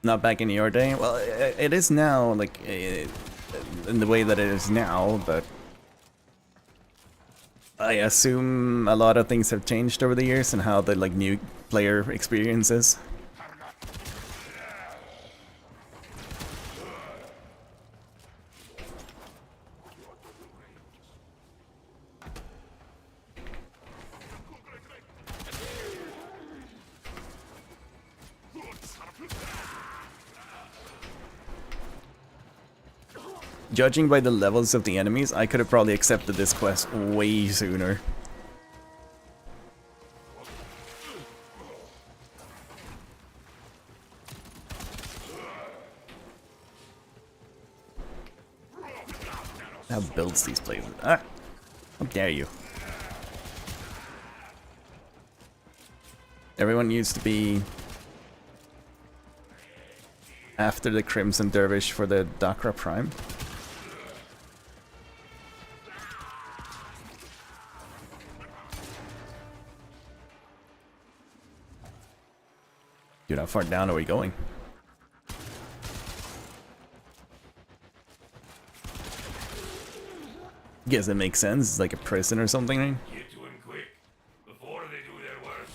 Not back in your day? Well, it is now, like, in the way that it is now, but I assume a lot of things have changed over the years and how the, like, new player experience is. Judging by the levels of the enemies, I could have probably accepted this quest way sooner. How builds these places? Ah! How dare you? Everyone used to be after the Crimson Dervish for the Dakra Prime. Dude, how far down are we going? Guess it makes sense. It's like a prison or something, right? Get to him quick, before they do their worst.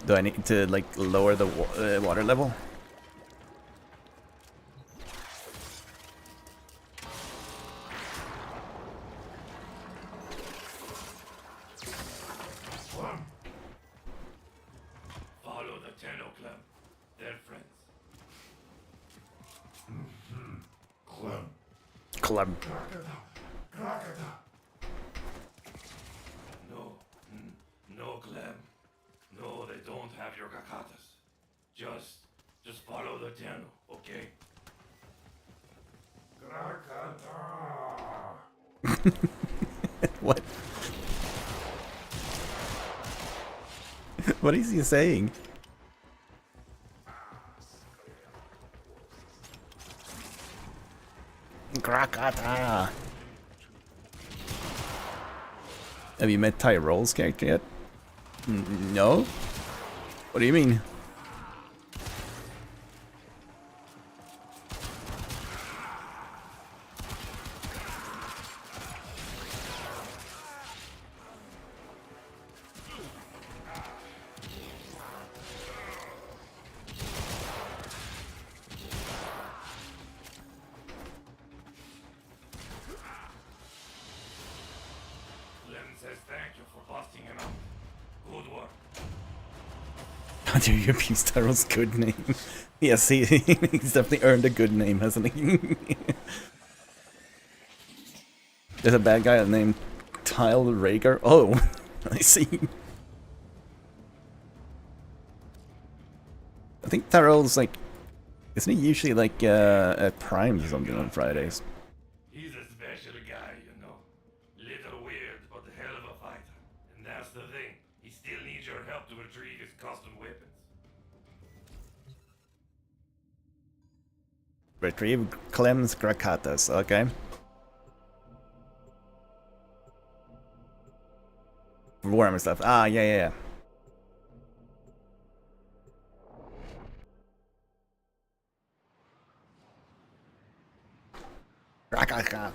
Do I need to like lower the water level? Follow the Tenno Clem. They're friends. Clem. Club. No. No, Clem. No, they don't have your kakatas. Just follow the Tenno, okay? What? What is he saying? Krakata. Have you met Tyrole's character yet? No? What do you mean? Clem says thank you for busting him out. Good work. How dare you abuse Tyrole's good name? Yes, he's definitely earned a good name, hasn't he? There's a bad guy named Tyle Rhaegar. Oh, I see. I think Tyrole's like, isn't he usually like at Prime or something on Fridays? He's a special guy, you know. Little weird, but a hell of a fighter. And that's the thing. He still needs your help to retrieve his custom weapons. Retrieve Clem's Grakatas, okay. Warhammer stuff. Ah, yeah. Rakaka.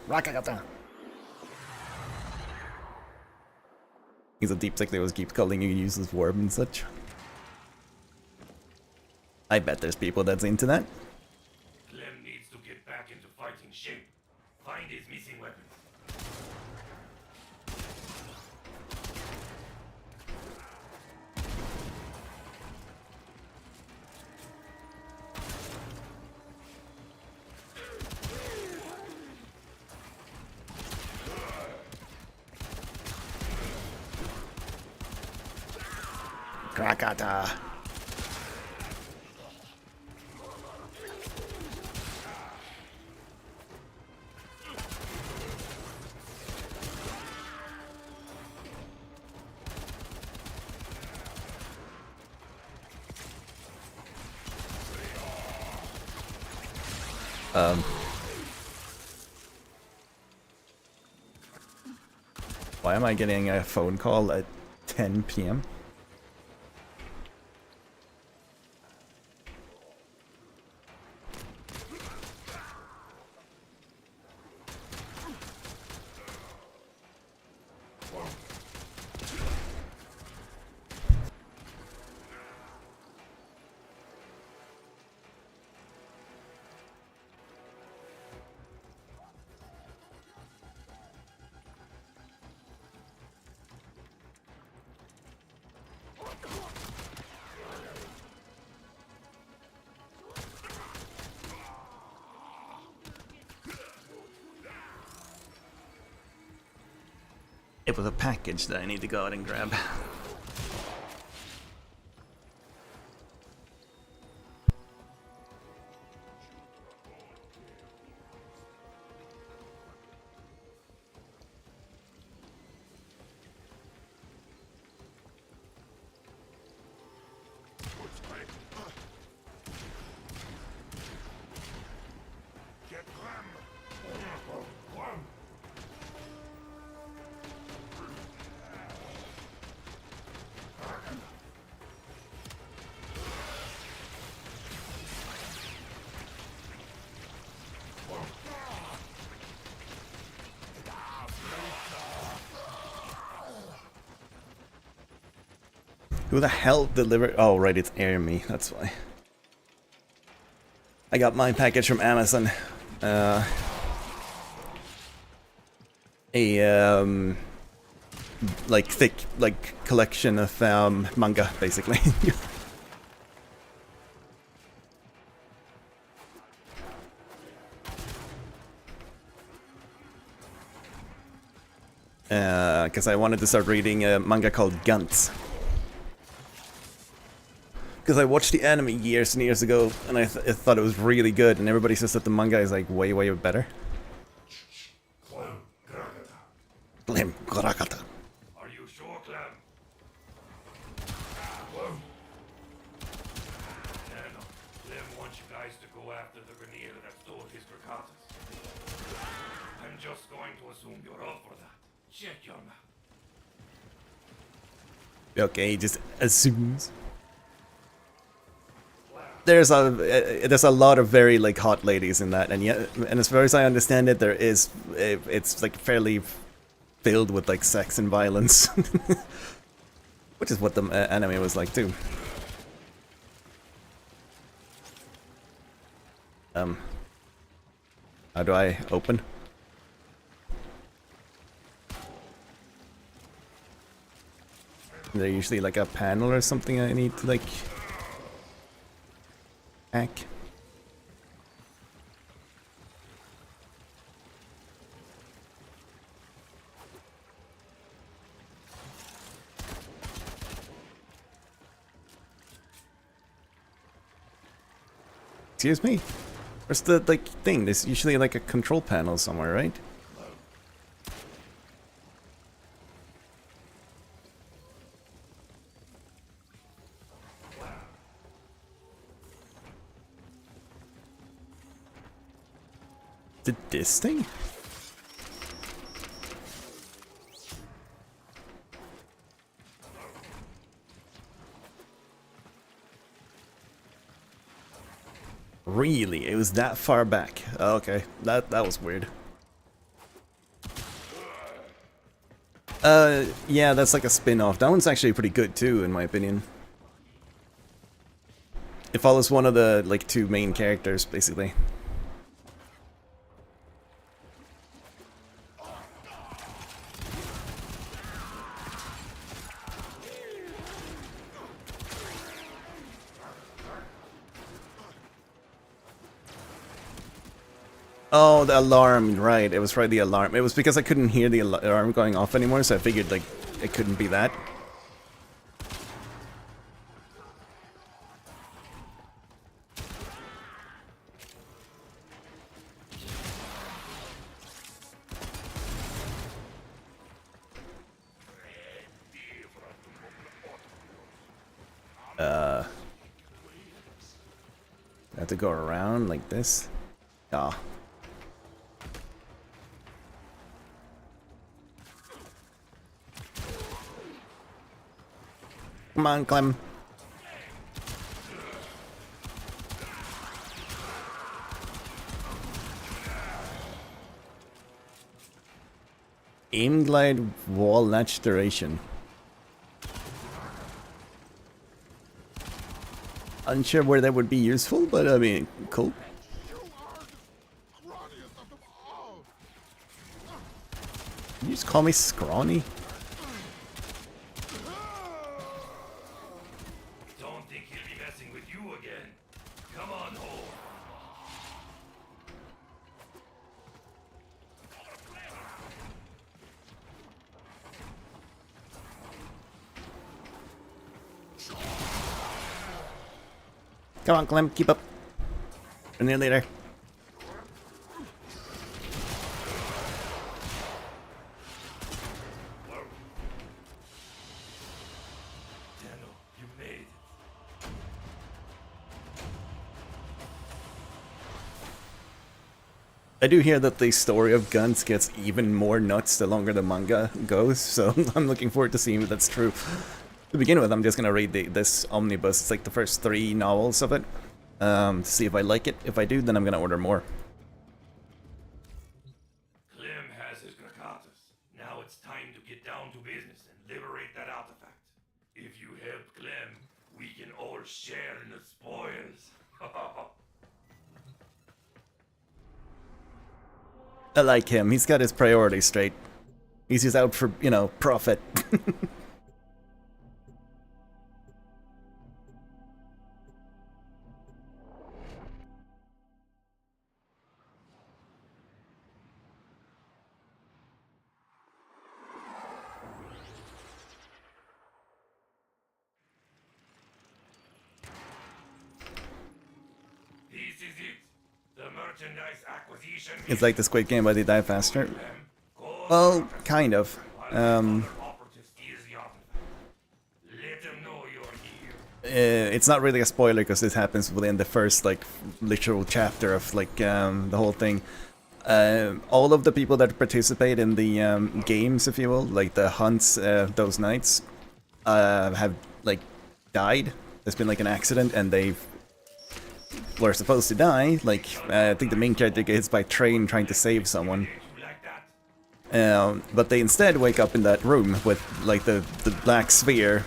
He's a deep tech that always keeps calling you useless warp and such. I bet there's people that's into that. Clem needs to get back into fighting shape. Find his missing weapons. Krakata. Why am I getting a phone call at 10 p.m.? It was a package that I need to go out and grab. Who the hell delivered? Oh, right, it's Air Me. That's why. I got my package from Amazon. Like thick, like collection of manga, basically. Because I wanted to start reading a manga called Guns. Because I watched the anime years and years ago, and I thought it was really good, and everybody says that the manga is like way, way better. Clem Gorakata. Are you sure, Clem? No. Clem wants you guys to go after the Grenadier that stole his Grakatas. I'm just going to assume you're up for that. Check your mouth. Okay, he just assumes. There's a lot of very like hot ladies in that, and yet, and as far as I understand it, there is it's like fairly filled with like sex and violence, which is what the anime was like too. How do I open? Is there usually like a panel or something I need to like hack? Excuse me? Where's the like thing? There's usually like a control panel somewhere, right? Did this thing? Really? It was that far back. Oh, okay, that was weird. Yeah, that's like a spin-off. That one's actually pretty good too, in my opinion. It follows one of the like two main characters, basically. Oh, the alarm, right. It was probably the alarm. It was because I couldn't hear the alarm going off anymore, so I figured, like, it couldn't be that. I have to go around like this. Ah. Come on, Clem. Aim glide wall latch duration. Unsure where that would be useful, but I mean, cool. You just call me scrawny? Don't think he'll be messing with you again. Come on home. Come on, Clem, keep up. And then later. You made it. I do hear that the story of Guns gets even more nuts the longer the manga goes, so I'm looking forward to seeing if that's true. To begin with, I'm just gonna read this omnibus. It's like the first 3 novels of it, to see if I like it. If I do, then I'm gonna order more. Clem has his Grakatas. Now it's time to get down to business and liberate that artifact. If you help Clem your share in the spoils. I like him. He's got his priorities straight. He's just out for, you know, profit. This is it. The merchandise acquisition. It's like the Squid Game, but they die faster. Well, kind of. It's not really a spoiler because this happens within the first, like, literal chapter of, like, the whole thing. All of the people that participate in the games, if you will, like the hunts, those nights, have, like, died. There's been, like, an accident and they were supposed to die. Like, I think the main character gets hit by a train trying to save someone. But they instead wake up in that room with, like, the black sphere,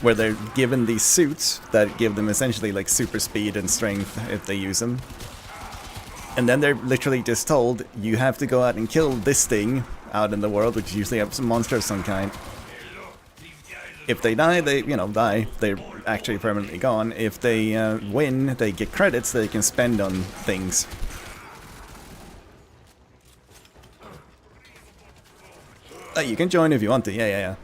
where they're given these suits that give them essentially, like, super speed and strength if they use them. And then they're literally just told, you have to go out and kill this thing out in the world, which usually have some monster of some kind. If they die, they, you know, die. They're actually permanently gone. If they win, they get credits that they can spend on things. You can join if you want to, yeah.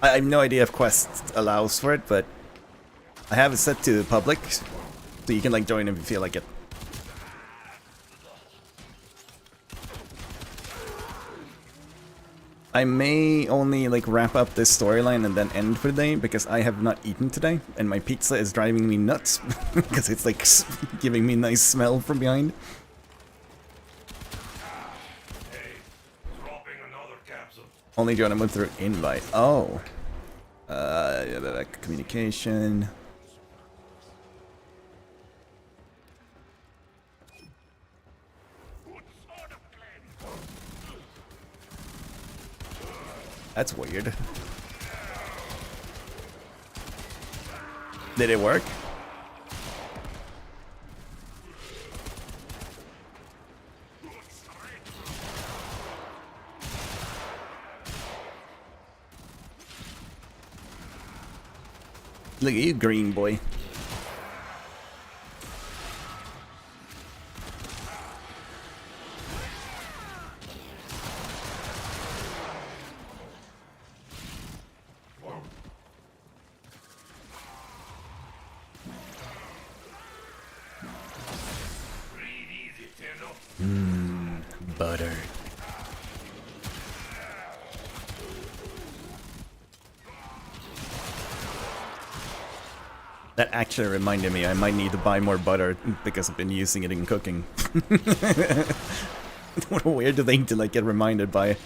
I have no idea if Quest allows for it, but I have it set to public, so you can, like, join if you feel like it. I may only, like, wrap up this storyline and then end for the day, because I have not eaten today, and my pizza is driving me nuts, because it's, like, giving me a nice smell from behind. Only join them through invite. Oh. Communication. That's weird. Did it work? Look at you, green boy. Butter. That actually reminded me I might need to buy more butter because I've been using it in cooking. What a weird thing to, like, get reminded by.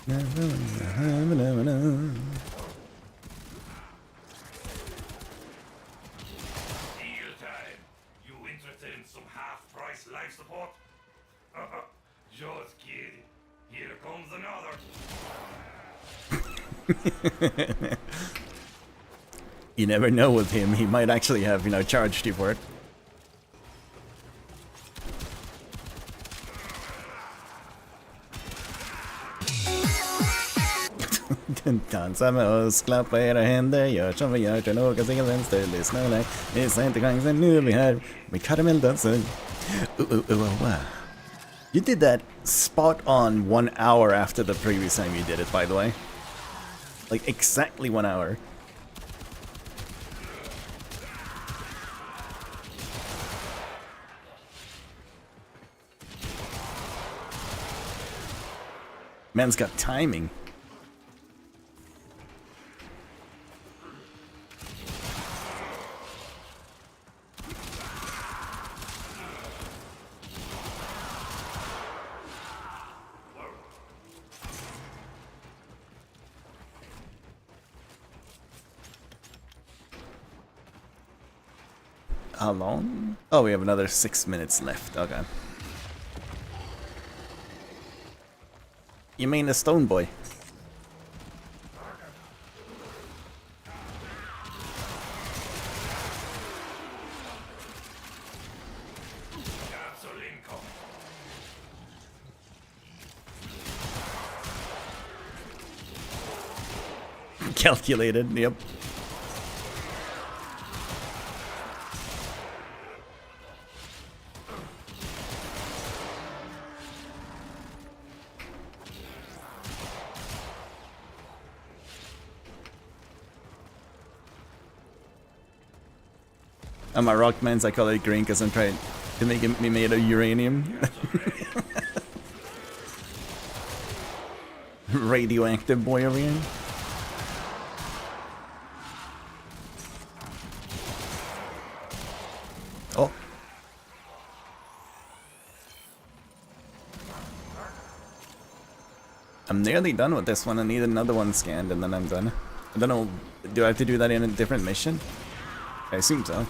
Deal time. You interested in some half-price life support? Just kidding. Here comes another. You never know with him, he might actually have, you know, charged you for it. Dansa med oss, klappa era händer, gör som vi gör, sen åka till vänster, lyssna och lägg. Det är inte chansen, nu är vi här med karamelldansen. You did that spot on 1 hour after the previous time you did it, by the way. Like, exactly 1 hour. Man's got timing. How long? Oh, we have another 6 minutes left. Okay. You mean the stone boy? Calculated, yep. And my rock mines, I call it green because I'm trying to make it be made of uranium. Radioactive boy over here. Oh. I'm nearly done with this one. I need another one scanned and then I'm done. I don't know, do I have to do that in a different mission? I assume so.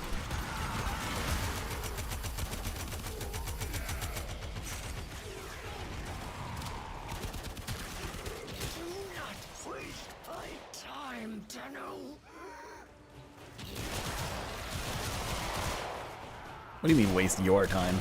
What do you mean waste your time?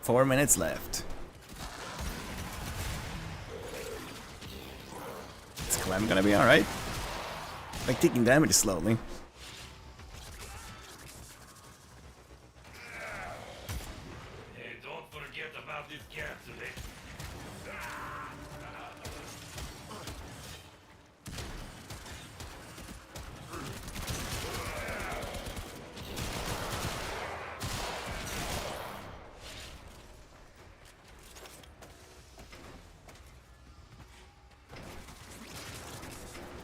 Four minutes left. I'm gonna be alright. Like taking damage slowly. Hey, don't forget about this cat today.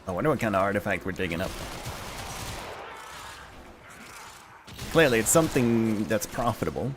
I wonder what kind of artifact we're digging up. Clearly, it's something that's profitable.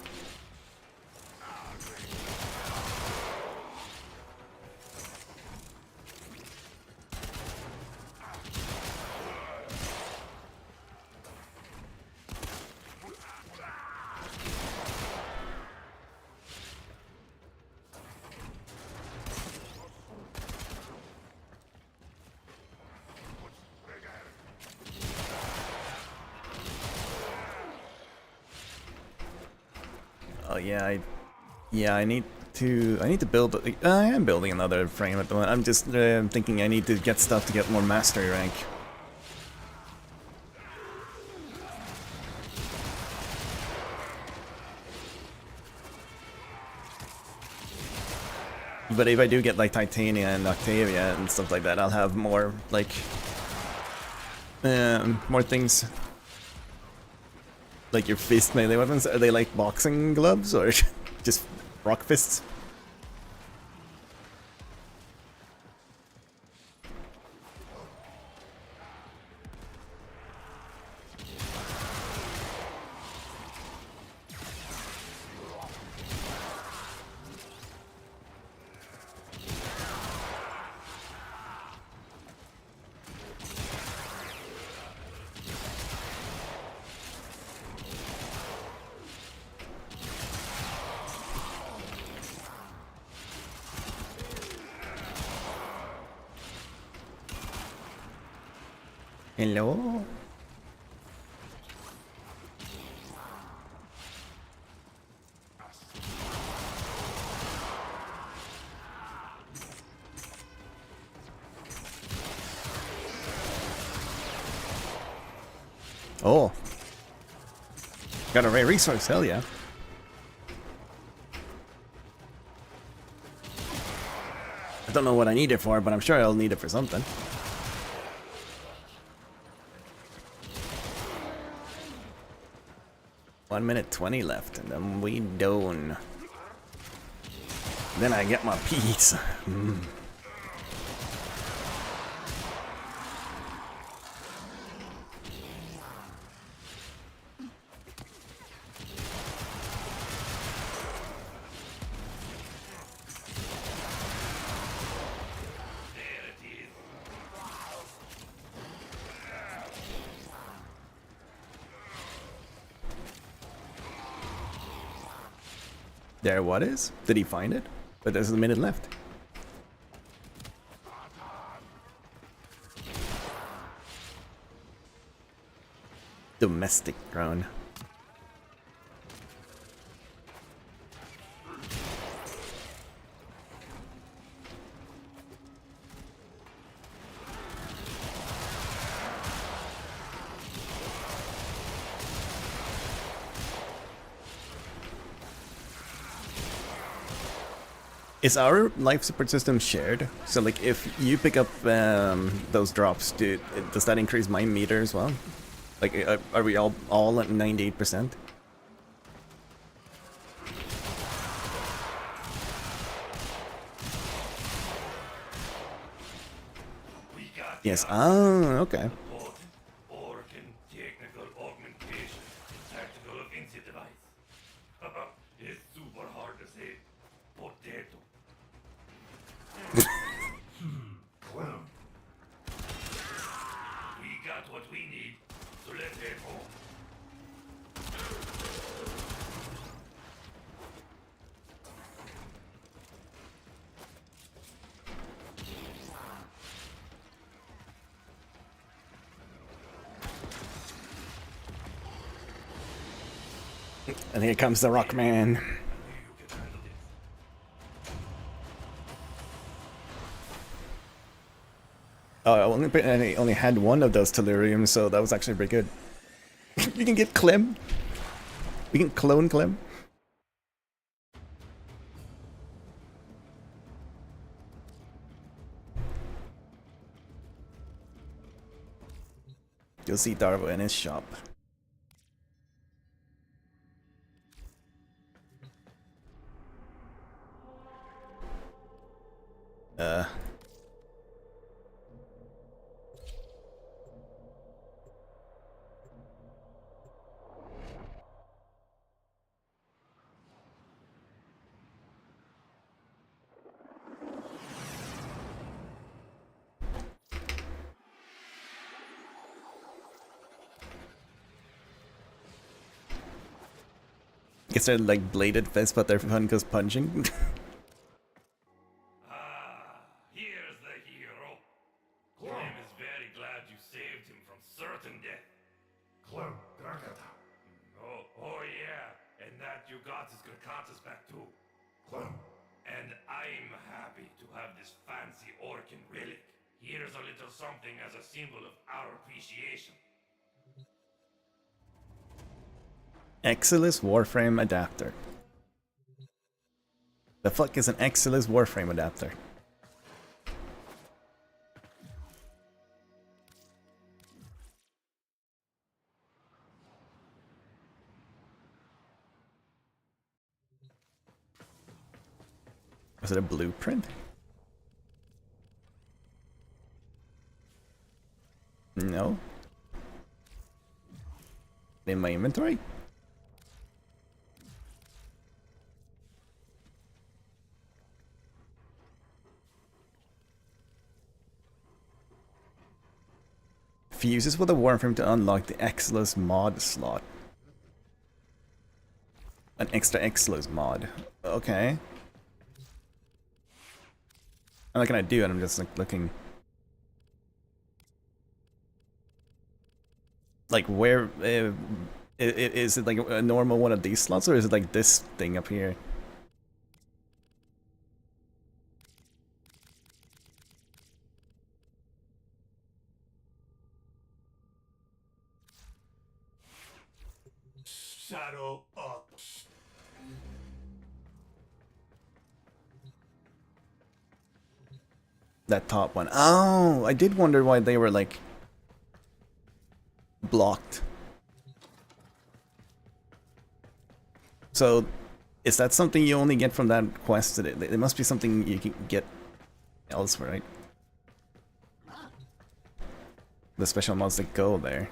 Oh yeah, I need to build. I am building another frame at the moment. I'm just thinking I need to get stuff to get more mastery rank. But if I do get like Titania and Octavia and stuff like that, I'll have more like more things. Like your fist melee weapons, are they like boxing gloves or just rock fists? Hello? Oh. Got a rare resource, hell yeah. I don't know what I need it for, but I'm sure I'll need it for something. One minute 20 left, and then we done. Then I get my pizza. Mm. There, what is? Did he find it? But there's a minute left. Domestic drone. Is our life support system shared? So like if you pick up those drops, does that increase my meter as well? Like are we all at 98%? Yes, oh, okay. Organ technical augmentation, tactical offensive device. It's super hard to say. Potato. Clown. We got what we need, so let's head home. And here comes the Rock Man. You can handle this. Oh, I only had one of those telluriums, so that was actually pretty good. You can get Clem. We can clone Clem. You'll see Darvo in his shop. Guess they're like bladed fists, but their fun goes punching. Here's the hero. Clem is very glad you saved him from certain death. Clem, oh yeah, and that you got his Gracantus back too. Clem. And I'm happy to have this fancy Orcan relic. Here's a little something as a symbol of our appreciation. Exilus Warframe Adapter. The fuck is an Exilus Warframe Adapter? Was it a blueprint? No. In my inventory? Fuses with a Warframe to unlock the Exilus mod slot. An extra Exilus mod. Okay. I'm not gonna do it, I'm just like looking. Like where is it like a normal one of these slots, or is it like this thing up here? Shadow up. That top one. Oh, I did wonder why they were like blocked. So Is that something you only get from that quest? It must be something you can get elsewhere, right? The special mods that go there.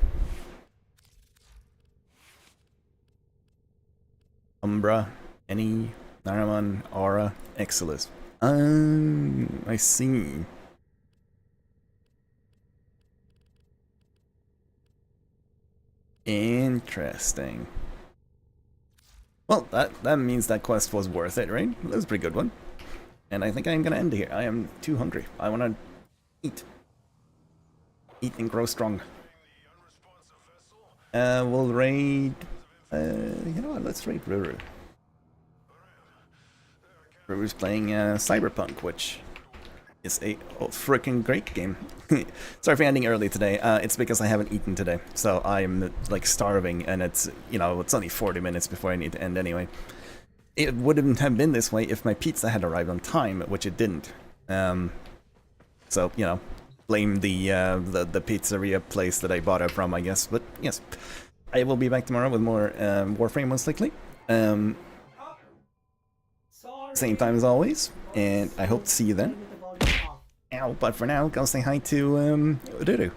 Umbra, Any, Naraman, Aura, Exilus. I see. Interesting. Well, that means that quest was worth it, right? That was a pretty good one. And I think I'm gonna end here. I am too hungry. I wanna eat. Eat and grow strong. We'll raid... you know what, let's raid Ruru. Ruru's playing Cyberpunk, which is a freaking great game. Sorry for ending early today. It's because I haven't eaten today, so I'm like starving, and it's, you know, it's only 40 minutes before I need to end anyway. It wouldn't have been this way if my pizza had arrived on time, which it didn't. So, you know, blame the pizzeria place that I bought it from, I guess. But yes, I will be back tomorrow with more Warframe most likely. Same time as always, and I hope to see you then. Ow, but for now, go say hi to Ruru.